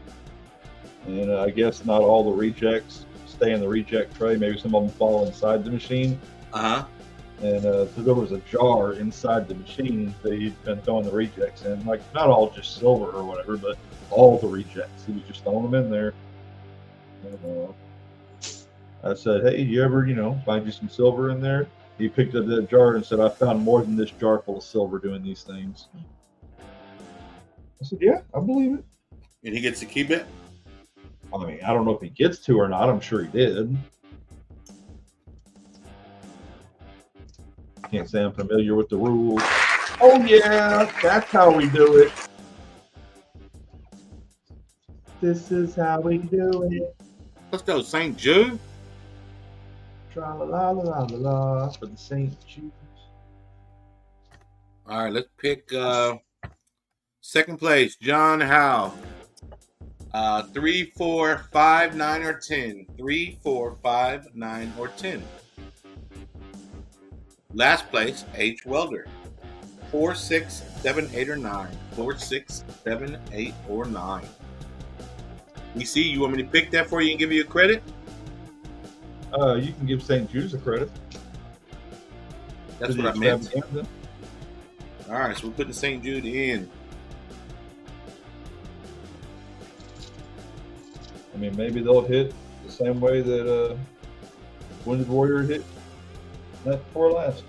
and I guess not all the rejects stay in the reject tray. Maybe some of them fall inside the machine. Uh-huh. And so there was a jar inside the machine that he'd been throwing the rejects in. Like, not all just silver or whatever, but all the rejects. He was just throwing them in there. And, I said, hey, you ever, find you some silver in there? He picked up that jar and said, I found more than this jar full of silver doing these things. I said, yeah, I believe it. And he gets to keep it? I mean, I don't know if he gets to or not. I'm sure he did. Can't say I'm familiar with the rules. Oh yeah, that's how we do it. This is how we do it. Let's go, St. Jude. Tra la la la la la for the St. Jude. All right, let's pick second place, John Howe. 3, 4, 5, 9, or 10. 3, 4, 5, 9, or 10. Last place, H. Welder. 4, 6, 7, 8, or 9. 4, 6, 7, 8, or 9. You see, you want me to pick that for you and give you a credit? You can give St. Jude's a credit. That's what I meant. All right, so we're putting St. Jude in. I mean, maybe they'll hit the same way that Wounded Warrior hit that before last.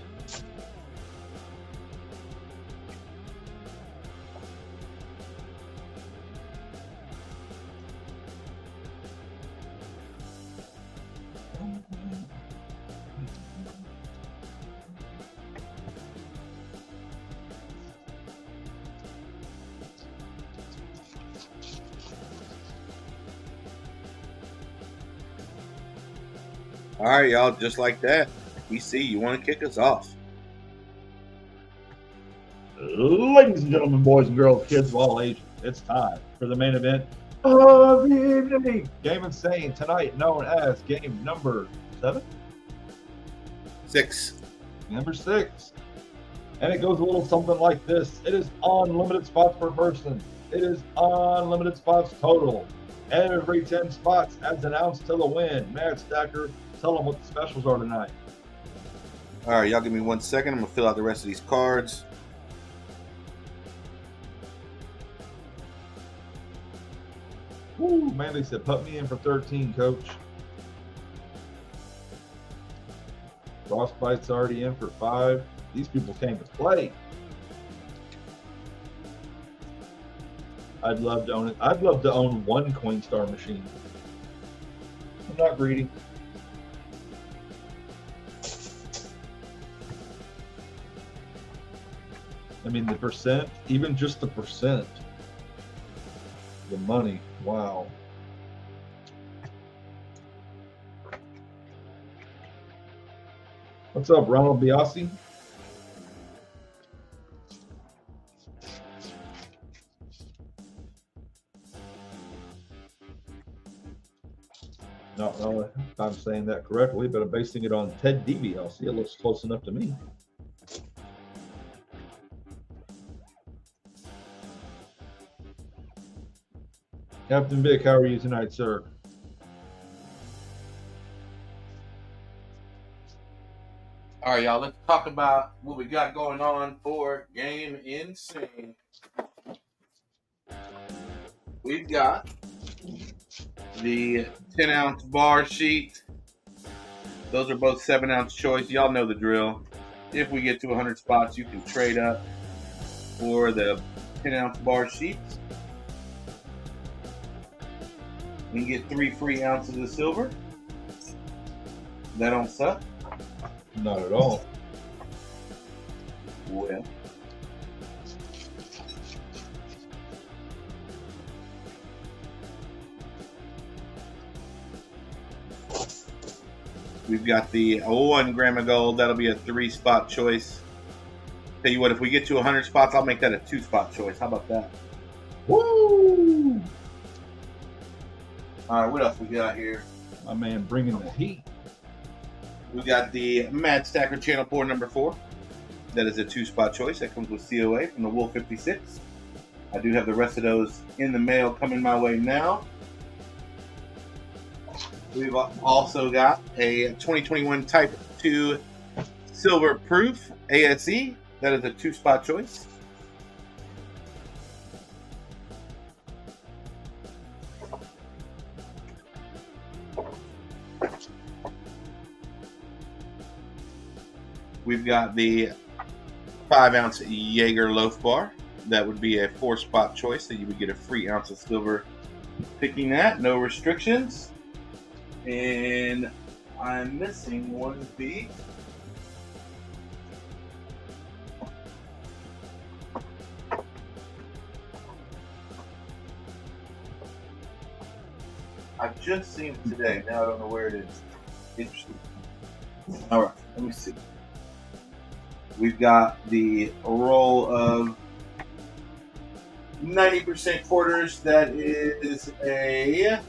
All right, y'all, just like that. We see you want to kick us off. Ladies and gentlemen, boys and girls, kids of all ages, it's time for the main event of the evening. Game Insane tonight, known as game number 7? 6. Number 6. And it goes a little something like this. It is unlimited spots per person. It is unlimited spots total. Every 10 spots adds an ounce to the win. Mad Stacker, tell them what the specials are tonight. All right, y'all give me 1 second. I'm going to fill out the rest of these cards. Woo, man, they said put me in for 13, coach. Frostbite's already in for 5. These people came to play. I'd love to own it. I'd love to own 1 Coinstar machine. I'm not greedy. I mean, the percent, even just the percent, the money, wow. What's up, Ronald Biasi? Not know if I'm saying that correctly, but I'm basing it on Ted DiBiase. It looks close enough to me. Captain Vic, how are you tonight, sir? All right, y'all, let's talk about what we got going on for Game Insane. We've got the 10-ounce bar sheet. Those are both 7-ounce choice. Y'all know the drill. If we get to 100 spots, you can trade up for the 10-ounce bar sheets. You can get 3 free ounces of silver. That don't suck. Not at all. Well, we've got the 1 gram of gold. That'll be a 3-spot choice. Tell you what, if we get to 100 spots, I'll make that a 2-spot choice. How about that? Woo! All right, what else we got here? My man bringing the heat. We got the Mad Stacker Channel Pour number 4. That is a 2-spot choice. That comes with COA from the Wool 56. I do have the rest of those in the mail coming my way now. We've also got a 2021 Type 2 Silver Proof ASE. That is a 2-spot choice. We've got the 5-ounce Jaeger Loaf Bar. That would be a 4-spot choice, so you would get a free ounce of silver picking that. No restrictions. And I'm missing one of the I've just seen it today. Now I don't know where it is. Interesting. All right, let me see. We've got the roll of 90% quarters. That is a.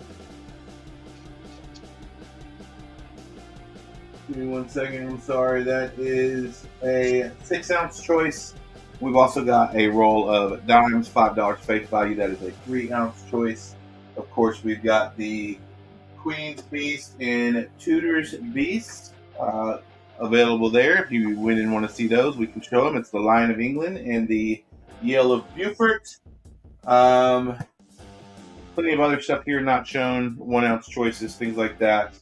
Give me 1 second. I'm sorry. That is a 6-ounce choice. We've also got a roll of dimes, $5 face value. That is a 3-ounce choice. Of course, we've got the Queen's Beast and Tudor's Beast available there. If you went and want to see those, we can show them. It's the Lion of England and the Yale of Beaufort. Plenty of other stuff here not shown. 1-ounce choices, things like that.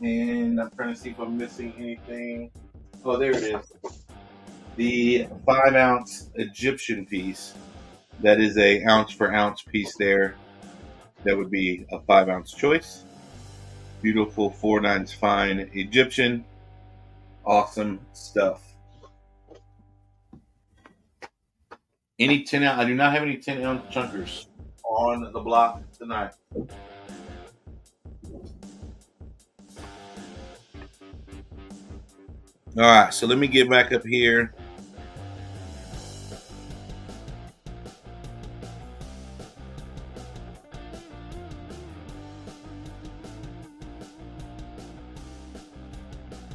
And I'm trying to see if I'm missing anything. Oh, there it is. The 5-ounce Egyptian piece. That is a ounce for ounce piece there. That would be a 5-ounce choice. Beautiful 4/9 fine Egyptian. Awesome stuff. Any 10-ounce? I do not have any 10-ounce chunkers on the block tonight. All right, so let me get back up here.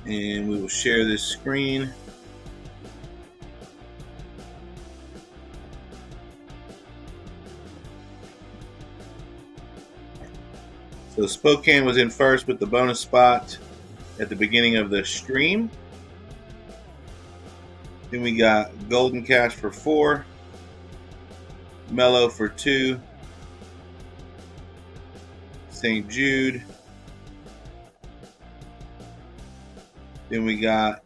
And we will share this screen. So Spokane was in first with the bonus spot at the beginning of the stream. Then we got Golden Cash for 4, Mellow for 2, St. Jude. Then we got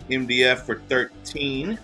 MDF for 13.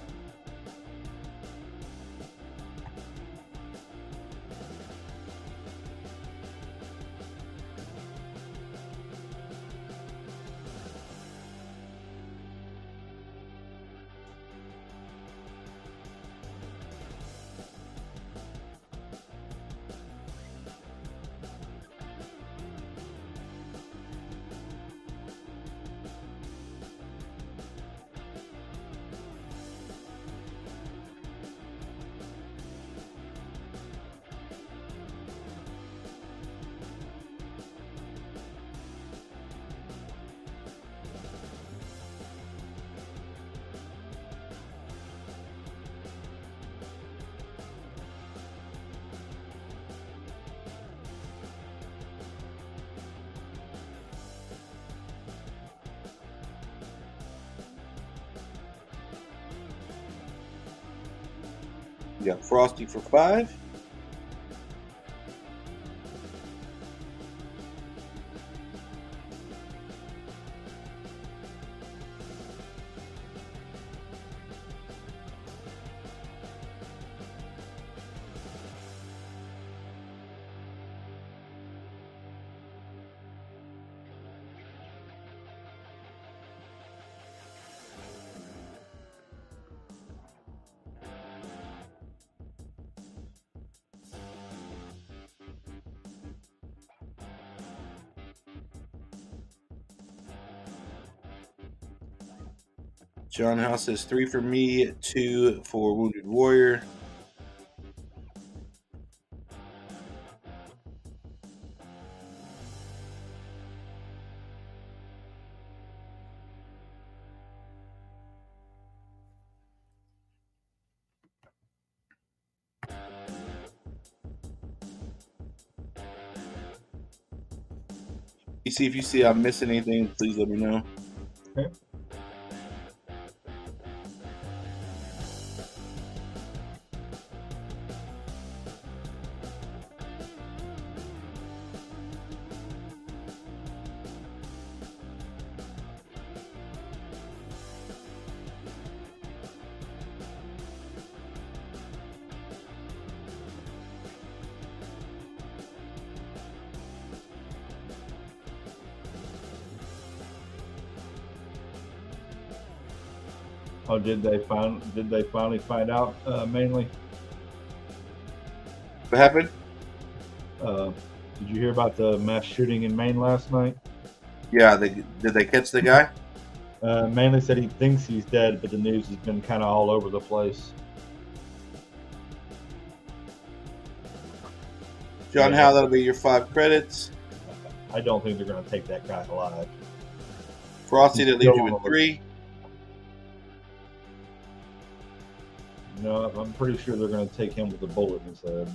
We got Frosty for 5. John House says 3 for me, 2 for Wounded Warrior. If you see I'm missing anything, please let me know. Okay. Oh, did they finally find out mainly? What happened? Did you hear about the mass shooting in Maine last night? Yeah, did they catch the guy? Manley said he thinks he's dead, but the news has been kind of all over the place. John Yeah. Howe, that'll be your 5 credits. I don't think they're going to take that guy alive. Frosty, that leaves you Still with 3. No, I'm pretty sure they're going to take him with a bullet in his head.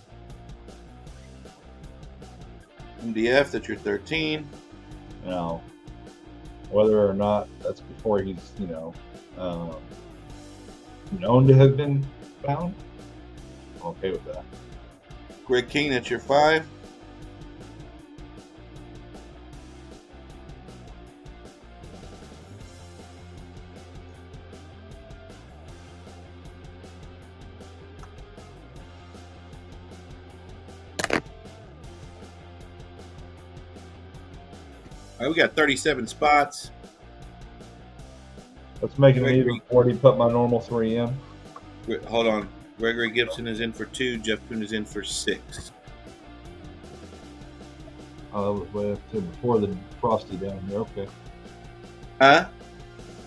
MDF, that's your 13. Now, whether or not that's before he's, known to have been found, I'm okay with that. Greg King, that's your 5. All right, we got 37 spots. Let's make it an Gregory. even 40, put my normal 3 in. Hold on. Gregory Gibson is in for 2. Jeff Kuhn is in for 6. Oh, that was way up to before the Frosty down here. Okay. Huh?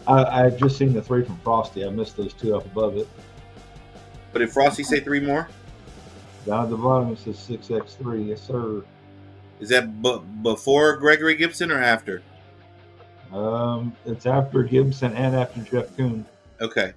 I had just seen the 3 from Frosty. I missed those 2 up above it. But did Frosty say 3 more? Down at the bottom it says 6x3. Yes, sir. Is that before Gregory Gibson or after? It's after Gibson and after Jeff Kuhn. Okay.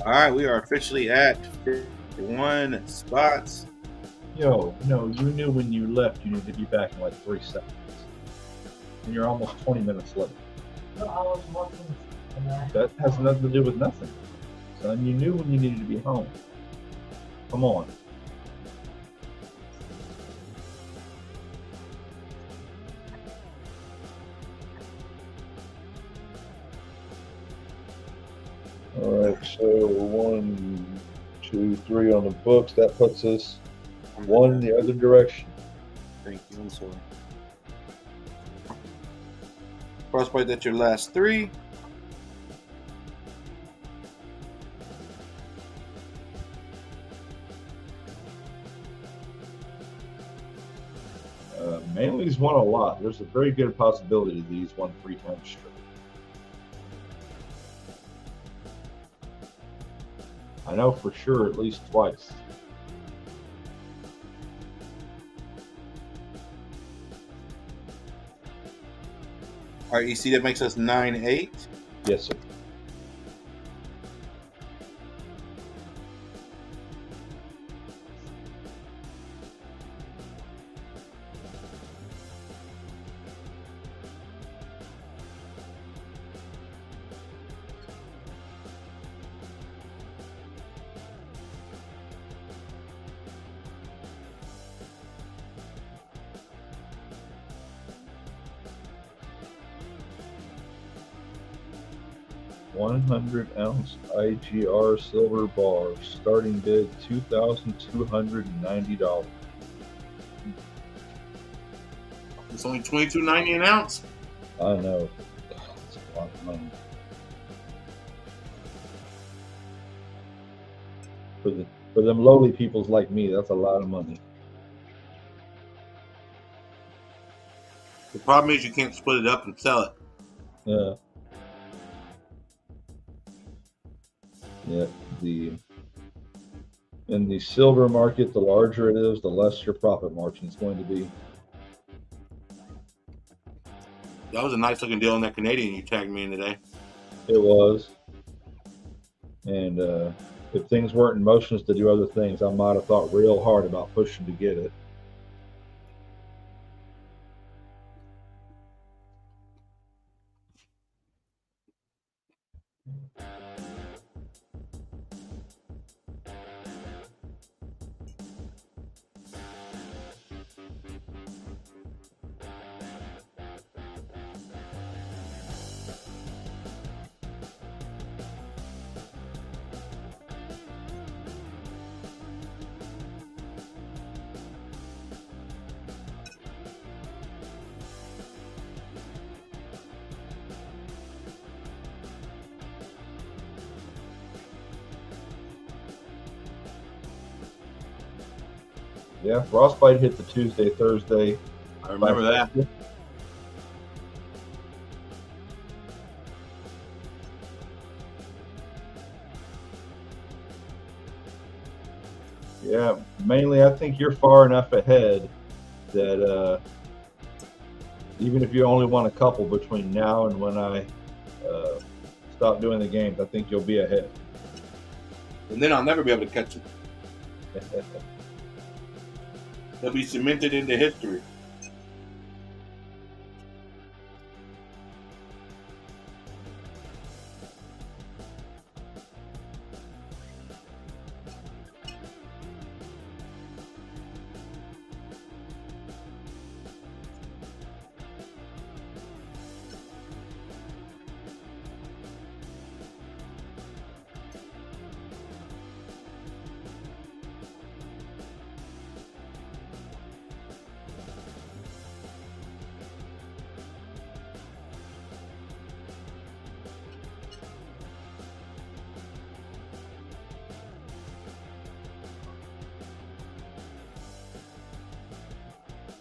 All right, we are officially at 51 spots. Yo, no, you knew when you left you needed to be back in like 3 seconds. And you're almost 20 minutes late. No, I was working on that. That has nothing to do with nothing. Son, you knew when you needed to be home. Come on. All right, so 1, 2, 3 on the books. That puts us 1 the other direction. Thank you. I'm sorry. Frostbite, that's your last 3. Manly's won a lot. There's a very good possibility that he's won 3 times straight. I know for sure at least twice. All right, you see that makes us 9-8. Yes, sir. $100-ounce IGR silver bar, starting bid $2,290. It's only $22.90 an ounce. I know. That's a lot of money. For them lowly peoples like me, that's a lot of money. The problem is you can't split it up and sell it. Yeah. Yeah. In the silver market, the larger it is, the less your profit margin is going to be. That was a nice looking deal on that Canadian you tagged me in today. It was. And if things weren't in motions to do other things, I might have thought real hard about pushing to get it. Yeah, Frostbite hit the Tuesday, Thursday. I remember that. Yeah, mainly I think you're far enough ahead that even if you only want a couple between now and when I stop doing the games, I think you'll be ahead. And then I'll never be able to catch it. They'll be cemented into history.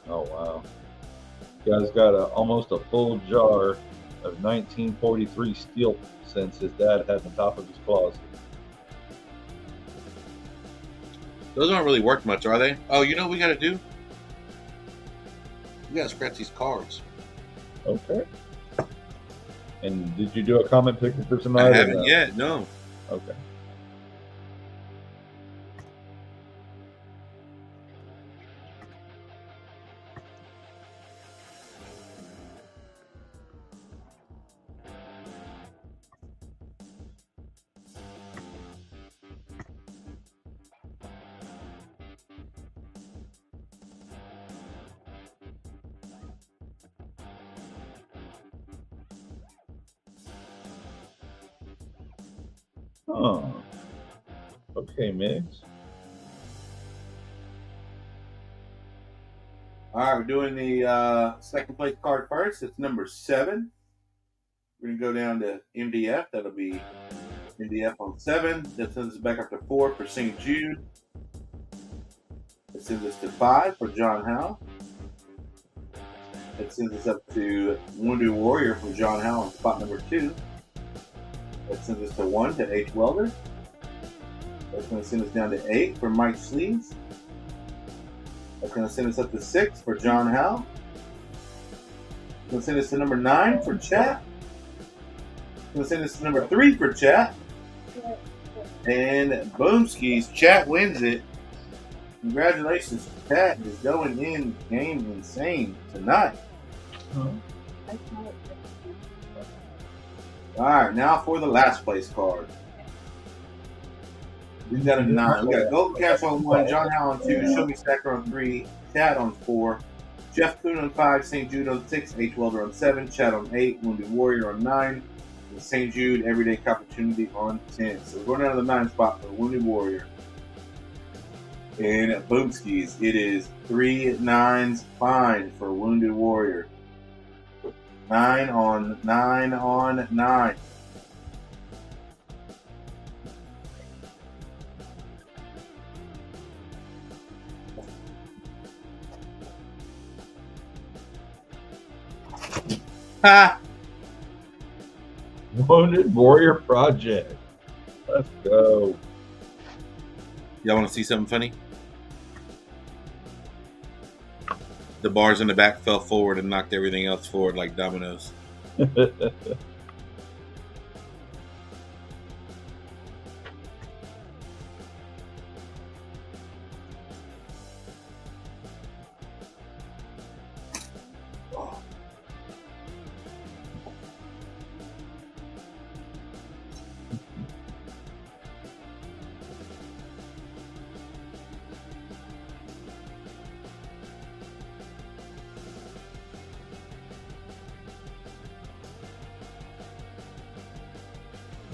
Oh wow! You guys got almost a full jar of 1943 steel since his dad had in the top of his closet. Those aren't really worth much, are they? Oh, you know what we got to do? We got to scratch these cards. Okay. And did you do a comment picture for tonight? I haven't yet. No. Okay. Oh. Okay, Migs. All right, we're doing the second place card first. It's number 7. We're going to go down to MDF. That'll be MDF on 7. That sends us back up to 4 for St. Jude. That sends us to 5 for John Howe. That sends us up to Wounded Warrior from John Howe on spot number 2. That sends us to 1 to H. Welder. That's going to send us down to 8 for Mike Sleeves. That's going to send us up to 6 for John Howe. It's going to send us to number 9 for Chat. It's going to send us to number 3 for Chat. And Boomskis, Chat wins it. Congratulations, Chat is going in game insane tonight. Alright, now for the last place card. We've got a 9. We got Golden Cash on 1, John Howe on 2, Show Me Stacker on 3, Chad on 4, Jeff Kuhn on 5, St. Jude on 6, H. Welder on 7, Chad on 8, Wounded Warrior on 9, and St. Jude Everyday Coppertunity on 10. So we're going down to the 9 spot for Wounded Warrior. And Boomskis, it is 3 9s fine for Wounded Warrior. 9 on 9 on 9. Ha! Wounded Warrior Project. Let's go. Y'all want to see something funny? The bars in the back fell forward and knocked everything else forward like dominoes.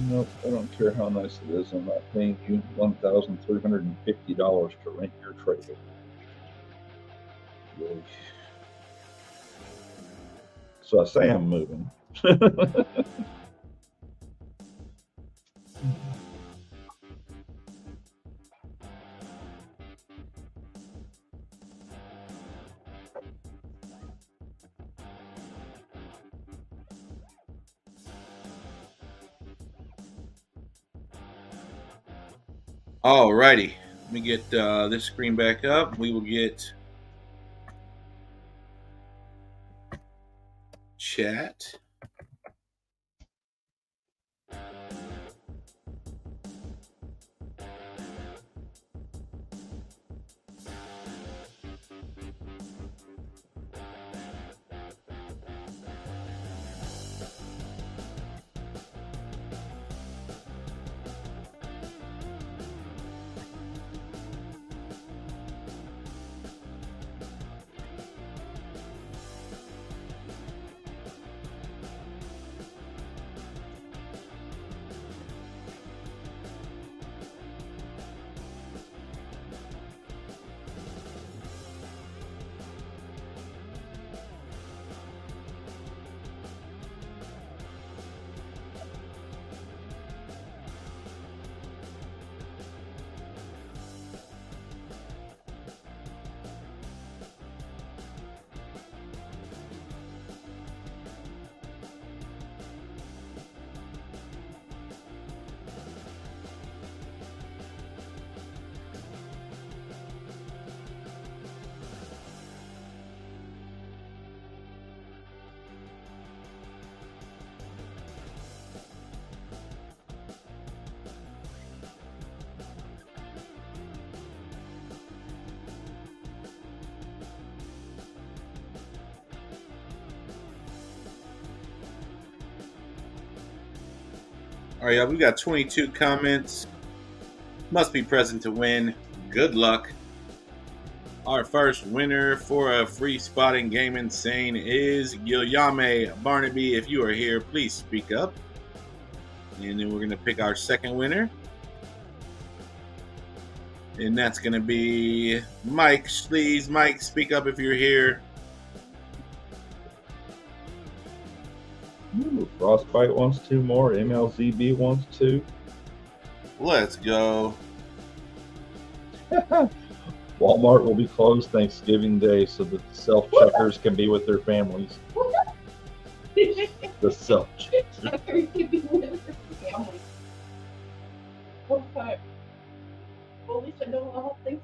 Nope, I don't care how nice it is. I'm not paying you $1,350 to rent your trailer. Really. So I say I'm moving. Alrighty, let me get this screen back up. We will get chat. All right, y'all, we got 22 comments. Must be present to win. Good luck. Our first winner for a free spot in Game Insane is Guillaume Barnaby. If you are here, please speak up. And then we're going to pick our second winner. And that's going to be Mike Schlees. Mike, speak up if you're here. Ooh, Frostbite wants 2 more. MLZB wants 2. Let's go. Walmart will be closed Thanksgiving Day so that the self-checkers can be with their families. The self-checkers. Okay. Well, at least I know all things.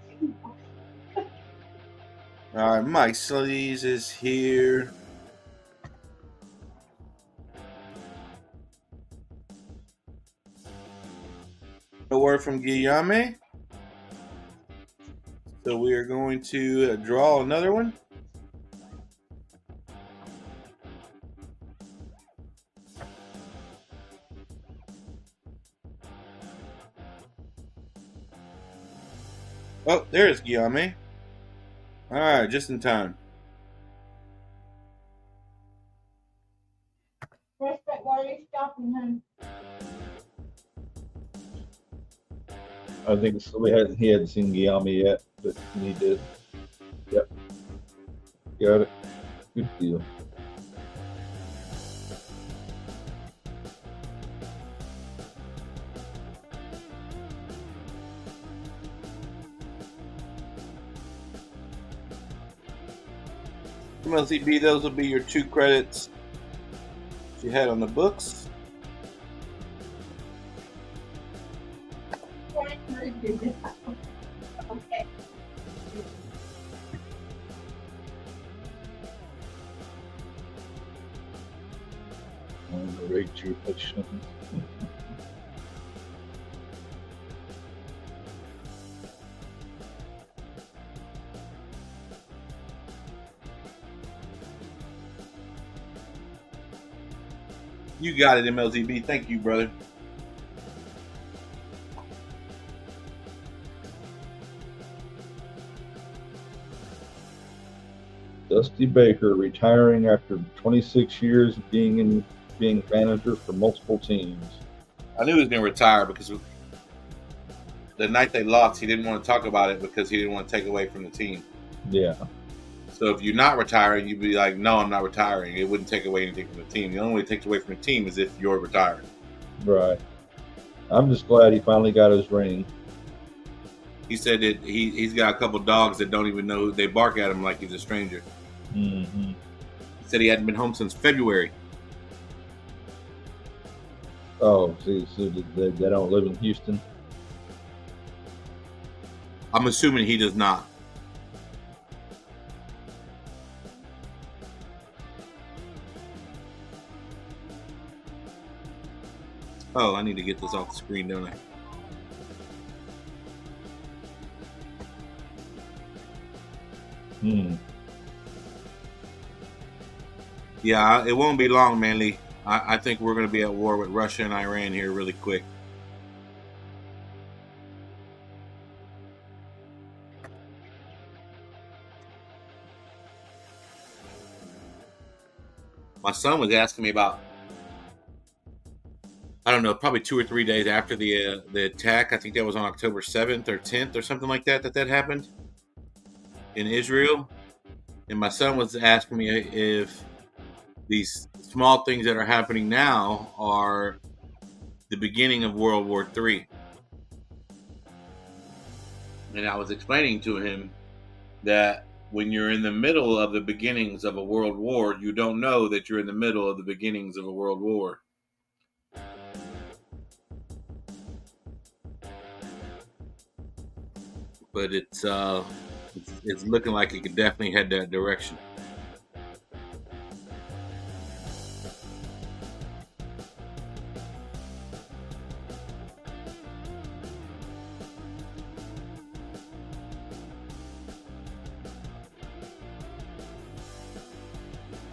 All right, Mike Schlees is here. No word from Guillaume. So we are going to draw another one. Oh, there's Guillaume. All right, just in time. Respect, why are you stopping him? I think so. He hadn't seen Guillaume yet, but he did. Yep. Got it. Good deal. MLCB, those will be your 2 credits you had on the books. Okay. I'm gonna rate your patience. You got it, MLZB. Thank you, brother. Dusty Baker retiring after 26 years of being manager for multiple teams. I knew he was going to retire because the night they lost, he didn't want to talk about it because he didn't want to take away from the team. Yeah. So if you're not retiring, you'd be like, no, I'm not retiring. It wouldn't take away anything from the team. The only way it takes away from the team is if you're retiring. Right. I'm just glad he finally got his ring. He said that he's got a couple dogs that don't even know who they bark at him like he's a stranger. Mm-hmm. He said he hadn't been home since February. Oh, see, so they don't live in Houston? I'm assuming he does not. Oh, I need to get this off the screen, don't I? Yeah, it won't be long, Manly. I think we're going to be at war with Russia and Iran here really quick. My son was asking me about, I don't know, probably 2 or 3 days after the attack. I think that was on October 7th or 10th or something like that happened in Israel. And my son was asking me if these small things that are happening now are the beginning of World War III. And I was explaining to him that when you're in the middle of the beginnings of a world war, you don't know that you're in the middle of the beginnings of a world war. But it's looking like it could definitely head that direction.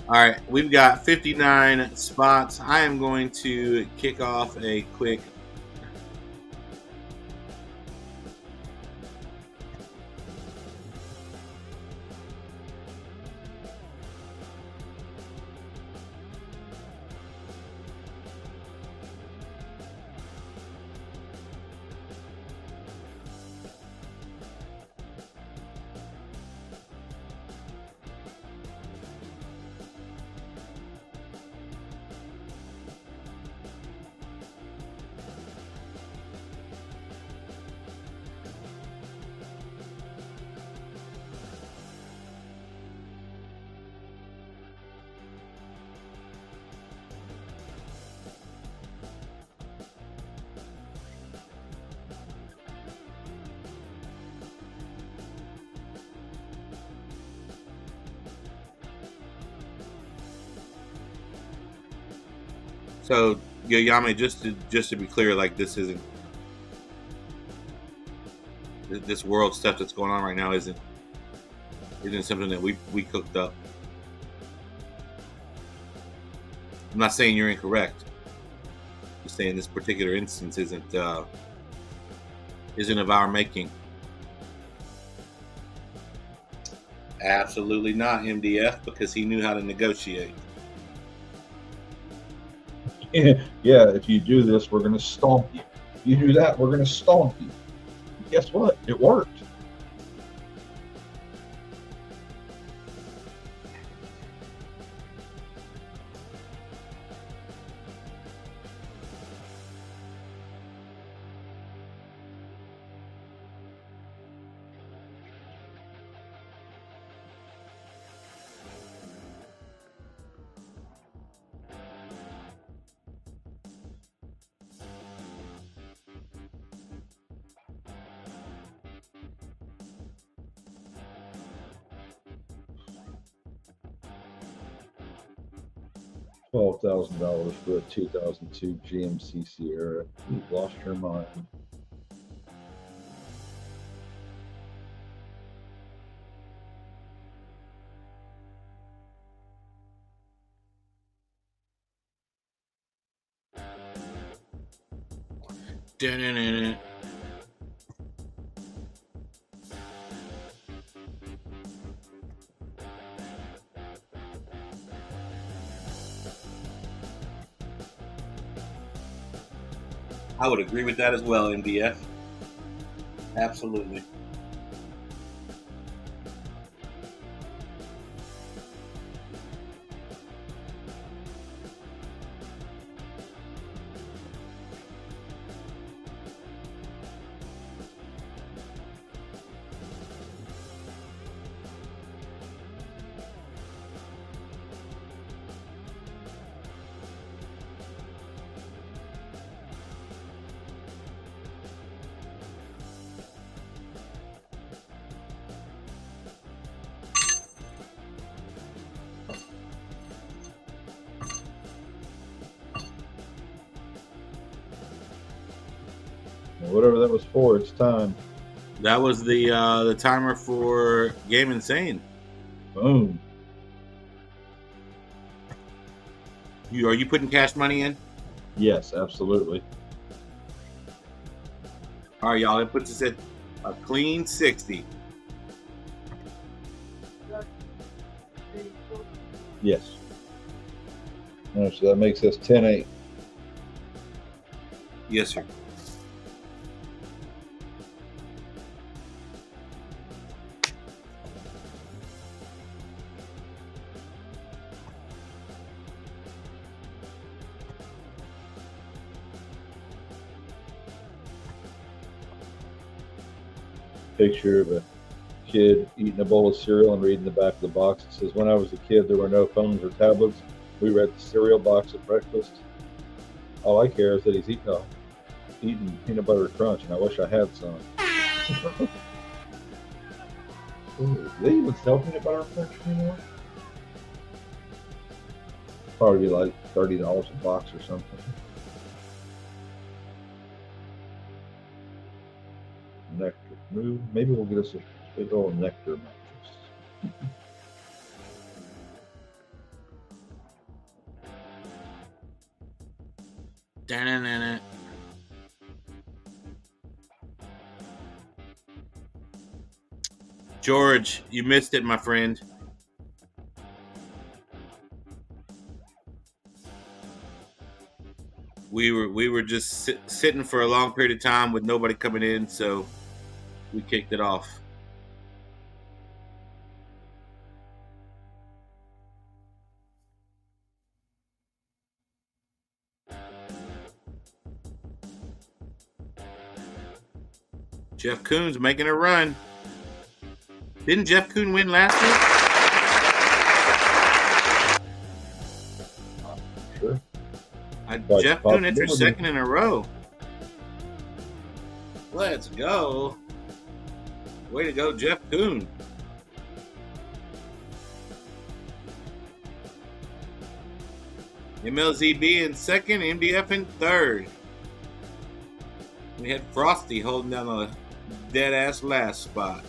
All right, we've got 59 spots. I am going to kick off a quick So, Yame, just to be clear, like this isn't this world stuff that's going on right now isn't something that we cooked up. I'm not saying you're incorrect. I'm just saying this particular instance isn't of our making. Absolutely not, MDF, because he knew how to negotiate. Yeah, if you do this, we're going to stomp you. If you do that, we're going to stomp you. Guess what? It worked. $12,000 for a 2002 GMC Sierra. You've lost your mind. Da-da-da-da. I would agree with that as well, MDF. Absolutely. Whatever that was for, it's time. That was the timer for Game Insane. Boom. Are you putting cash money in? Yes, absolutely. All right, y'all. It puts us at a clean 60. Yes. Oh, so that makes us 10-8. Yes, sir. Picture of a kid eating a bowl of cereal and reading the back of the box. It says, when I was a kid, there were no phones or tablets. We read the cereal box at breakfast. All I care is that he's eating peanut butter crunch, and I wish I had some. Ooh, do they even sell peanut butter crunch anymore? Probably like $30 a box or something. Nectar. Maybe we'll get us a big old nectar mattress. Da-na-na-na. George, you missed it, my friend. We were just sitting for a long period of time with nobody coming in, so we kicked it off. Jeff Koons making a run. Didn't Jeff Koon win last week? Sure. Jeff Koon entered second in a row. Let's go. Way to go, Jeff Koon. MLZB in second, MDF in third. We had Frosty holding down a dead-ass last spot.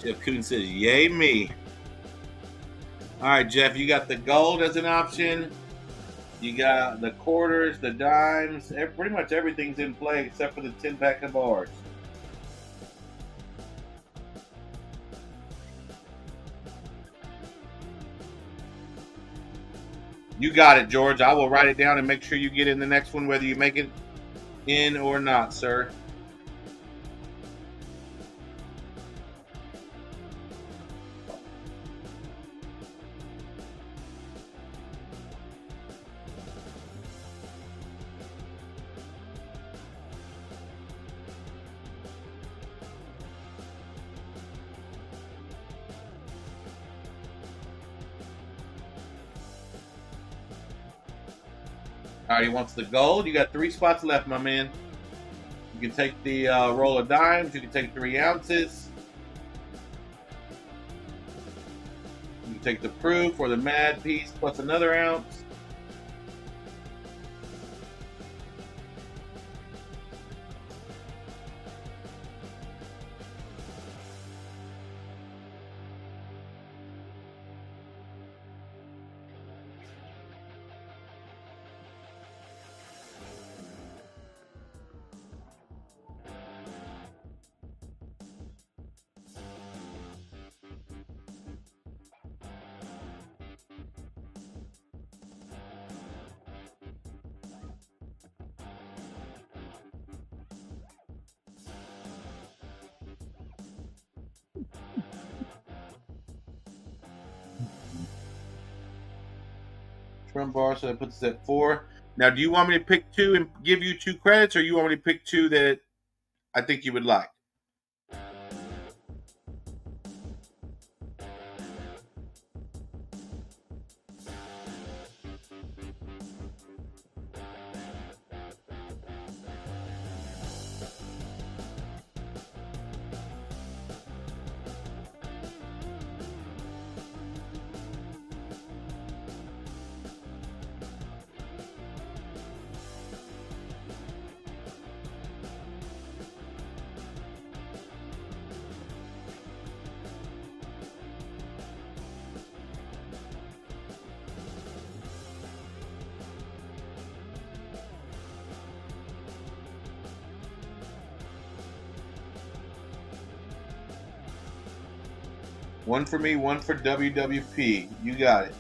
Jeff Koon says, yay me. All right, Jeff, you got the gold as an option. You got the quarters, the dimes. Pretty much everything's in play except for the 10-pack of bars. You got it, George. I will write it down and make sure you get in the next one, whether you make it in or not, sir. All right, he wants the gold. You got 3 spots left, my man. You can take the roll of dimes. You can take 3 ounces. You can take the proof or the mad piece plus another ounce. Front bar, so that puts us at 4. Now, do you want me to pick 2 and give you 2 credits, or you want me to pick 2 that I think you would like? One for me, one for WWP. You got it.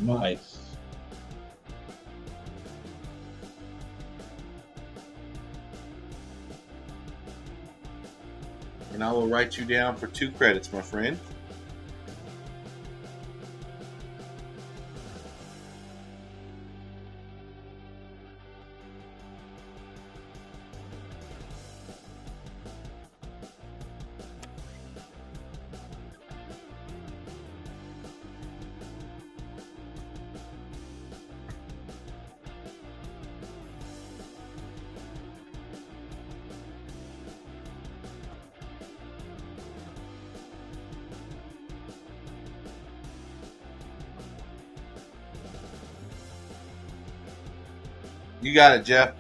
Nice. And I will write you down for 2 credits, my friend. You got it, Jeff.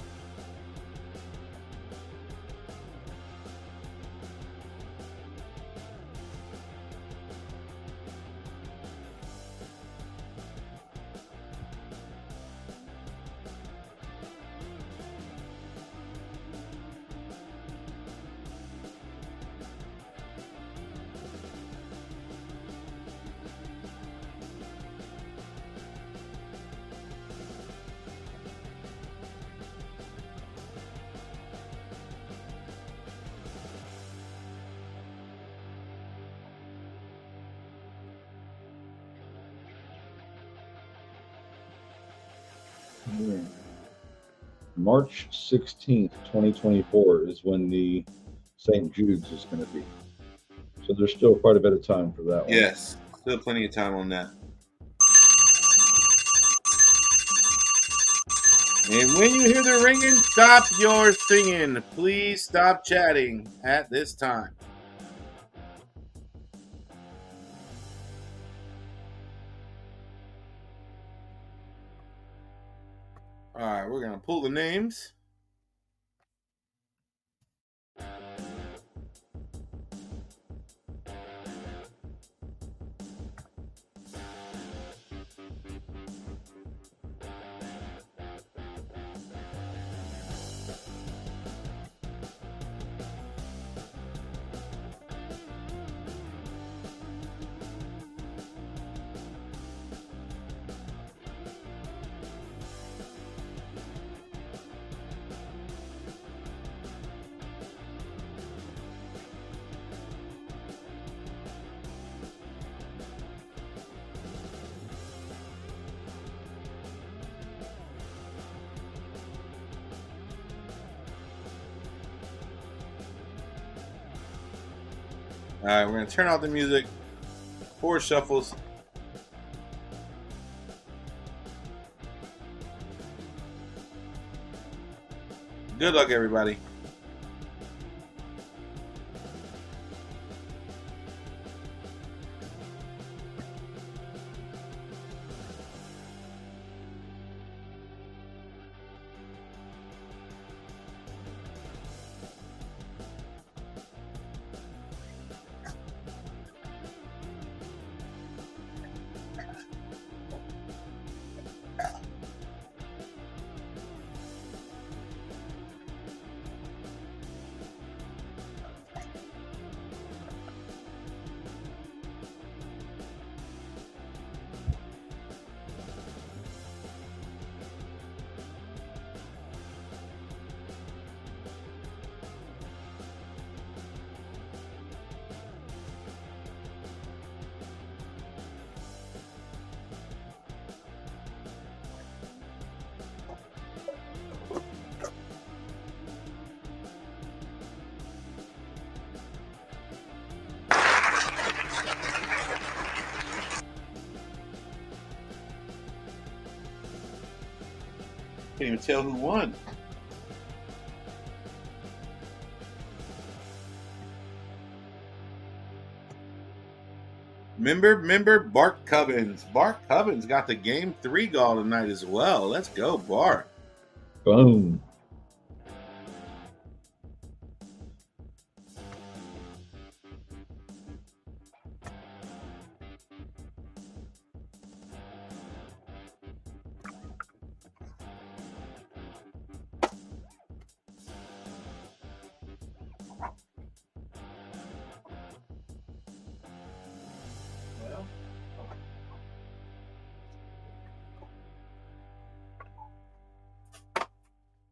March 16th, 2024 is when the St. Jude's is going to be. So there's still quite a bit of time for that one. Yes, still plenty of time on that. And when you hear the ringing, stop your singing. Please stop chatting at this time. All right, we're going to pull the names. All right, we're going to turn off the music. 4 shuffles. Good luck, everybody. Can't even tell who won. Remember Bart Cubbins. Bart Cubbins got the game 3 goal tonight as well. Let's go, Bart. Boom.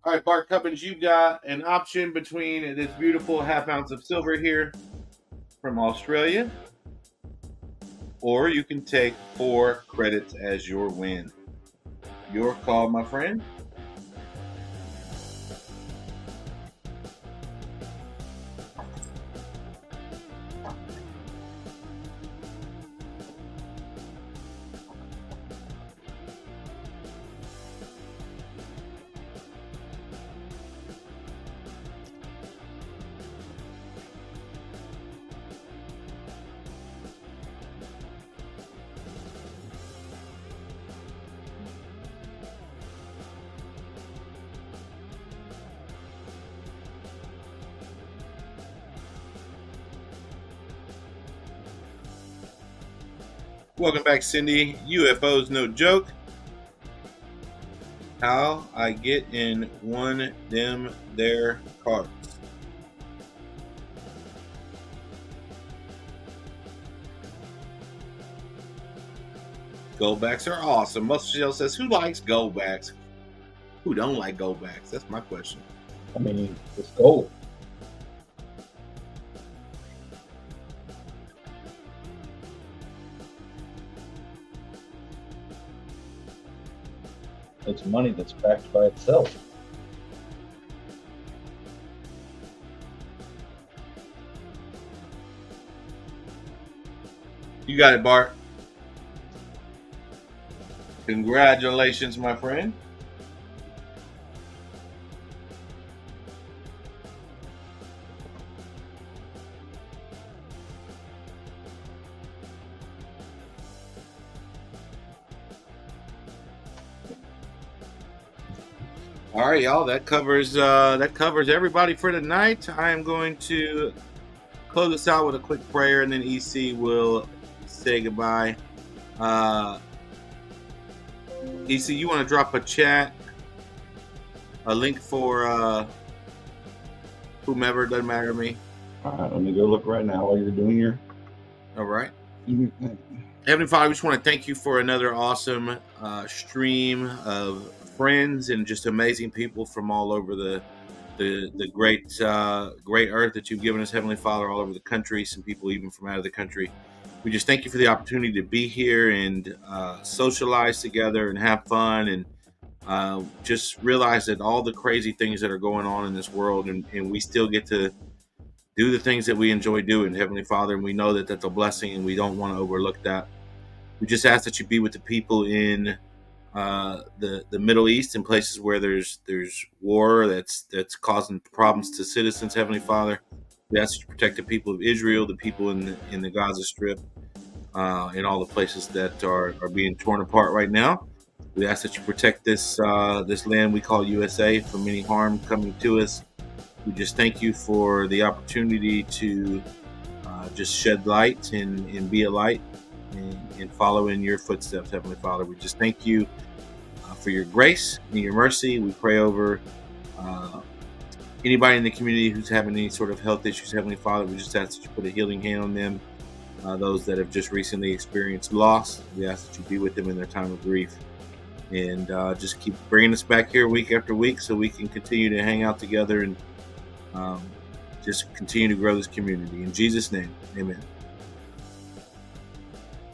All right, Bart Cubbins, you've got an option between this beautiful half ounce of silver here from Australia, or you can take 4 credits as your win. Your call, my friend. Welcome back, Cindy. UFOs no joke. How I get in one them their cards. Goldbacks are awesome. Muscle says, who likes goldbacks? Who don't like goldbacks? That's my question. I mean, it's gold. It's money that's backed by itself. You got it, Bart. Congratulations, my friend. All right, y'all. That covers everybody for tonight. I am going to close us out with a quick prayer, and then EC will say goodbye. EC, you want to drop a chat, a link for whomever, doesn't matter to me. All right, let me go look right now while you're doing your. All right. Heavenly Father, we just want to thank you for another awesome stream of friends and just amazing people from all over the great earth that you've given us, Heavenly Father, all over the country, some people even from out of the country. We just thank you for the opportunity to be here and socialize together and have fun and just realize that all the crazy things that are going on in this world, and we still get to do the things that we enjoy doing, Heavenly Father, and we know that that's a blessing and we don't want to overlook that. We just ask that you be with the people in the Middle East and places where there's war that's causing problems to citizens, Heavenly Father. We ask that you protect the people of Israel, the people in the Gaza Strip, in all the places that are being torn apart right now. We ask that you protect this land we call USA from any harm coming to us. We just thank you for the opportunity to just shed light and be a light and follow in your footsteps, Heavenly Father. We just thank you for your grace and your mercy. We pray over anybody in the community who's having any sort of health issues, Heavenly Father. We just ask that you put a healing hand on them. Those that have just recently experienced loss, we ask that you be with them in their time of grief. And just keep bringing us back here week after week so we can continue to hang out together and just continue to grow this community. In Jesus' name, amen.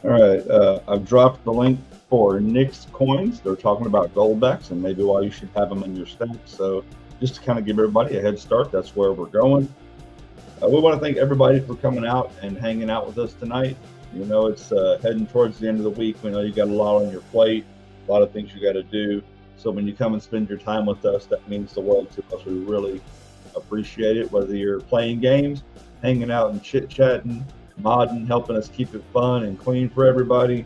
All right, I've dropped the link for Nick's coins. They're talking about goldbacks and maybe why you should have them in your stack. So just to kind of give everybody a head start, that's where we're going. We want to thank everybody for coming out and hanging out with us tonight. You know, it's heading towards the end of the week. We know you got a lot on your plate, a lot of things you got to do. So when you come and spend your time with us, that means the world to us. We really appreciate it. Whether you're playing games, hanging out and chit-chatting, modding, helping us keep it fun and clean for everybody,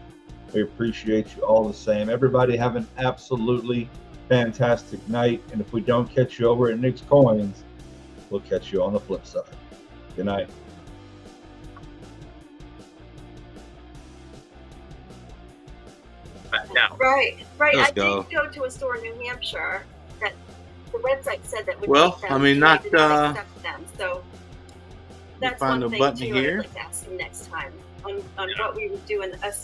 we appreciate you all the same. Everybody have an absolutely fantastic night. And if we don't catch you over at Nick's Coins, we'll catch you on the flip side. Good night. Now, Right. Let's I go. did go to a store in New Hampshire that the website said that would Well, take them, I mean, and not, they did not accept them. So that's find one the thing button too. here. I'd like to ask him next time on what we would do in us